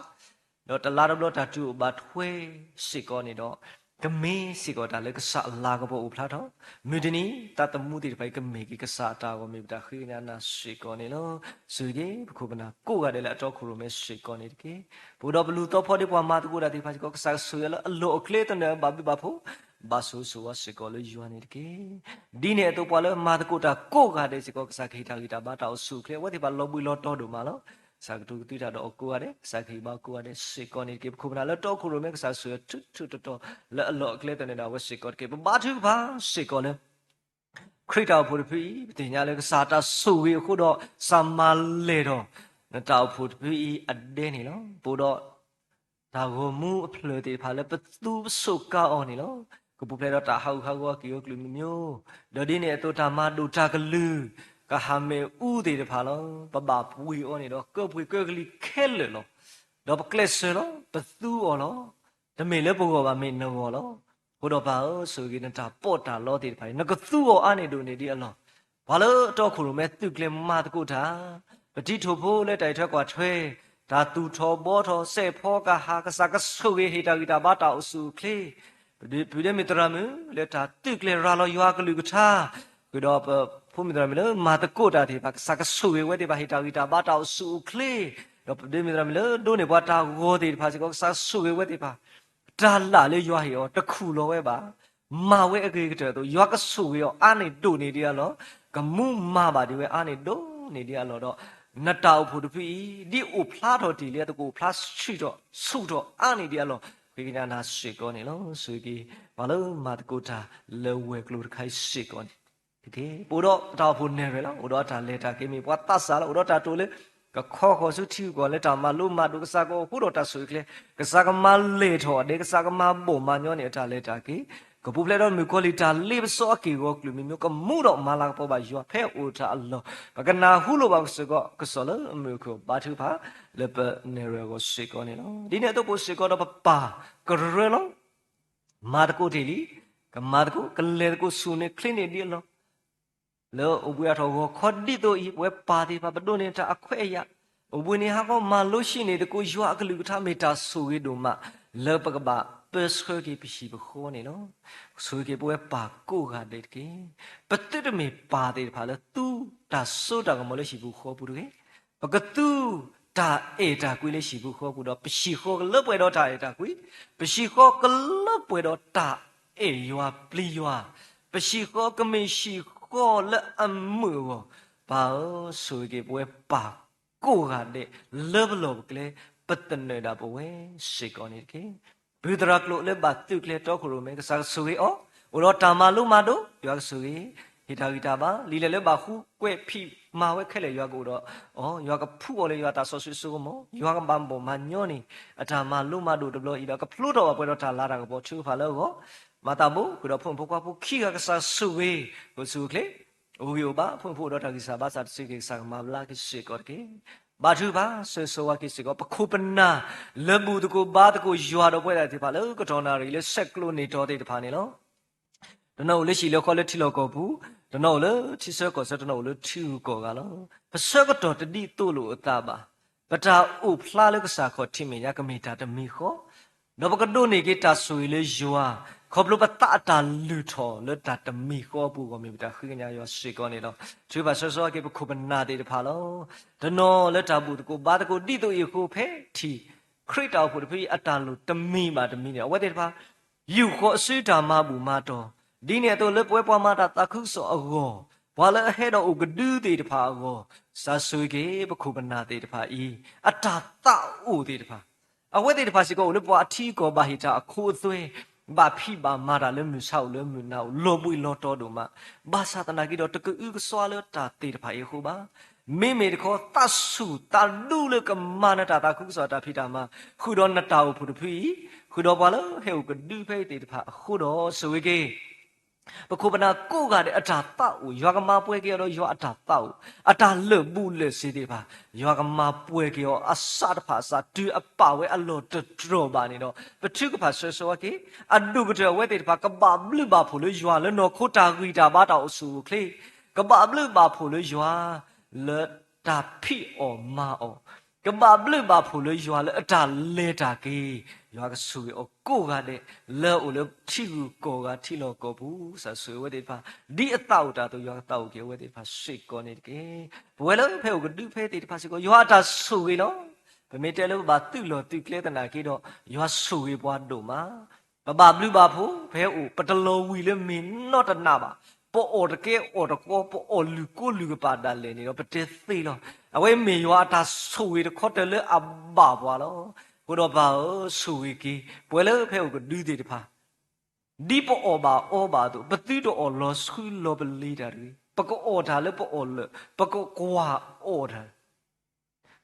တော့တလာတော့တာတူဘာထွေးစီကောနေတော့ကမေးစီကောတာလေကဆာလာကဘောဥဖလာတော့မြူဒနီတတမှုတိဖိုက်ကမေကီကဆာတာကိုမေတာခိနာနာစီကောနေလို့စုကြီးဘခုပနာကိုကတည်းကအတော့ခူရမဲစီကောနေတကေဘူတော့ဘလူတော့ဖော်ဒီပွားမာတကူတာဒီဖာစီကောကဆာဆူရလအလိုအကလေးတနေဘာဘီဘာဖို့ဘာဆူဆူဝစီကောလေယူနေတကေဒီနေတော့ပွားလဲမာတကူတာကိုကတည်းစီကောကဆာခိတာဂီတာဘာတောက်စုကလေးဝတိပါလောဘူးလောတော့တို့မှာလို့စာကတူတိတာတော့ကိုရတယ်စာခိဘာကိုရတယ်စေကောနေကေခုမနာလတော့ခုရမဲကစားဆွေထွတ်တော့လဲအလော့ကလေးတနေတာဝစေကောကေဘာသူဘာစေကောနေခရစ်တော်ဖို့ပြီတင်ညာလဲကစားတာဆူဝေခုတော့စမလေတော့နတောက်ဖို့ပြီအဒဲနေနော်ပို့တော့ဒါကိုမူအဖလေတေဖာလဲပသူဆုကောင်းအောင်နေနော်ကိုပူဖလဲတော့တာဟောက်ကောကီယိုကလူမျိုးဒေါ်ဒီနေတော့တာမဒူတာကလူကဟာမေဥဒေတဖာလောပပပူဝီအောနေတော့ကောပွေကောကလီခဲလေလောတော့ပကလက်ဆလောပသူအောလောတမေလဲပုဂ္ဂိုလ်ပါမေနောလောဘုတော့ပါဆိုကိနတာပေါ့တာလောတေတဖာနကသူအောအနေတို့နေဒီအလောဘာလို့တော့ခုလိုမဲသူကလမတကုတာပတိထိုဖို့လဲတိုက်ထွက်กว่าထွဲဒါသူထောဘောထောစေဖောကဟာကစကဆုဝေဟိတာဂီတာဘာတာအစုခလေဒီဒမီတရမလဲတာသူကလရာလောရွာကလူကထာကိုတော့ဖုမီတရမလမာတကိုတာဒီပါစကဆုဝေဝဲဒီပါဟိတာဂီတာဘာတာအစုခလေတော့ဒီမီတရမလဒိုနေဘွားတာဂောဒီပါစကစဆုဝေဝဲဒီပါတာလာလေရွာဟီရောတခုလောဝဲပါမာဝဲအကေကတော့ရွာကဆုဝေရောအာနေတို့နေဒီရလောကမှုမာပါဒီဝဲအာနေတို့နေဒီရလောတော့နတောက်ဖို့တဖီဒီအိုဖလားတော်ဒီလေတကူဖလားရှိတော့ဆုတော့အာနေဒီရလောဘေကနာနာရှိကောနေလောဆွေကြီးဘာလို့မာတကိုတာလေဝဲကလို့ခိုင်းရှိကောနေဒီကေပိုတော့တောက်ဖို့နေရလားဥတော့တာလေတာကေမီဘွားတတ်စားလားဥတော့တာတိုလေကခေါ်ခေါ်စုတီကိုလေတာမလို့မတို့ကစားကိုခုတော့တာဆွေကလေကစားကမလေထော်ဒေကစားကမဘုံမညောနေတာလေတာကေကပူပလက်တော့မီကိုလီတာလေပစောကေကိုကလူမျိုးကမှုတော့မလာပေါ်ပါရွာဖဲအိုတာအလောဘကနာဟုလိုပါစကောကစောလအမျိုးကိုဘာသူပါလေပနေရကိုရှိကောနေလောဒီနေ့တော့ပိုရှိကောတော့ပါကရလောမာတကိုတီလီကမာတကိုကလေကိုဆူနေခလင်းနေဒီလောလောအဘွေတော်ကိုခေါ်ဒီတော့ဤဝဲပါတီပါဘဒိုနေတာအခွဲရအဘွေနေဟာကောမလို့ရှိနေတကိုရွာကလူကထားမေတာဆူရီတို့မလောပကပါပစခကေပရှိဘခေါ်နေလောဆူကေပွဲပါကိုကတဲ့ကေပတိတမေပါတယ်ဖာလဲသူတာဆိုတာကမလို့ရှိဘူးခေါ်ဘူးကေပကတူတာအေတာကွေးလေးရှိဘူးခေါ်ဘူးတော့ပရှိခေါ်ကလပွဲတော့တာအေတာကွေးပရှိခေါ်ကလပွဲတော့တာအေရွာပလီရွာပရှိခေါ်ကမရှိခေါ်လက်အမှု bao suy cái bùi bà cô gà để lớp lộp cái bất tần nơi đã bùi sĩ con này cái bây giờ lộ lên bà tự cái đó của mình cái sao suy ó ở đó tama lu mà đó yo suy hita ba li le ba khu quẹ phi mà quẹ khai le yo ko đó yo cái phu le yo ta so suy suy mo yo cái bam bo mà nhớ ni tama lu mà đó đó i đó cái phu đó ba đó ta la ra cái bo chu pha lo go mà ta bu cái đó phun phun qua phun khi cái sao suy cái suy cái Uyo ba phun phun đó ta cái sao ba sao suy cái sao mà la cái suy cái bà chú ba sơ sơ qua cái sự có bậc khu bên na lỡ bù tụ cô ba tụ cô dọa đâu quay lại thì phải lỡ cái trò nào rồi sek luôn này trò thì phải này lo đó nào lỡ chỉ lỡ coi lỡ chỉ lỡ có bù đó nào lỡ chỉ sơ có sơ đó nào lỡ chiu có cái lo và sơ cái trò thì đi tu lụa ta ba và ta úp la lỡ cái sao có thì mình nhá cái mình ta mình khó đó bậc cái đồ này cái ta suy lỡ dọa khop lu bata ta lu tho le ta ta mi kho bu ko mi ta khu nya yo shi ko ni lo chu ba so so ke khu ban na de pha lo da no le ta bu ko ba ta ko di to yi khu phe thi khrit taw pu de phi atta lu ta mi ma ta mi ne wa de pha yu kho sui ta ma bu ma to di ne to le pwe pwa ma ta ta khu so ago wa le he do u ga du de pha ago sa sui ke khu ban na de pha i atta ta u de pha a we de pha si ko le pwa thi ko ba hi ta khu thwe bà phi bà mà ra lên mưa sau lên mưa nào lo bụi lo to đủ mà bà sa ta này cái đó tự cứ ư xóa lên ta tì phải không bà mẹ khó ta su ta đủ lên cái mà nó ta cũng xóa ta phi ta mà khu đó nó tàu phụ phi khu đó bà lỡ hiểu cái đủ phải tì phải khu đó suy cái bà khu bên cố gắng để trả tàu do cái mà bùi kia đó do trả tàu trả lỡ bù lỡ xí tì phải do cái mà bùi kia sát phải sát đưa bảo vệ lo tự trò bà này đó và trước cái phải soi soi cái đủ cái trò vệ tì phải cái bà lỡ bà phụ lỡ do lỡ nó khó trả gửi trả bà tàu su cái bà lỡ bà phụ lỡ do lỡ trả phi mà cái bà lỡ bà phụ lỡ do lỡ trả lệ trả cái yo cái suy ở cố gắng để lỡ ở lỡ thiêu cố gắng thiêu lo cố bù sa suy vậy thì phải đi tàu ta tôi yo tàu kia vậy thì phải suy con này cái vậy lỡ phải cái đứa phải thì phải suy con yo ta suy nó phải mấy cái lỡ bà tự lo tự cái này cái đó yo suy qua đủ mà bà lỡ bà phụ phải ở bắt đầu vì lỡ mình nó thật nào bà bộ ở cái ở đó có bộ ở lư bà đã lên này nó bắt đầu thấy lo à vậy mình yo ta suy được khó tới lỡ bà vào đó cô đó bảo suy cái bữa lỡ phải có đưa đi pa đi bộ ở bà tụ bắt đi đó ở lo suy lo beli đi rồi bắt có ở thà lỡ bắt ở lỡ bắt có qua ở thà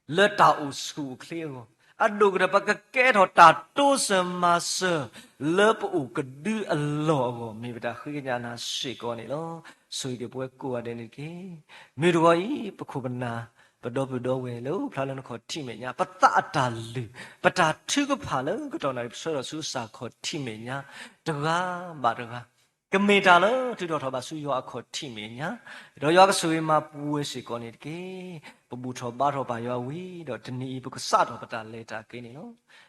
lỡ tao suy clear anh đâu có bắt cái thọ ta tu sớm mà sơ lỡ bắt cái đưa lo mình phải khơi nhà na suy con này lo suy cái bữa qua đây này cái mình rồi bắt khu bên na bắt đầu về lâu, phá lên khó thi mẹ nhá, bắt ta ta lử, bắt ta thứ cái phá lên cái trò này sơ là số sa khó thi mẹ nhá, được à, cái mẹ ta lỡ, thứ đó thọ bà suy yo khó thi mẹ nhá, rồi yo cái suy mà bùi sĩ con này cái, bù thọ ba thọ bà yo vi, đó chân đi bù cái sát thọ bắt ta lệ ta cái này nó,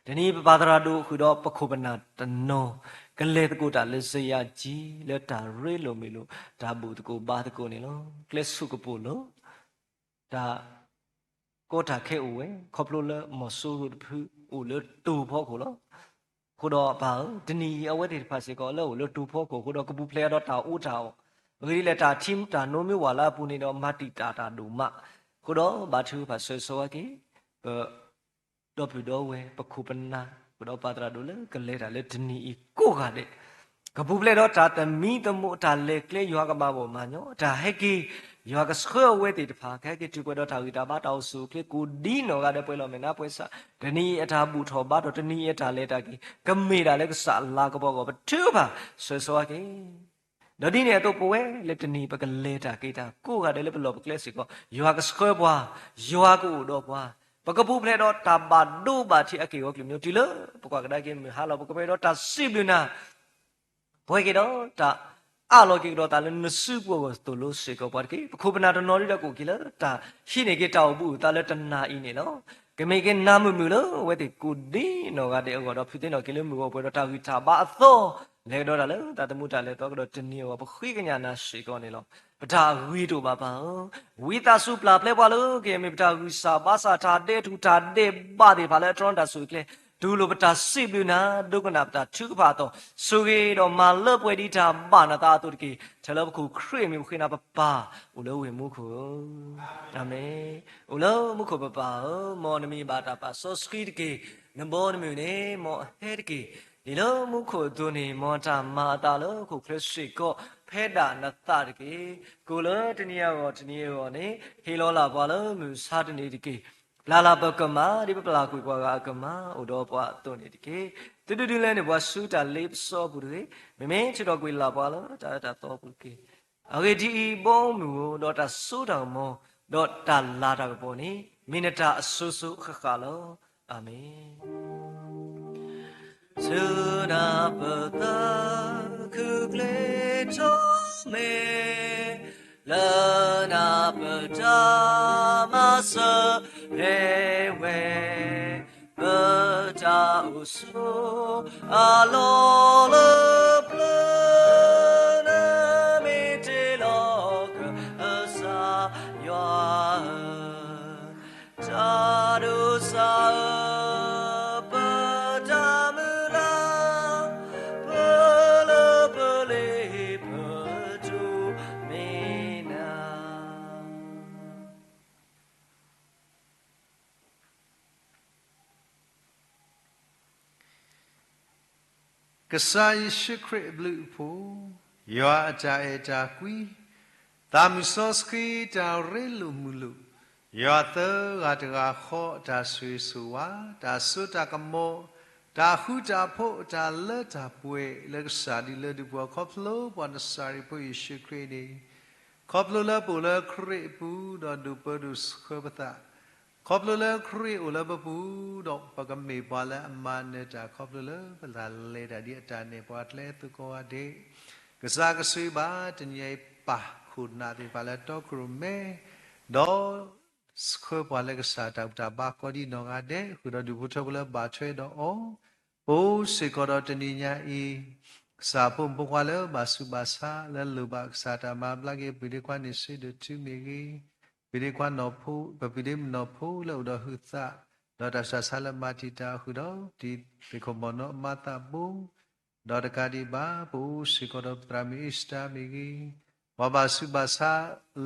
chân đi bà ta đồ khi đó bắt khu bên nào tân nô, cái lệ ta cô ta lệ xây ya chi, lệ ta rê lo mê lo, ta bù ta cô ba ta cô này nó, lệ su cái bù lo, ta cô ta kêu ấy, khóc lơ một số rồi lơ tu phô của nó, cô đó bảo, thế này ở đây phải sẽ có lơ tu phô của cô đó có bút lê đó tao u tao, người là ta chim ta nôm mi wala pu này đó mati ta đủ mà, cô đó bà thư phải soi soi cái, đó bị đó về, bắt khu bên na, cô đó bà ta đủ lơ cái lê là lê thế này cô gà đấy, cái bút lê đó ta tầm mi tầm mộ ta lê lê yo cái bà bộ mà nhớ, ta hay cái yo cái sơ về thì phải cái chuyện đó thằng người ta bắt đầu suy cái cú đi nó cái đấy bây giờ mình nói bây giờ thế này ta bút họ bắt đầu thế này ta lấy ta cái mi đã lấy cái sả lá cái bao cái thứ mà soi soi cái đó đi này tôi bố lấy thế này bắt cái lấy ta cái ta cú cái đấy lấy bây giờ cái gì có yo cái sơ qua yo cái u đó qua bắt cái bút lấy đó ta bắt đủ bắt thì cái kiểu như thế lỡ bắt cái đấy cái mình hà lo bắt cái bây đó ta xếp lên na bây cái đó ta alo cái đó ta lên sư của tôi lúc sẽ có bắt cái khu bên nào đó nói ra của cái đó ta khi này cái tàu bu ta lên chân na in này nó cái mấy cái nam mưu đó vậy thì cú đi nó cái đấy gọi đó phía nó cái mưu của đó ta ghi ta bắt to lấy đó là ta tụi ta lấy đó cái đó chân nhiều và khi cái nhà na sẽ có này lo ta ghi đồ bà ghi ta súp la plei bao lơ cái mấy ta ghi sa ba sa ta để thu ta để ba để phải lấy tròn ta súp cái ดูโลปตาสิบลูนาดูกันนับตาชุกพาโตสุเกดอมาเลิบเวดิตาบานาตาตุกีเทเลบคูครีมิคุนาปปาอุโลเวมุคุอาเมอุโลมุคุปปามอนมีบาตาปาโซสกีตกีนบอนมิเนมอเฮดกีဒီလိုမှုခိုသူနေမောတာမာတာလို့ခုခရစ်ရှိကိုဖဲတာနတတကေကိုလောတနည်းရောတနည်းရောနေဟေလောလာပွာလို့မူစာတနေတကေလာလာပကမာဒီပပလာကွေကွာကမာဥတော်ပွားသူနေတကေတူတူလဲနေဘွာဆူတာလေးစောဘူးလေမမင်းချတော်ကွေလာပွာလို့တာတော့ဘူးကေအဝေဒီဘုံမူတော့တာဆူတော်မောတော့တာလာတာပေါ်နေမိနတာအဆူဆူခခလောအာမင်Sunapata kukleto me lanapata masa hewe bata uso alola plana metelok asa ya tadu saကစားရှိခရစ်ဘလူးဖို့ယောအတာအတာကွီတာမီဆော့စကီတာရဲလူမူလူယောသဂတကခောတာဆွေဆူဝါတာဆုတာကမောတာခုတာဖို့တာလက်တာပွဲလက်စားဒီလက်ဒီဘောခေါပလိုဘောနစာရီပွေရှိခရစ်ဒီခေါပလိုလပူလခရစ်ပူတော့ဒူပဒုစခဘတာခေါပလိုလခရီအိုလဘပူတော့ပကမေပါလာအမနေတာခေါပလိုလပလာလေတာဒီအတာနေပွားလဲသူကောအဒေကစားကဆွေပါတညေပါခုနာဒီပါလာတော့ခရမေတော့စခပွားလဲကစားတောက်တာပါကောဒီနော်ကတဲ့ခုတော့ဒီဘုထဘလဘာချွေတော့အောဘိုးစေကောတော့တနိညာဤစာပုံပကွာလဲဘာစုဘာစာလဲလူဘာစာတာမပလကေပိဒီကွာနေစေဒချူမီကြီးပိရိကွာနောဖူပပိရိမနောဖူလို့တော့ဟုသတော့တဆဆလမတိတာဟုတော့ဒီပေခမနောမတာဘူတော့တကတိပါဘူစီကောတော့ပရမီစတာမီကြီးဝဘာစုဘာသာ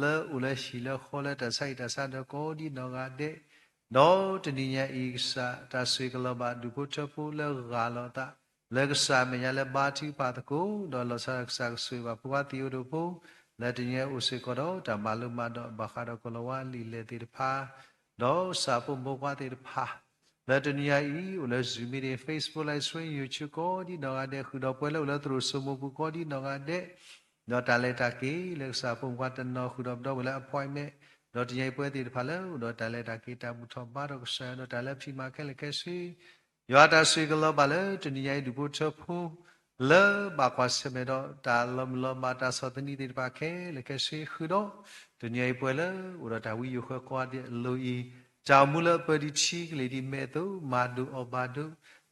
လေဥလရှိလခေါ်လက်တဆိုင်တဆန်တကိုဒီနောကတဲ့တော့တနိညာဤစာတဆွေကလဘဒုပုချပူလေဂါလောတာလေကစာမညာလေဘာတိပါတကိုတော့လောဆာဆာဆွေပါပွားတီယိုတို့ဘူလက်တညဲဥစေကောတော့ဓမ္မလုမတော့ဘခါတော့ကလဝလီလေတိဖာတော့စာပုံဘောကွာတိဖာလက်တညဲဤဥလဲဇူမီတွေ Facebook လိုက်ဆွေး YouTube ကိုဒီတော့တဲ့ခုတော့ပွဲလို့လဲသူတို့စုံမဘူးကိုဒီတော့တဲ့တော့တလက်တကေလက်စာပုံကွာတနော်ခုတော့လဲ appointment တော့တညဲပွဲတိဖာလဲတော့တလက်တကေတမှုထောပါတော့ဆန်တော့တလက်ဖီမာခဲလက်ခဲစီရွာတာဆွေကလောပါလဲတညဲဒုဘုချဖို့လေဘာကွာစမေတော့တာလမလမာတာစတနီဒီပါခဲလေကရှိခူတော့တညိပွဲလေဥရတာဝီယခွကွာတဲ့လူဤကြောင်မူလပဒီချီကလေးဒီမဲ့တော့မာဒူအဘာဒူ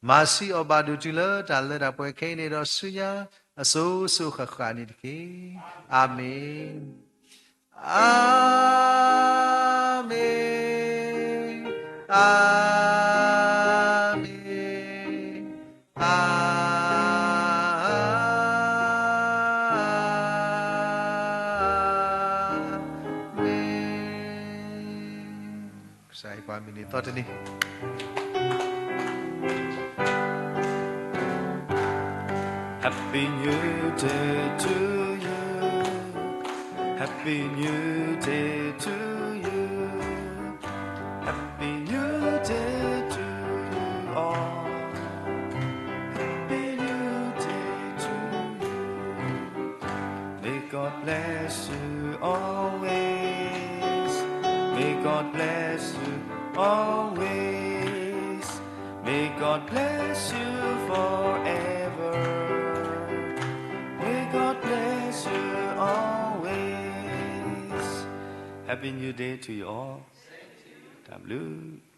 မာစီအဘာဒူတီလာတာလေတာပွဲခဲနေတော့ဆုညာအစိုးဆုခခါနေတကေအာမင်အာမင်အာမင်အာMinute thought any Happy New Day to you Happy New Day to you Happy New Day to you all Happy New Day to you May God bless you always May God bless you always may God bless you forever may God bless you always happy new day to you all W